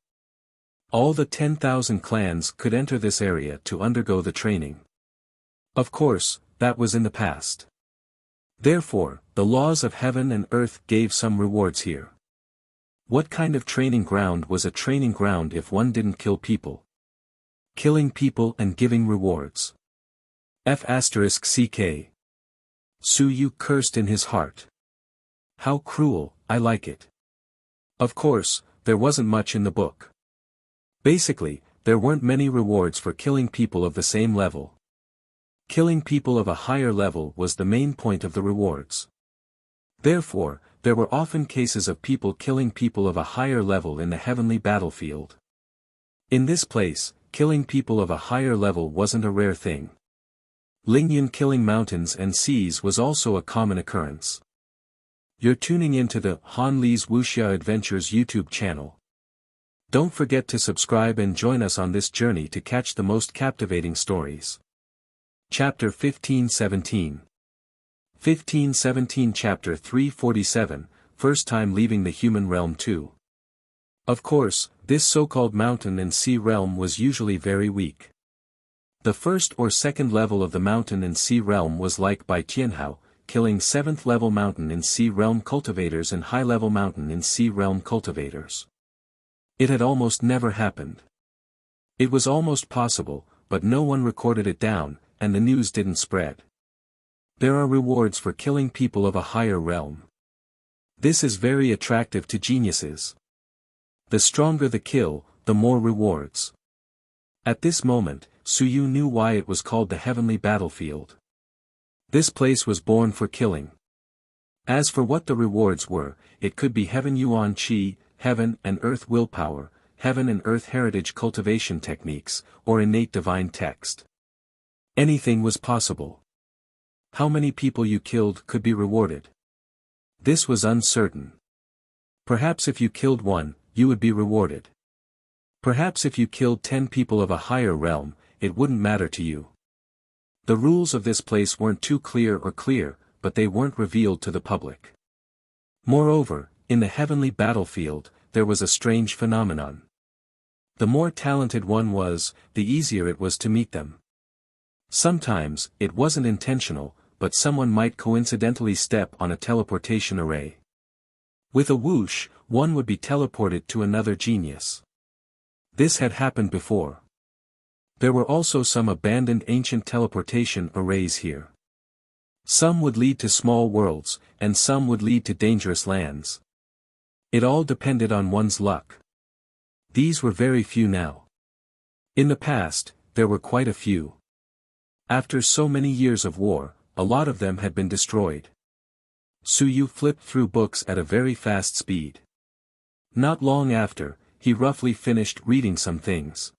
All the 10,000 clans could enter this area to undergo the training. Of course, that was in the past. Therefore, the laws of heaven and earth gave some rewards here. What kind of training ground was a training ground if one didn't kill people? Killing people and giving rewards. F***ck. Su Yu cursed in his heart. How cruel, I like it. Of course, there wasn't much in the book. Basically, there weren't many rewards for killing people of the same level. Killing people of a higher level was the main point of the rewards. Therefore, there were often cases of people killing people of a higher level in the heavenly battlefield. In this place, killing people of a higher level wasn't a rare thing. Lingyun killing mountains and seas was also a common occurrence. You're tuning into the Han Li's Wuxia Adventures YouTube channel. Don't forget to subscribe and join us on this journey to catch the most captivating stories. Chapter 1517. 1517 Chapter 347, First Time Leaving the Human Realm 2. Of course, this so-called mountain and sea realm was usually very weak. The first or second level of the mountain and sea realm was like by Tianhao, killing 7th level mountain in Sea Realm cultivators and high level mountain in Sea Realm cultivators. It had almost never happened. It was almost possible, but no one recorded it down, and the news didn't spread. There are rewards for killing people of a higher realm. This is very attractive to geniuses. The stronger the kill, the more rewards. At this moment, Suyu knew why it was called the Heavenly Battlefield. This place was born for killing. As for what the rewards were, it could be Heaven Yuan Qi, Heaven and Earth Willpower, Heaven and Earth Heritage cultivation techniques, or innate divine text. Anything was possible. How many people you killed could be rewarded. This was uncertain. Perhaps if you killed one, you would be rewarded. Perhaps if you killed 10 people of a higher realm, it wouldn't matter to you. The rules of this place weren't too clear, but they weren't revealed to the public. Moreover, in the heavenly battlefield, there was a strange phenomenon. The more talented one was, the easier it was to meet them. Sometimes, it wasn't intentional, but someone might coincidentally step on a teleportation array. With a whoosh, one would be teleported to another genius. This had happened before. There were also some abandoned ancient teleportation arrays here. Some would lead to small worlds, and some would lead to dangerous lands. It all depended on one's luck. These were very few now. In the past, there were quite a few. After so many years of war, a lot of them had been destroyed. Suyu flipped through books at a very fast speed. Not long after, he roughly finished reading some things.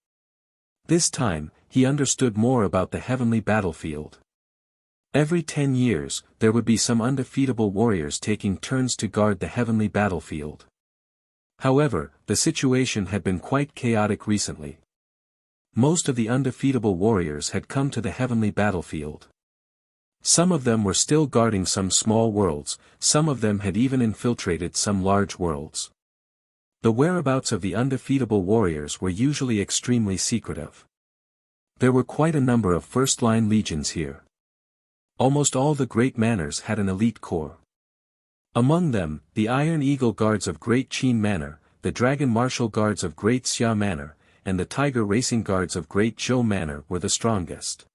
This time, he understood more about the heavenly battlefield. Every 10 years, there would be some undefeatable warriors taking turns to guard the heavenly battlefield. However, the situation had been quite chaotic recently. Most of the undefeatable warriors had come to the heavenly battlefield. Some of them were still guarding some small worlds, some of them had even infiltrated some large worlds. The whereabouts of the undefeatable warriors were usually extremely secretive. There were quite a number of first-line legions here. Almost all the great manors had an elite corps. Among them, the Iron Eagle Guards of Great Qin Manor, the Dragon Martial Guards of Great Xia Manor, and the Tiger Racing Guards of Great Zhou Manor were the strongest.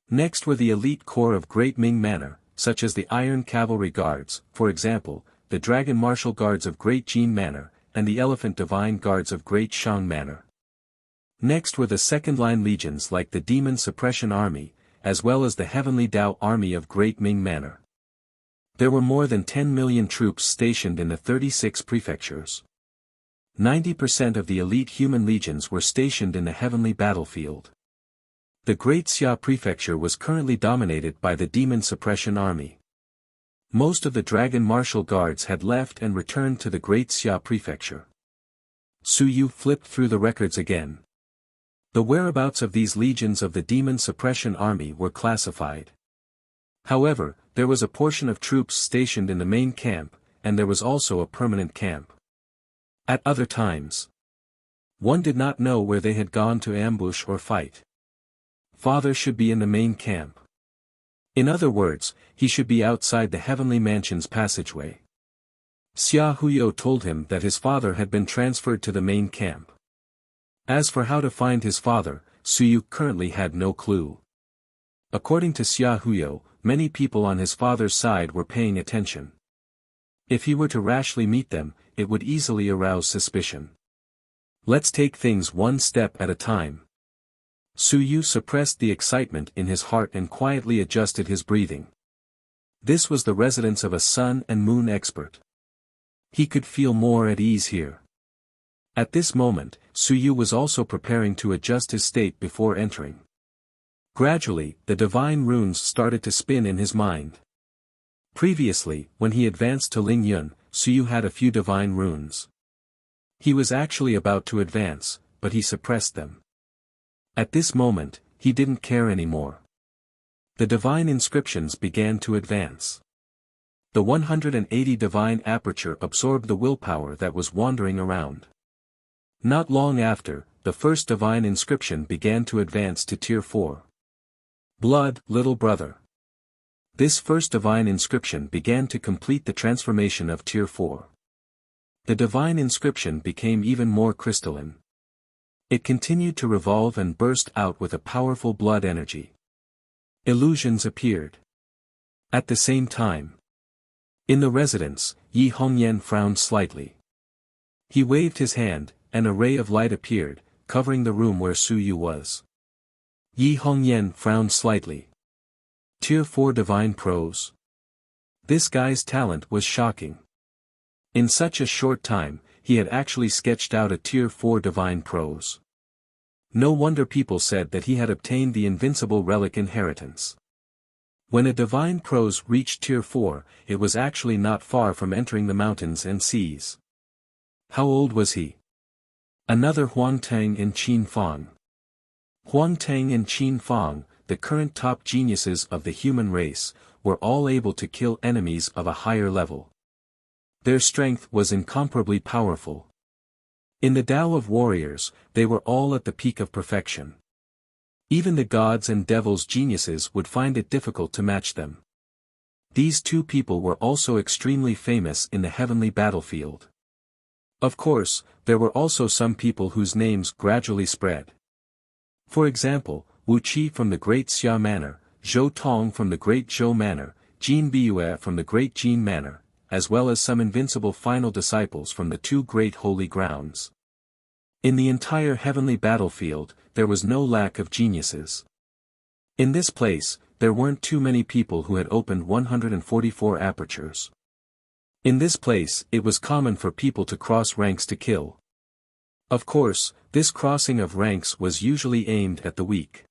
Next were the elite corps of Great Ming Manor, such as the Iron Cavalry Guards, for example, the Dragon Martial Guards of Great Jin Manor, and the Elephant Divine Guards of Great Shang Manor. Next were the second-line legions like the Demon Suppression Army, as well as the Heavenly Dao Army of Great Ming Manor. There were more than 10 million troops stationed in the 36 prefectures. 90% of the elite human legions were stationed in the heavenly battlefield. The Great Xia Prefecture was currently dominated by the Demon Suppression Army. Most of the Dragon Martial Guards had left and returned to the Great Xia Prefecture. Suyu flipped through the records again. The whereabouts of these legions of the Demon Suppression Army were classified. However, there was a portion of troops stationed in the main camp, and there was also a permanent camp. At other times, one did not know where they had gone to ambush or fight. Father should be in the main camp. In other words, he should be outside the Heavenly Mansion's passageway. Xia Huyo told him that his father had been transferred to the main camp. As for how to find his father, Suyu currently had no clue. According to Xia Huyo, many people on his father's side were paying attention. If he were to rashly meet them, it would easily arouse suspicion. Let's take things one step at a time. Suyu suppressed the excitement in his heart and quietly adjusted his breathing. This was the residence of a sun and moon expert. He could feel more at ease here. At this moment, Suyu was also preparing to adjust his state before entering. Gradually, the divine runes started to spin in his mind. Previously, when he advanced to Ling Yun, Suyu had a few divine runes. He was actually about to advance, but he suppressed them. At this moment, he didn't care anymore. The divine inscriptions began to advance. The 180 divine aperture absorbed the willpower that was wandering around. Not long after, the first divine inscription began to advance to Tier 4. Blood, little brother. This first divine inscription began to complete the transformation of Tier 4. The divine inscription became even more crystalline. It continued to revolve and burst out with a powerful blood energy. Illusions appeared. At the same time, in the residence, Yi Hongyan frowned slightly. He waved his hand, and a ray of light appeared, covering the room where Su Yu was. Yi Hongyan frowned slightly. Tier 4 Divine Prose. This guy's talent was shocking. In such a short time, he had actually sketched out a Tier 4 Divine Prose. No wonder people said that he had obtained the invincible relic inheritance. When a divine prose reached Tier 4, it was actually not far from entering the mountains and seas. How old was he? Another Huangtang and Qin Fang. Huangtang and Qin Fang, the current top geniuses of the human race, were all able to kill enemies of a higher level. Their strength was incomparably powerful. In the Tao of warriors, they were all at the peak of perfection. Even the gods and devils' geniuses would find it difficult to match them. These two people were also extremely famous in the heavenly battlefield. Of course, there were also some people whose names gradually spread. For example, Wuxia from the Great Xia Manor, Zhou Tong from the Great Zhou Manor, Jin Biyue from the Great Jin Manor, as well as some invincible final disciples from the two great holy grounds. In the entire heavenly battlefield, there was no lack of geniuses. In this place, there weren't too many people who had opened 144 apertures. In this place, it was common for people to cross ranks to kill. Of course, this crossing of ranks was usually aimed at the weak.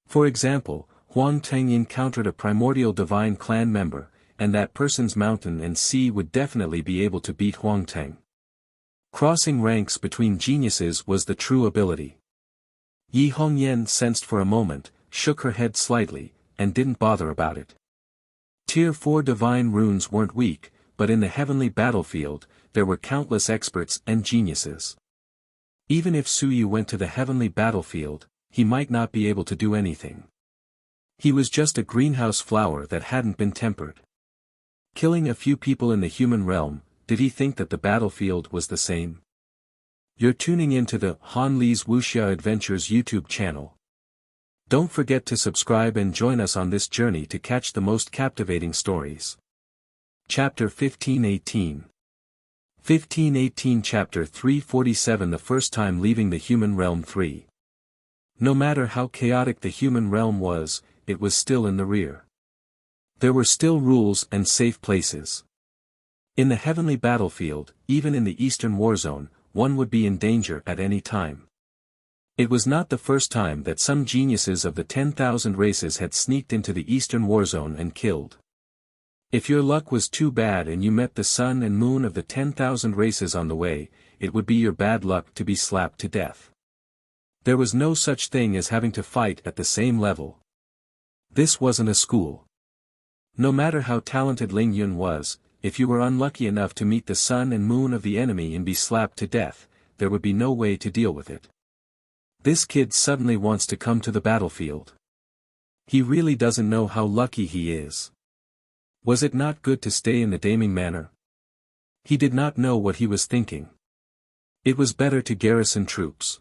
For example, Huang Teng encountered a primordial divine clan member, and that person's mountain and sea would definitely be able to beat Huang Teng. Crossing ranks between geniuses was the true ability. Yi Hongyan sensed for a moment, shook her head slightly, and didn't bother about it. Tier 4 divine runes weren't weak, but in the heavenly battlefield, there were countless experts and geniuses. Even if Su Yu went to the heavenly battlefield, he might not be able to do anything. He was just a greenhouse flower that hadn't been tempered. Killing a few people in the human realm, did he think that the battlefield was the same? You're tuning into the Han Li's Wuxia Adventures YouTube channel. Don't forget to subscribe and join us on this journey to catch the most captivating stories. Chapter 1518. 1518 Chapter 347 The first time leaving the human realm 3. No matter how chaotic the human realm was, it was still in the rear. There were still rules and safe places. In the heavenly battlefield, even in the Eastern Warzone, one would be in danger at any time. It was not the first time that some geniuses of the 10,000 races had sneaked into the Eastern Warzone and killed. If your luck was too bad and you met the sun and moon of the 10,000 races on the way, it would be your bad luck to be slapped to death. There was no such thing as having to fight at the same level. This wasn't a school. No matter how talented Ling Yun was, if you were unlucky enough to meet the sun and moon of the enemy and be slapped to death, there would be no way to deal with it. This kid suddenly wants to come to the battlefield. He really doesn't know how lucky he is. Was it not good to stay in the Daming Manor? He did not know what he was thinking. It was better to garrison troops.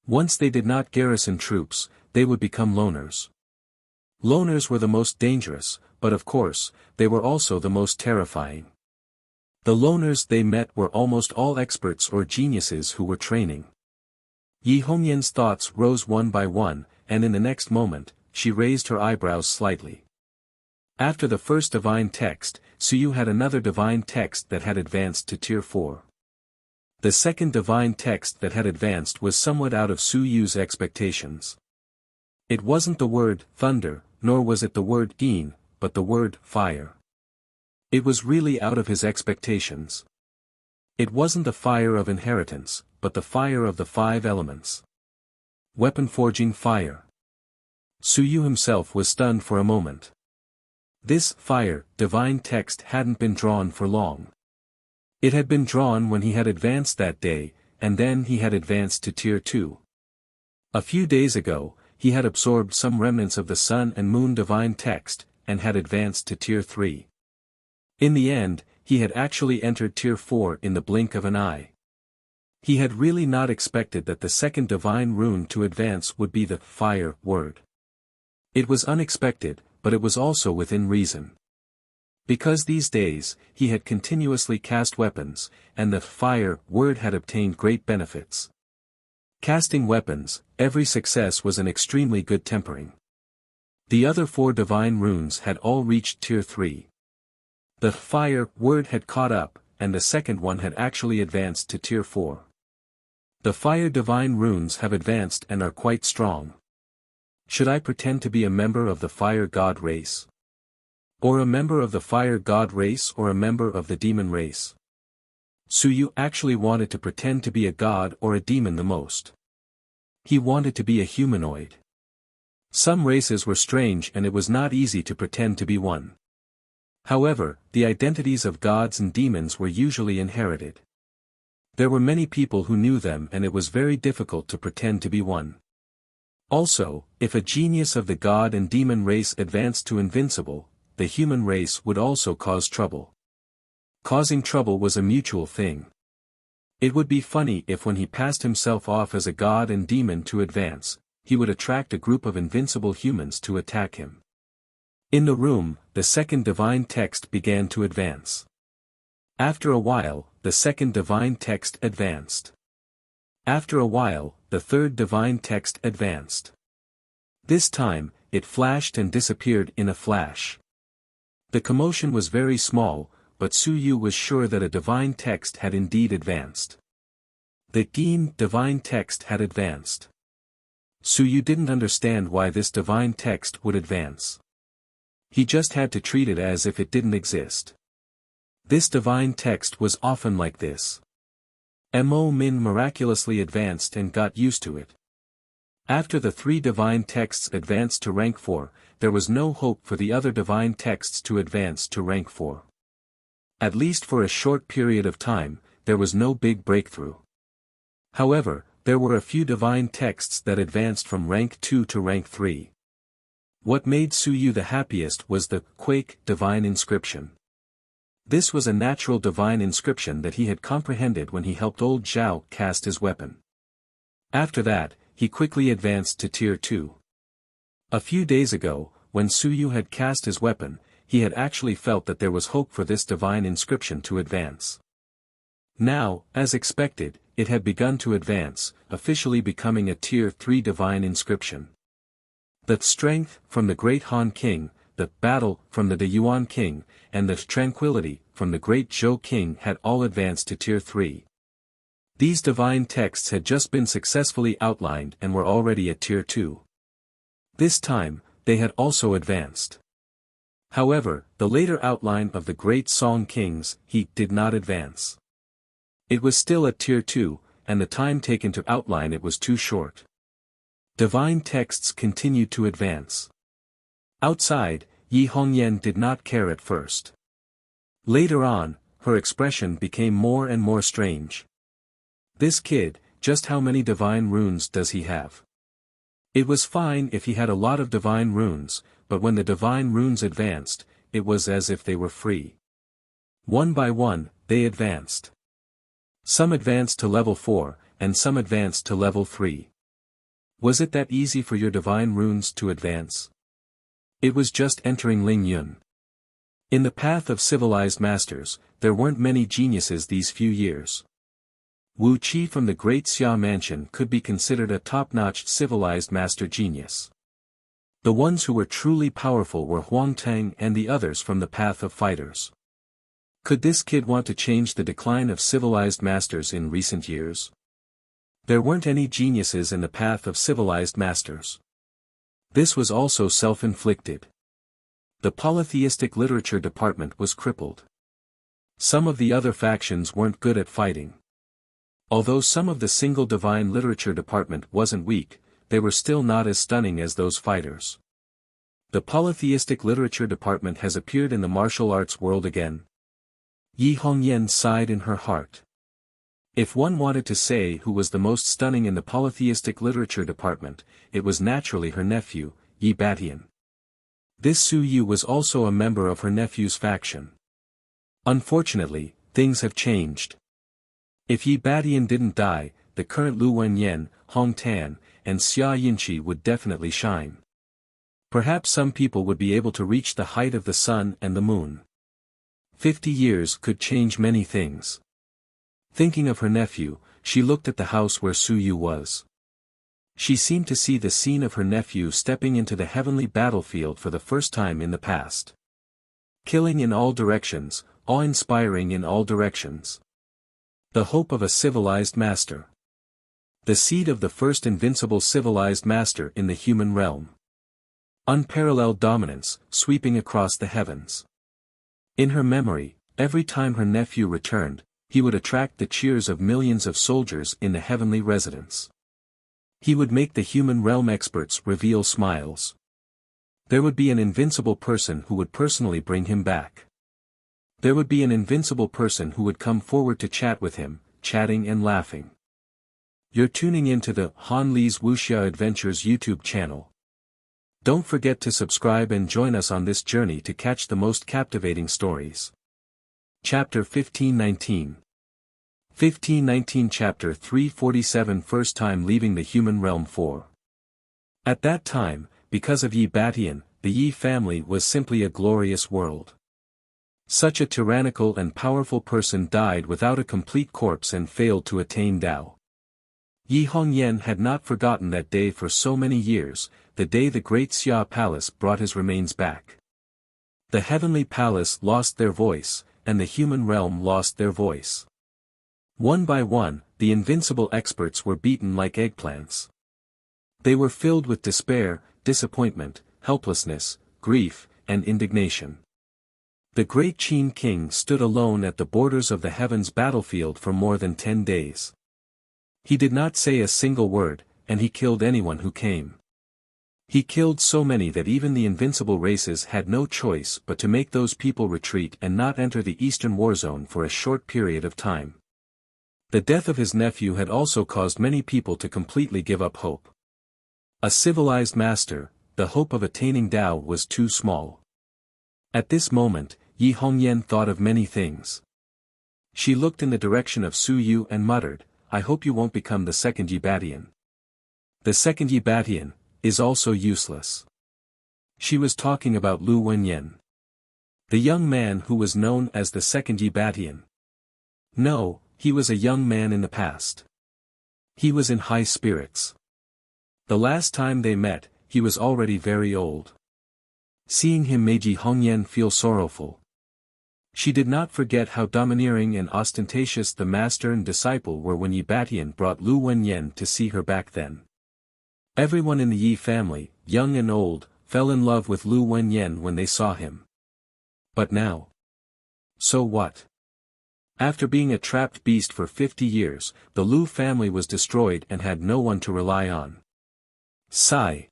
Once they did not garrison troops, they would become loners. Loners were the most dangerous, but of course, they were also the most terrifying. The loners they met were almost all experts or geniuses who were training. Yi Hongyan's thoughts rose one by one, and in the next moment, she raised her eyebrows slightly. After the first divine text, Su Yu had another divine text that had advanced to Tier 4. The second divine text that had advanced was somewhat out of Su Yu's expectations. It wasn't the word thunder, nor was it the word yin, but the word fire. It was really out of his expectations. It wasn't the fire of inheritance, but the fire of the 5 elements. Weapon forging fire. Su Yu himself was stunned for a moment. This fire, divine text hadn't been drawn for long. It had been drawn when he had advanced that day, and then he had advanced to Tier 2. A few days ago, he had absorbed some remnants of the sun and moon divine text, and had advanced to Tier 3. In the end, he had actually entered Tier 4 in the blink of an eye. He had really not expected that the second divine rune to advance would be the fire word. It was unexpected, but it was also within reason. Because these days, he had continuously cast weapons, and the fire word had obtained great benefits. Casting weapons, every success was an extremely good tempering. The other 4 divine runes had all reached Tier 3. The fire word had caught up, and the second one had actually advanced to Tier 4. The fire divine runes have advanced and are quite strong. Should I pretend to be a member of the fire god race? Or a member of the fire god race or a member of the demon race? Suyu actually wanted to pretend to be a god or a demon the most. He wanted to be a humanoid. Some races were strange and it was not easy to pretend to be one. However, the identities of gods and demons were usually inherited. There were many people who knew them and it was very difficult to pretend to be one. Also, if a genius of the god and demon race advanced to invincible, the human race would also cause trouble. Causing trouble was a mutual thing. It would be funny if when he passed himself off as a god and demon to advance, he would attract a group of invincible humans to attack him. In the room, the second divine text began to advance. After a while, the second divine text advanced. After a while, the third divine text advanced. This time, it flashed and disappeared in a flash. The commotion was very small, but Suyu was sure that a divine text had indeed advanced. The Gin divine text had advanced. Suyu didn't understand why this divine text would advance. He just had to treat it as if it didn't exist. This divine text was often like this. Mo Min miraculously advanced and got used to it. After the 3 divine texts advanced to rank 4, there was no hope for the other divine texts to advance to rank 4. At least for a short period of time, there was no big breakthrough. However, there were a few divine texts that advanced from rank 2 to rank 3. What made Suyu the happiest was the Quake divine inscription. This was a natural divine inscription that he had comprehended when he helped old Zhao cast his weapon. After that, he quickly advanced to Tier 2. A few days ago, when Suyu had cast his weapon, he had actually felt that there was hope for this divine inscription to advance. Now, as expected, it had begun to advance, officially becoming a Tier 3 divine inscription. The strength from the great Han King, the battle from the De Yuan King, and the tranquility from the great Zhou King had all advanced to Tier 3. These divine texts had just been successfully outlined and were already at Tier 2. This time, they had also advanced. However, the later outline of the great Song Kings, he did not advance. It was still at Tier 2, and the time taken to outline it was too short. Divine texts continued to advance. Outside, Yi Hongyan did not care at first. Later on, her expression became more and more strange. This kid, just how many divine runes does he have? It was fine if he had a lot of divine runes, but when the divine runes advanced, it was as if they were free. One by one, they advanced. Some advanced to level 4, and some advanced to level 3. Was it that easy for your divine runes to advance? It was just entering Ling Yun. In the path of civilized masters, there weren't many geniuses these few years. Wu Qi from the Great Xia Mansion could be considered a top-notch civilized master genius. The ones who were truly powerful were Huang Tang and the others from the path of fighters. Could this kid want to change the decline of civilized masters in recent years? There weren't any geniuses in the path of civilized masters. This was also self-inflicted. The polytheistic literature department was crippled. Some of the other factions weren't good at fighting. Although some of the single divine literature department wasn't weak, they were still not as stunning as those fighters. The polytheistic literature department has appeared in the martial arts world again. Yi Hongyan sighed in her heart. If one wanted to say who was the most stunning in the polytheistic literature department, it was naturally her nephew, Yi Batian. This Su Yu was also a member of her nephew's faction. Unfortunately, things have changed. If Yi Batian didn't die, the current Lu Wenyan, Hong Tan, and Xia Yinchi would definitely shine. Perhaps some people would be able to reach the height of the sun and the moon. 50 years could change many things. Thinking of her nephew, she looked at the house where Su Yu was. She seemed to see the scene of her nephew stepping into the heavenly battlefield for the first time in the past. Killing in all directions, awe-inspiring in all directions. The hope of a civilized master. The seed of the first invincible civilized master in the human realm. Unparalleled dominance, sweeping across the heavens. In her memory, every time her nephew returned, he would attract the cheers of millions of soldiers in the heavenly residence. He would make the human realm experts reveal smiles. There would be an invincible person who would personally bring him back. There would be an invincible person who would come forward to chat with him, chatting and laughing. You're tuning into the Han Li's Wuxia Adventures YouTube channel. Don't forget to subscribe and join us on this journey to catch the most captivating stories. Chapter 1519. 1519 Chapter 347 First time leaving the human realm 4. At that time, because of Yi Batian, the Yi family was simply a glorious world. Such a tyrannical and powerful person died without a complete corpse and failed to attain Tao. Yi Hongyan had not forgotten that day for so many years, the day the great Xia Palace brought his remains back. The heavenly palace lost their voice, and the human realm lost their voice. One by one, the invincible experts were beaten like eggplants. They were filled with despair, disappointment, helplessness, grief, and indignation. The great Qin king stood alone at the borders of the heavens battlefield for more than 10 days. He did not say a single word, and he killed anyone who came. He killed so many that even the invincible races had no choice but to make those people retreat and not enter the eastern war zone for a short period of time. The death of his nephew had also caused many people to completely give up hope. A civilized master, the hope of attaining Tao was too small. At this moment, Yi Hongyan thought of many things. She looked in the direction of Su Yu and muttered, "I hope you won't become the second Yi Batian. The second Yi Batian is also useless." She was talking about Lu Wenyan. The young man who was known as the second Yi Batian. No, he was a young man in the past. He was in high spirits. The last time they met, he was already very old. Seeing him made Yi Hongyan feel sorrowful. She did not forget how domineering and ostentatious the master and disciple were when Yi Batian brought Lu Wenyan to see her back then. Everyone in the Yi family, young and old, fell in love with Lu Wenyan when they saw him. But now? So what? After being a trapped beast for 50 years, the Lu family was destroyed and had no one to rely on. Sigh.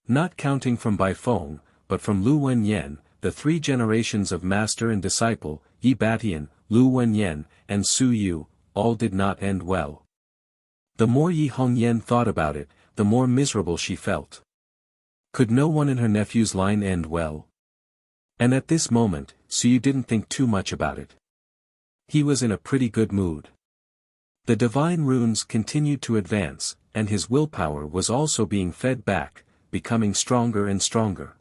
Not counting from Bai Feng, but from Lu Wenyan, the 3 generations of master and disciple, Yi Batian, Lu Wenyan, and Su Yu, all did not end well. The more Yi Hongyan thought about it, the more miserable she felt. Could no one in her nephew's line end well? And at this moment, Su Yu didn't think too much about it. He was in a pretty good mood. The divine runes continued to advance, and his willpower was also being fed back, becoming stronger and stronger.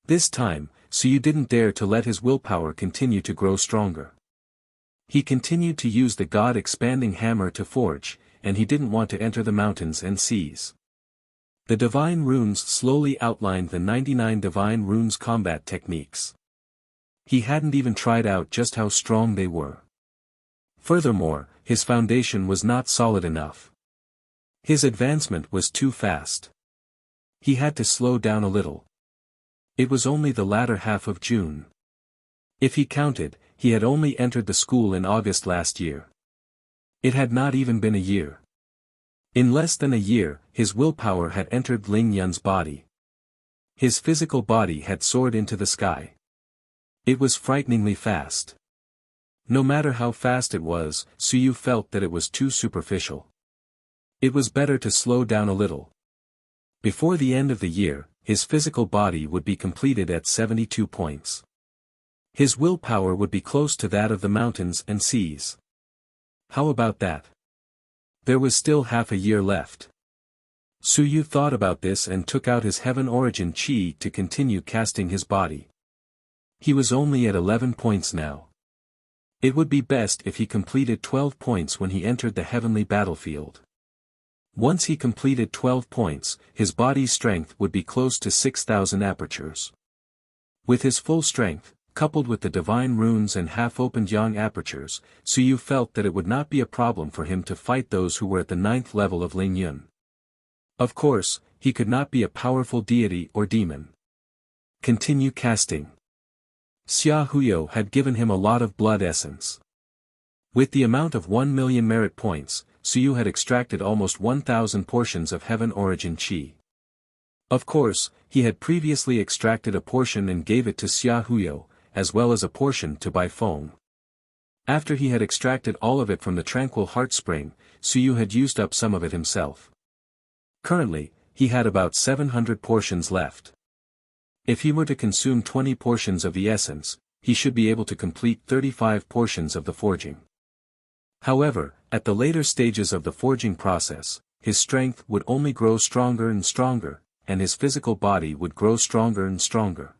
This time, Su Yu didn't dare to let his willpower continue to grow stronger. He continued to use the God-expanding hammer to forge, and he didn't want to enter the mountains and seas. The divine runes slowly outlined the 99 divine runes combat techniques. He hadn't even tried out just how strong they were. Furthermore, his foundation was not solid enough. His advancement was too fast. He had to slow down a little. It was only the latter half of June. If he counted, he had only entered the school in August last year. It had not even been a year. In less than a year, his willpower had entered Ling Yun's body. His physical body had soared into the sky. It was frighteningly fast. No matter how fast it was, Su Yu felt that it was too superficial. It was better to slow down a little. Before the end of the year, his physical body would be completed at 72 points. His willpower would be close to that of the mountains and seas. How about that? There was still half a year left. Su Yu thought about this and took out his heaven origin chi to continue casting his body. He was only at 11 points now. It would be best if he completed 12 points when he entered the heavenly battlefield. Once he completed 12 points, his body's strength would be close to 6,000 apertures. With his full strength, coupled with the divine runes and half-opened yang apertures, Su Yu felt that it would not be a problem for him to fight those who were at the 9th level of Ling Yun. Of course, he could not be a powerful deity or demon. Continue casting. Xia Huyo had given him a lot of blood essence. With the amount of 1 million merit points, Su Yu had extracted almost 1,000 portions of heaven origin chi. Of course, he had previously extracted a portion and gave it to Xia Huyo, as well as a portion to Bai Feng. After he had extracted all of it from the tranquil heart spring, Su Yu had used up some of it himself. Currently, he had about 700 portions left. If he were to consume 20 portions of the essence, he should be able to complete 35 portions of the forging. However, at the later stages of the forging process, his strength would only grow stronger and stronger, and his physical body would grow stronger and stronger.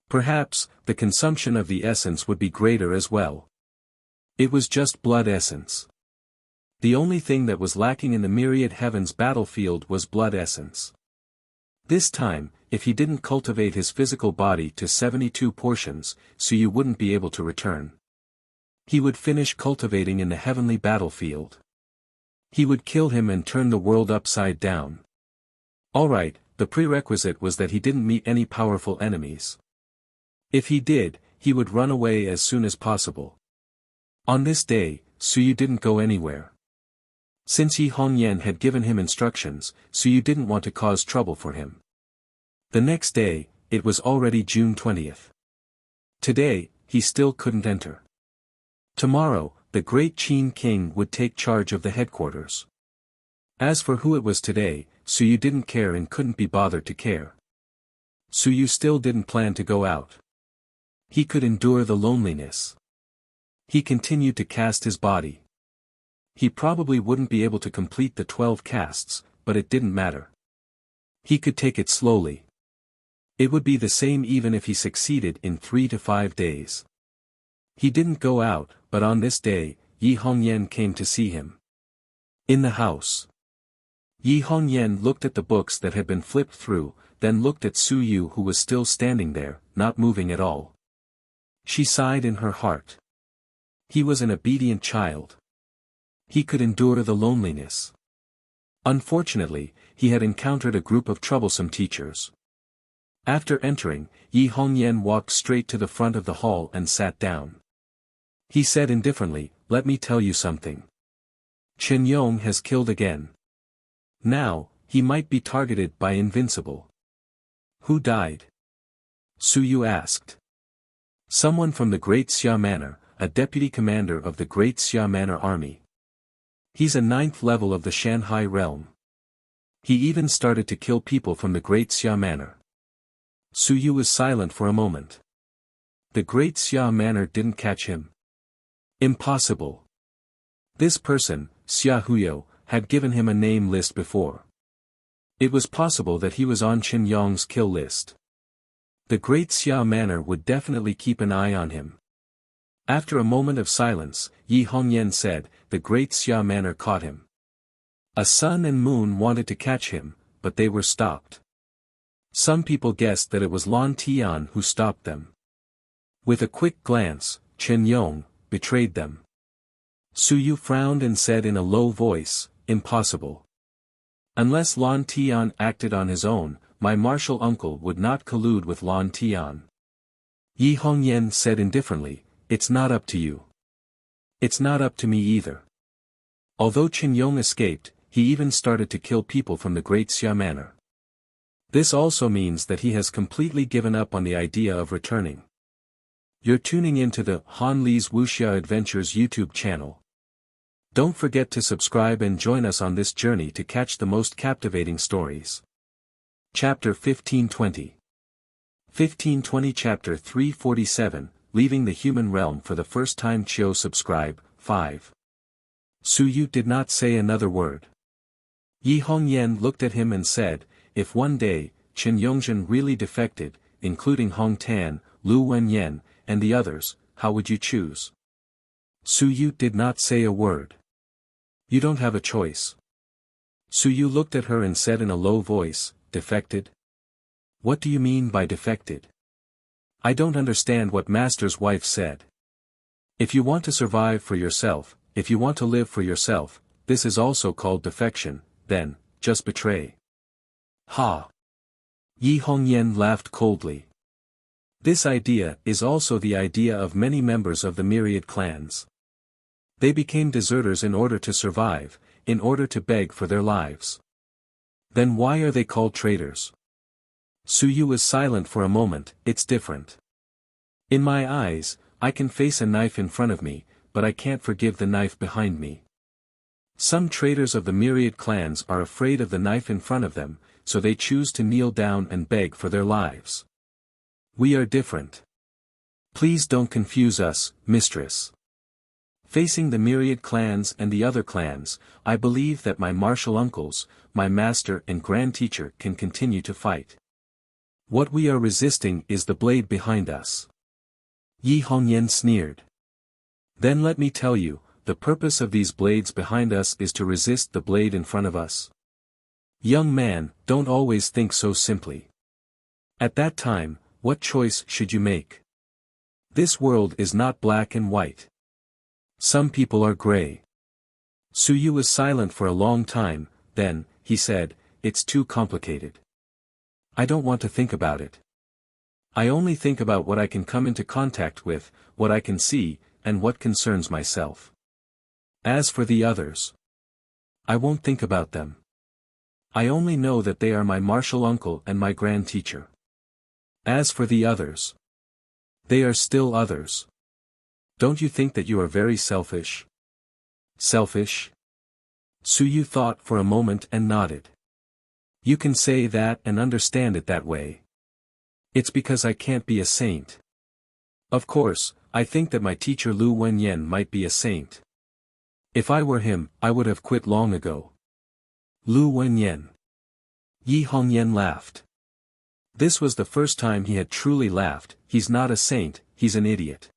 Perhaps, the consumption of the essence would be greater as well. It was just blood essence. The only thing that was lacking in the myriad heavens battlefield was blood essence. This time, if he didn't cultivate his physical body to 72 portions, Su Yu wouldn't be able to return. He would finish cultivating in the heavenly battlefield. He would kill him and turn the world upside down. Alright, the prerequisite was that he didn't meet any powerful enemies. If he did, he would run away as soon as possible. On this day, Su Yu didn't go anywhere. Since Yi Hongyan had given him instructions, Su Yu didn't want to cause trouble for him. The next day, it was already June 20th. Today, he still couldn't enter. Tomorrow, the great Qin king would take charge of the headquarters. As for who it was today, Su Yu didn't care and couldn't be bothered to care. Su Yu still didn't plan to go out. He could endure the loneliness. He continued to cast his body. He probably wouldn't be able to complete the 12 casts, but it didn't matter. He could take it slowly. It would be the same even if he succeeded in 3 to 5 days. He didn't go out, but on this day, Yi Hongyan came to see him. In the house. Yi Hongyan looked at the books that had been flipped through, then looked at Su Yu who was still standing there, not moving at all. She sighed in her heart. He was an obedient child. He could endure the loneliness. Unfortunately, he had encountered a group of troublesome teachers. After entering, Yi Hongyan walked straight to the front of the hall and sat down. He said indifferently, "Let me tell you something. Chen Yong has killed again. Now, he might be targeted by Invincible." "Who died?" Su Yu asked. "Someone from the Great Xia Manor, a deputy commander of the Great Xia Manor army. He's a 9th level of the Shanhai realm. He even started to kill people from the Great Xia Manor." Su Yu was silent for a moment. The Great Xia Manor didn't catch him. Impossible. This person, Xia Huyo, had given him a name list before. It was possible that he was on Chen Yong's kill list. The Great Xia Manor would definitely keep an eye on him. After a moment of silence, Yi Hongyan said, "The Great Xia Manor caught him. A sun and moon wanted to catch him, but they were stopped. Some people guessed that it was Lan Tian who stopped them. With a quick glance, Chen Yong betrayed them." Su Yu frowned and said in a low voice, "Impossible. Unless Lan Tian acted on his own, my martial uncle would not collude with Lan Tian." Yi Hongyan said indifferently, "It's not up to you. It's not up to me either." Although Chen Yong escaped, he even started to kill people from the Great Xia Manor. This also means that he has completely given up on the idea of returning. You're tuning into the Han Li's Wuxia Adventures YouTube channel. Don't forget to subscribe and join us on this journey to catch the most captivating stories. Chapter 1520. 1520 Chapter 347, Leaving the Human Realm for the First Time. Chiu subscribe, 5. Su Yu did not say another word. Yi Hongyan looked at him and said, if one day, Chen Yongzhen really defected, including Hong Tan, Lu Wenyan, and the others, how would you choose? Su Yu did not say a word. You don't have a choice. Su Yu looked at her and said in a low voice, defected? What do you mean by defected? I don't understand what Master's wife said. If you want to survive for yourself, if you want to live for yourself, this is also called defection, then, just betray. Ha! Yi Hongyan laughed coldly. This idea is also the idea of many members of the myriad clans. They became deserters in order to survive, in order to beg for their lives. Then why are they called traitors? Su Yu was silent for a moment. It's different. In my eyes, I can face a knife in front of me, but I can't forgive the knife behind me. Some traitors of the myriad clans are afraid of the knife in front of them, so they choose to kneel down and beg for their lives. We are different. Please don't confuse us, mistress. Facing the myriad clans and the other clans, I believe that my martial uncles, my master and grand teacher can continue to fight. What we are resisting is the blade behind us. Yi Hongyan sneered. Then let me tell you, the purpose of these blades behind us is to resist the blade in front of us. Young man, don't always think so simply. At that time, what choice should you make? This world is not black and white. Some people are gray. Su Yu was silent for a long time, then, he said, it's too complicated. I don't want to think about it. I only think about what I can come into contact with, what I can see, and what concerns myself. As for the others, I won't think about them. I only know that they are my martial uncle and my grand teacher. As for the others, they are still others. Don't you think that you are very selfish? Selfish? Su Yu thought for a moment and nodded. You can say that and understand it that way. It's because I can't be a saint. Of course, I think that my teacher Lu Wenyan might be a saint. If I were him, I would have quit long ago. Lu Wenyan. Yi Hongyan laughed. This was the first time he had truly laughed. He's not a saint, he's an idiot.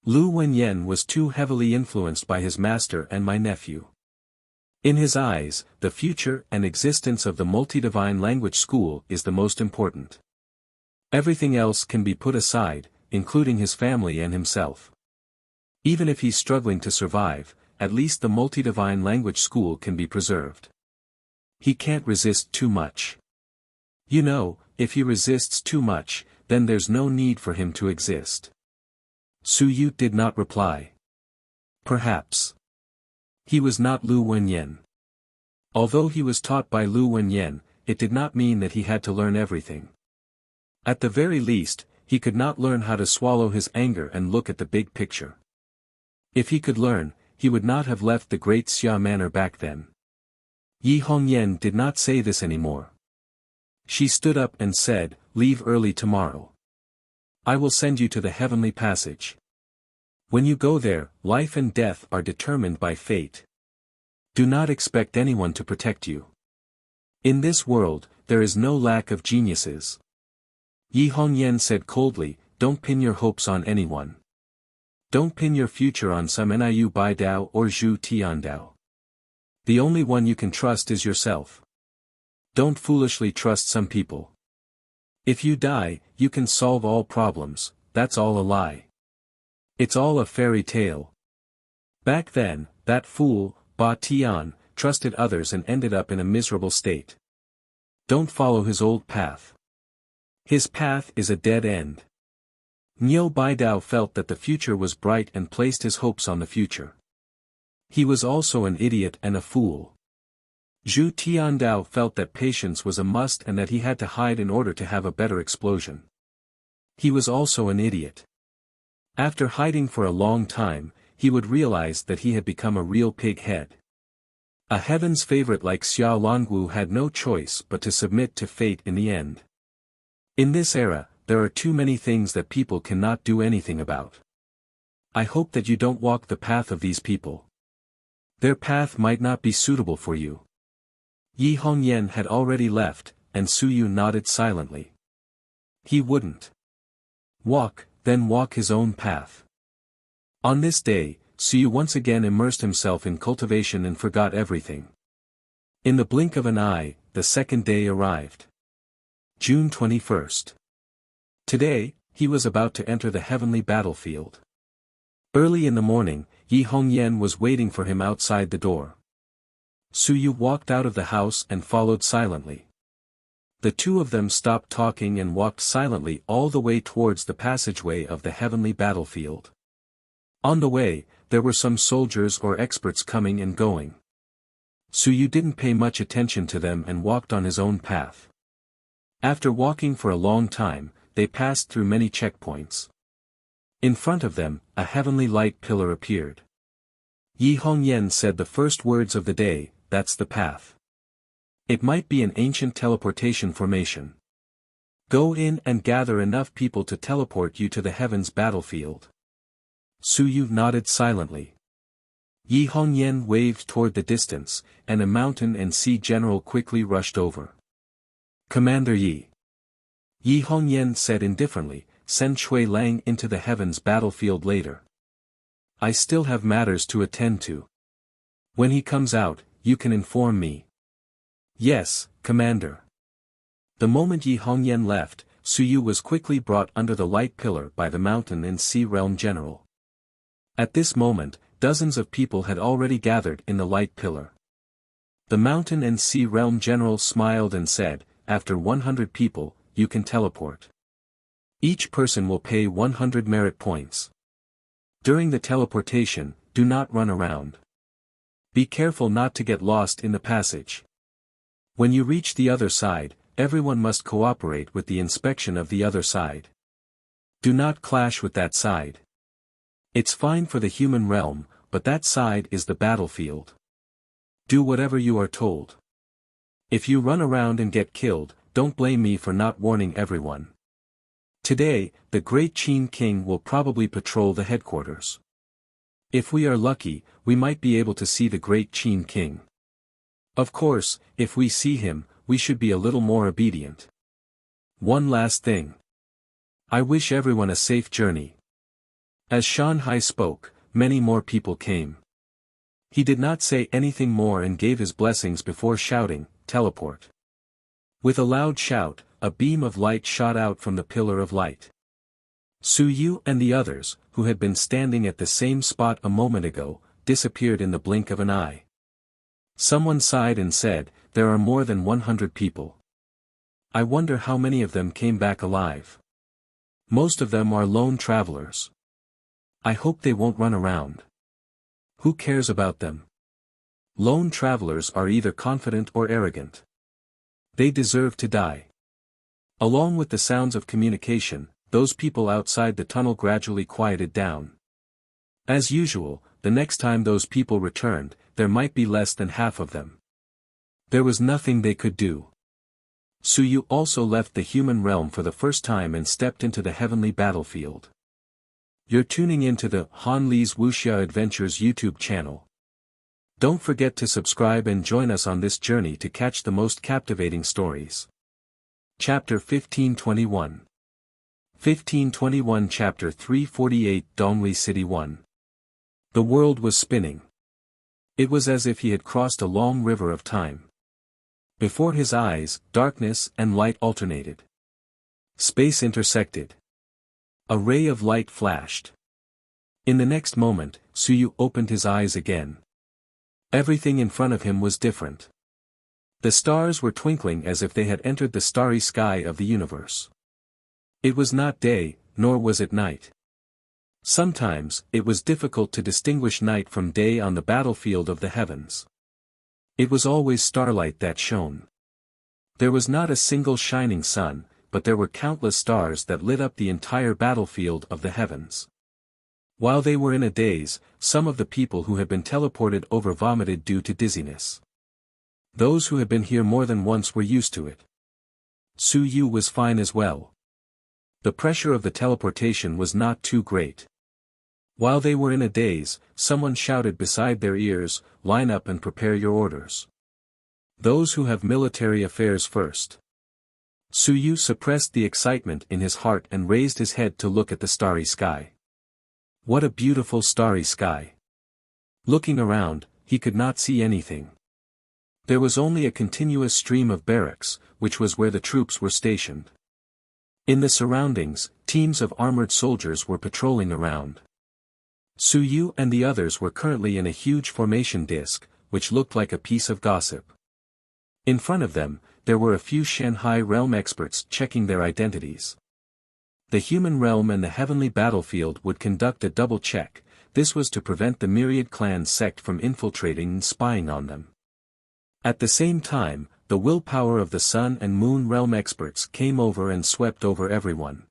Lu Wenyan was too heavily influenced by his master and my nephew. In his eyes, the future and existence of the multi-divine language school is the most important. Everything else can be put aside, including his family and himself. Even if he's struggling to survive, at least the multi-divine language school can be preserved. He can't resist too much. You know, if he resists too much, then there's no need for him to exist. Su Yu did not reply. Perhaps. He was not Lu Wenyan. Although he was taught by Lu Wenyan, it did not mean that he had to learn everything. At the very least, he could not learn how to swallow his anger and look at the big picture. If he could learn, he would not have left the great Xia manor back then. Yi Hongyan did not say this anymore. She stood up and said, leave early tomorrow. I will send you to the heavenly passage. When you go there, life and death are determined by fate. Do not expect anyone to protect you. In this world, there is no lack of geniuses. Yi Hongyan said coldly, don't pin your hopes on anyone. Don't pin your future on some Niu Baidao or Zhu Tiandao. The only one you can trust is yourself. Don't foolishly trust some people. If you die, you can solve all problems, that's all a lie. It's all a fairy tale. Back then, that fool, Ba Tian, trusted others and ended up in a miserable state. Don't follow his old path. His path is a dead end. Niu Baidao felt that the future was bright and placed his hopes on the future. He was also an idiot and a fool. Zhu Tiandao felt that patience was a must and that he had to hide in order to have a better explosion. He was also an idiot. After hiding for a long time, he would realize that he had become a real pig head. A heaven's favorite like Xiao Longwu had no choice but to submit to fate in the end. In this era, there are too many things that people cannot do anything about. I hope that you don't walk the path of these people. Their path might not be suitable for you. Yi Hongyan had already left, and Suyu nodded silently. He wouldn't then walk his own path. On this day, Suyu once again immersed himself in cultivation and forgot everything. In the blink of an eye, the second day arrived. June 21st. Today, he was about to enter the heavenly battlefield. Early in the morning, Yi Hongyan was waiting for him outside the door. Suyu walked out of the house and followed silently. The two of them stopped talking and walked silently all the way towards the passageway of the heavenly battlefield. On the way, there were some soldiers or experts coming and going. Suyu didn't pay much attention to them and walked on his own path. After walking for a long time, they passed through many checkpoints. In front of them, a heavenly light pillar appeared. Yi Hongyan said the first words of the day, "That's the path." It might be an ancient teleportation formation. Go in and gather enough people to teleport you to the heavens battlefield. Suyu nodded silently. Yi Hongyan waved toward the distance, and a mountain and sea general quickly rushed over. "Commander Yi." Yi Hongyan said indifferently, "Send Shui Lang into the heavens battlefield later. I still have matters to attend to. When he comes out, you can inform me." "Yes, Commander." The moment Yi Hongyan left, Suyu was quickly brought under the light pillar by the mountain and sea realm general. At this moment, dozens of people had already gathered in the light pillar. The mountain and sea realm general smiled and said, "After 100 people, you can teleport. Each person will pay 100 merit points. During the teleportation, do not run around. Be careful not to get lost in the passage. When you reach the other side, everyone must cooperate with the inspection of the other side. Do not clash with that side. It's fine for the human realm, but that side is the battlefield. Do whatever you are told. If you run around and get killed, don't blame me for not warning everyone. Today, the Great Qin King will probably patrol the headquarters. If we are lucky, we might be able to see the Great Qin King. Of course, if we see him, we should be a little more obedient. One last thing. I wish everyone a safe journey." As Shanhai spoke, many more people came. He did not say anything more and gave his blessings before shouting, "Teleport." With a loud shout, a beam of light shot out from the pillar of light. Suyu and the others, who had been standing at the same spot a moment ago, disappeared in the blink of an eye. Someone sighed and said, "There are more than 100 people. I wonder how many of them came back alive. Most of them are lone travelers. I hope they won't run around. Who cares about them? Lone travelers are either confident or arrogant. They deserve to die." Along with the sounds of communication, those people outside the tunnel gradually quieted down. As usual, the next time those people returned, there might be less than half of them. There was nothing they could do. Suyu also left the human realm for the first time and stepped into the heavenly battlefield. You're tuning into the Han Li's Wuxia Adventures YouTube channel. Don't forget to subscribe and join us on this journey to catch the most captivating stories. Chapter 1521. 1521 Chapter 348 Dongli City 1. The world was spinning. It was as if he had crossed a long river of time. Before his eyes, darkness and light alternated. Space intersected. A ray of light flashed. In the next moment, Suyu opened his eyes again. Everything in front of him was different. The stars were twinkling as if they had entered the starry sky of the universe. It was not day, nor was it night. Sometimes, it was difficult to distinguish night from day on the battlefield of the heavens. It was always starlight that shone. There was not a single shining sun, but there were countless stars that lit up the entire battlefield of the heavens. While they were in a daze, some of the people who had been teleported over vomited due to dizziness. Those who had been here more than once were used to it. Su Yu was fine as well. The pressure of the teleportation was not too great. While they were in a daze, someone shouted beside their ears, "Line up and prepare your orders. Those who have military affairs first." Su Yu suppressed the excitement in his heart and raised his head to look at the starry sky. What a beautiful starry sky. Looking around, he could not see anything. There was only a continuous stream of barracks, which was where the troops were stationed. In the surroundings, teams of armored soldiers were patrolling around. Su Yu and the others were currently in a huge formation disc, which looked like a piece of gossip. In front of them, there were a few Shanghai realm experts checking their identities. The human realm and the heavenly battlefield would conduct a double check. This was to prevent the myriad clan sect from infiltrating and spying on them. At the same time, the willpower of the sun and moon realm experts came over and swept over everyone.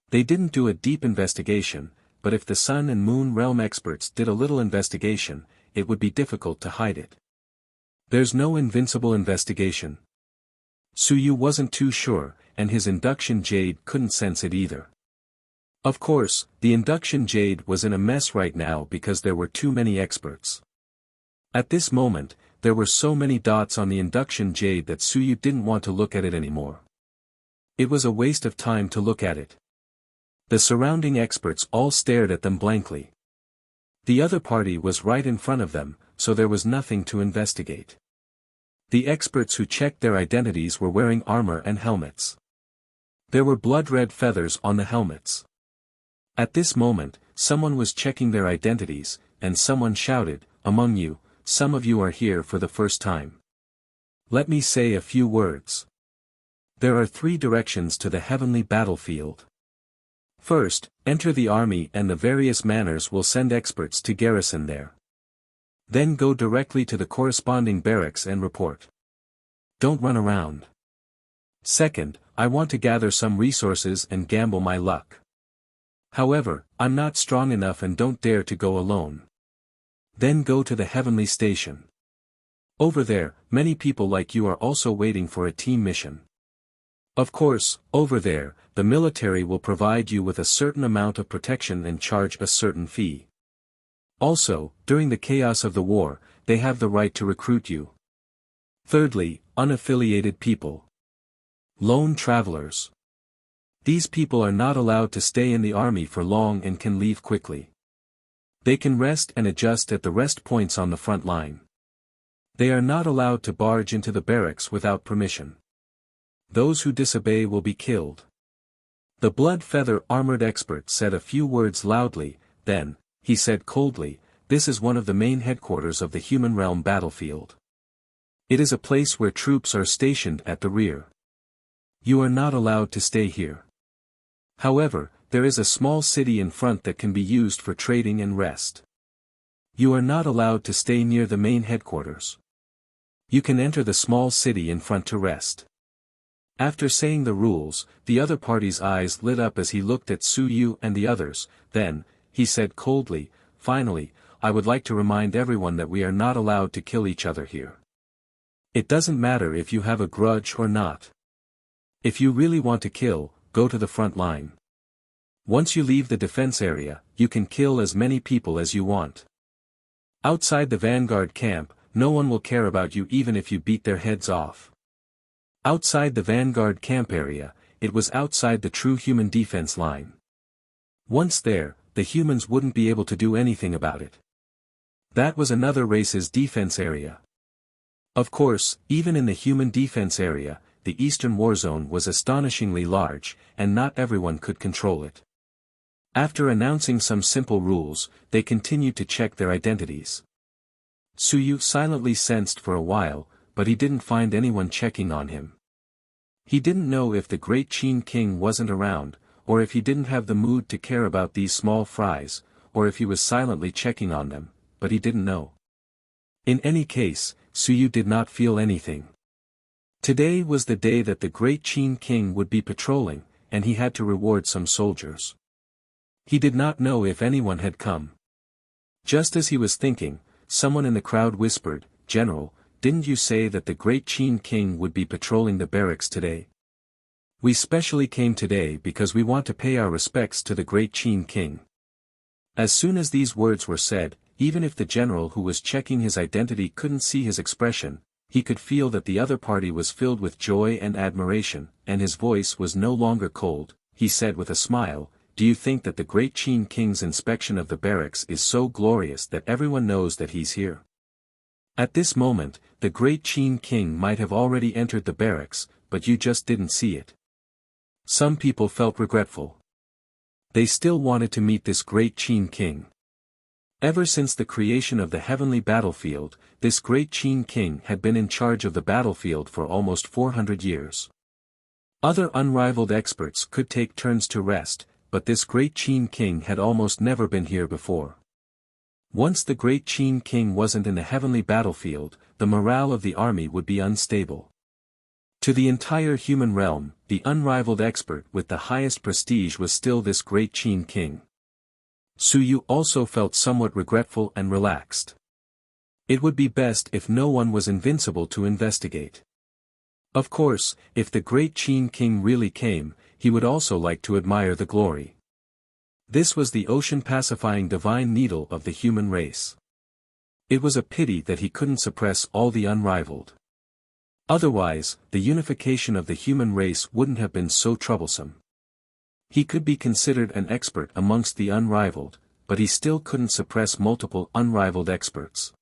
They didn't do a deep investigation, but if the sun and moon realm experts did a little investigation, it would be difficult to hide it. There's no invincible investigation. Su Yu wasn't too sure, and his induction jade couldn't sense it either. Of course, the induction jade was in a mess right now because there were too many experts. At this moment, there were so many dots on the induction jade that Su Yu didn't want to look at it anymore. It was a waste of time to look at it. The surrounding experts all stared at them blankly. The other party was right in front of them, so there was nothing to investigate. The experts who checked their identities were wearing armor and helmets. There were blood-red feathers on the helmets. At this moment, someone was checking their identities, and someone shouted, "Among you, some of you are here for the first time. Let me say a few words. There are 3 directions to the heavenly battlefield. First, enter the army and the various manors will send experts to garrison there. Then go directly to the corresponding barracks and report. Don't run around. Second, I want to gather some resources and gamble my luck. However, I'm not strong enough and don't dare to go alone. Then go to the heavenly station. Over there, many people like you are also waiting for a team mission. Of course, over there, the military will provide you with a certain amount of protection and charge a certain fee. Also, during the chaos of the war, they have the right to recruit you. Thirdly, unaffiliated people. Lone travelers. These people are not allowed to stay in the army for long and can leave quickly. They can rest and adjust at the rest points on the front line. They are not allowed to barge into the barracks without permission. Those who disobey will be killed. The blood feather armored expert said a few words loudly, then, he said coldly, "This is one of the main headquarters of the human realm battlefield. It is a place where troops are stationed at the rear. You are not allowed to stay here. However, there is a small city in front that can be used for trading and rest. You are not allowed to stay near the main headquarters. You can enter the small city in front to rest." After saying the rules, the other party's eyes lit up as he looked at Su Yu and the others, then, he said coldly, "Finally, I would like to remind everyone that we are not allowed to kill each other here. It doesn't matter if you have a grudge or not. If you really want to kill, go to the front line. Once you leave the defense area, you can kill as many people as you want. Outside the vanguard camp, no one will care about you even if you beat their heads off. Outside the vanguard camp area, it was outside the true human defense line. Once there, the humans wouldn't be able to do anything about it. That was another race's defense area. Of course, even in the human defense area, the Eastern War Zone was astonishingly large, and not everyone could control it. After announcing some simple rules, they continued to check their identities. Su Yu silently sensed for a while, but he didn't find anyone checking on him. He didn't know if the great Qin King wasn't around, or if he didn't have the mood to care about these small fries, or if he was silently checking on them, but he didn't know. In any case, Su Yu did not feel anything. Today was the day that the great Qin King would be patrolling, and he had to reward some soldiers. He did not know if anyone had come. Just as he was thinking, someone in the crowd whispered, "General, didn't you say that the great Qin king would be patrolling the barracks today? We specially came today because we want to pay our respects to the great Qin king." As soon as these words were said, even if the general who was checking his identity couldn't see his expression, he could feel that the other party was filled with joy and admiration, and his voice was no longer cold. He said with a smile, "Do you think that the great Qin king's inspection of the barracks is so glorious that everyone knows that he's here?" At this moment, the great Qin king might have already entered the barracks, but you just didn't see it. Some people felt regretful. They still wanted to meet this great Qin king. Ever since the creation of the heavenly battlefield, this great Qin king had been in charge of the battlefield for almost 400 years. Other unrivaled experts could take turns to rest, but this great Qin king had almost never been here before. Once the great Qin king wasn't in the heavenly battlefield, the morale of the army would be unstable. To the entire human realm, the unrivaled expert with the highest prestige was still this great Qin king. Suyu also felt somewhat regretful and relaxed. It would be best if no one was invincible to investigate. Of course, if the great Qin king really came, he would also like to admire the glory. This was the ocean-pacifying divine needle of the human race. It was a pity that he couldn't suppress all the unrivaled. Otherwise, the unification of the human race wouldn't have been so troublesome. He could be considered an expert amongst the unrivaled, but he still couldn't suppress multiple unrivaled experts.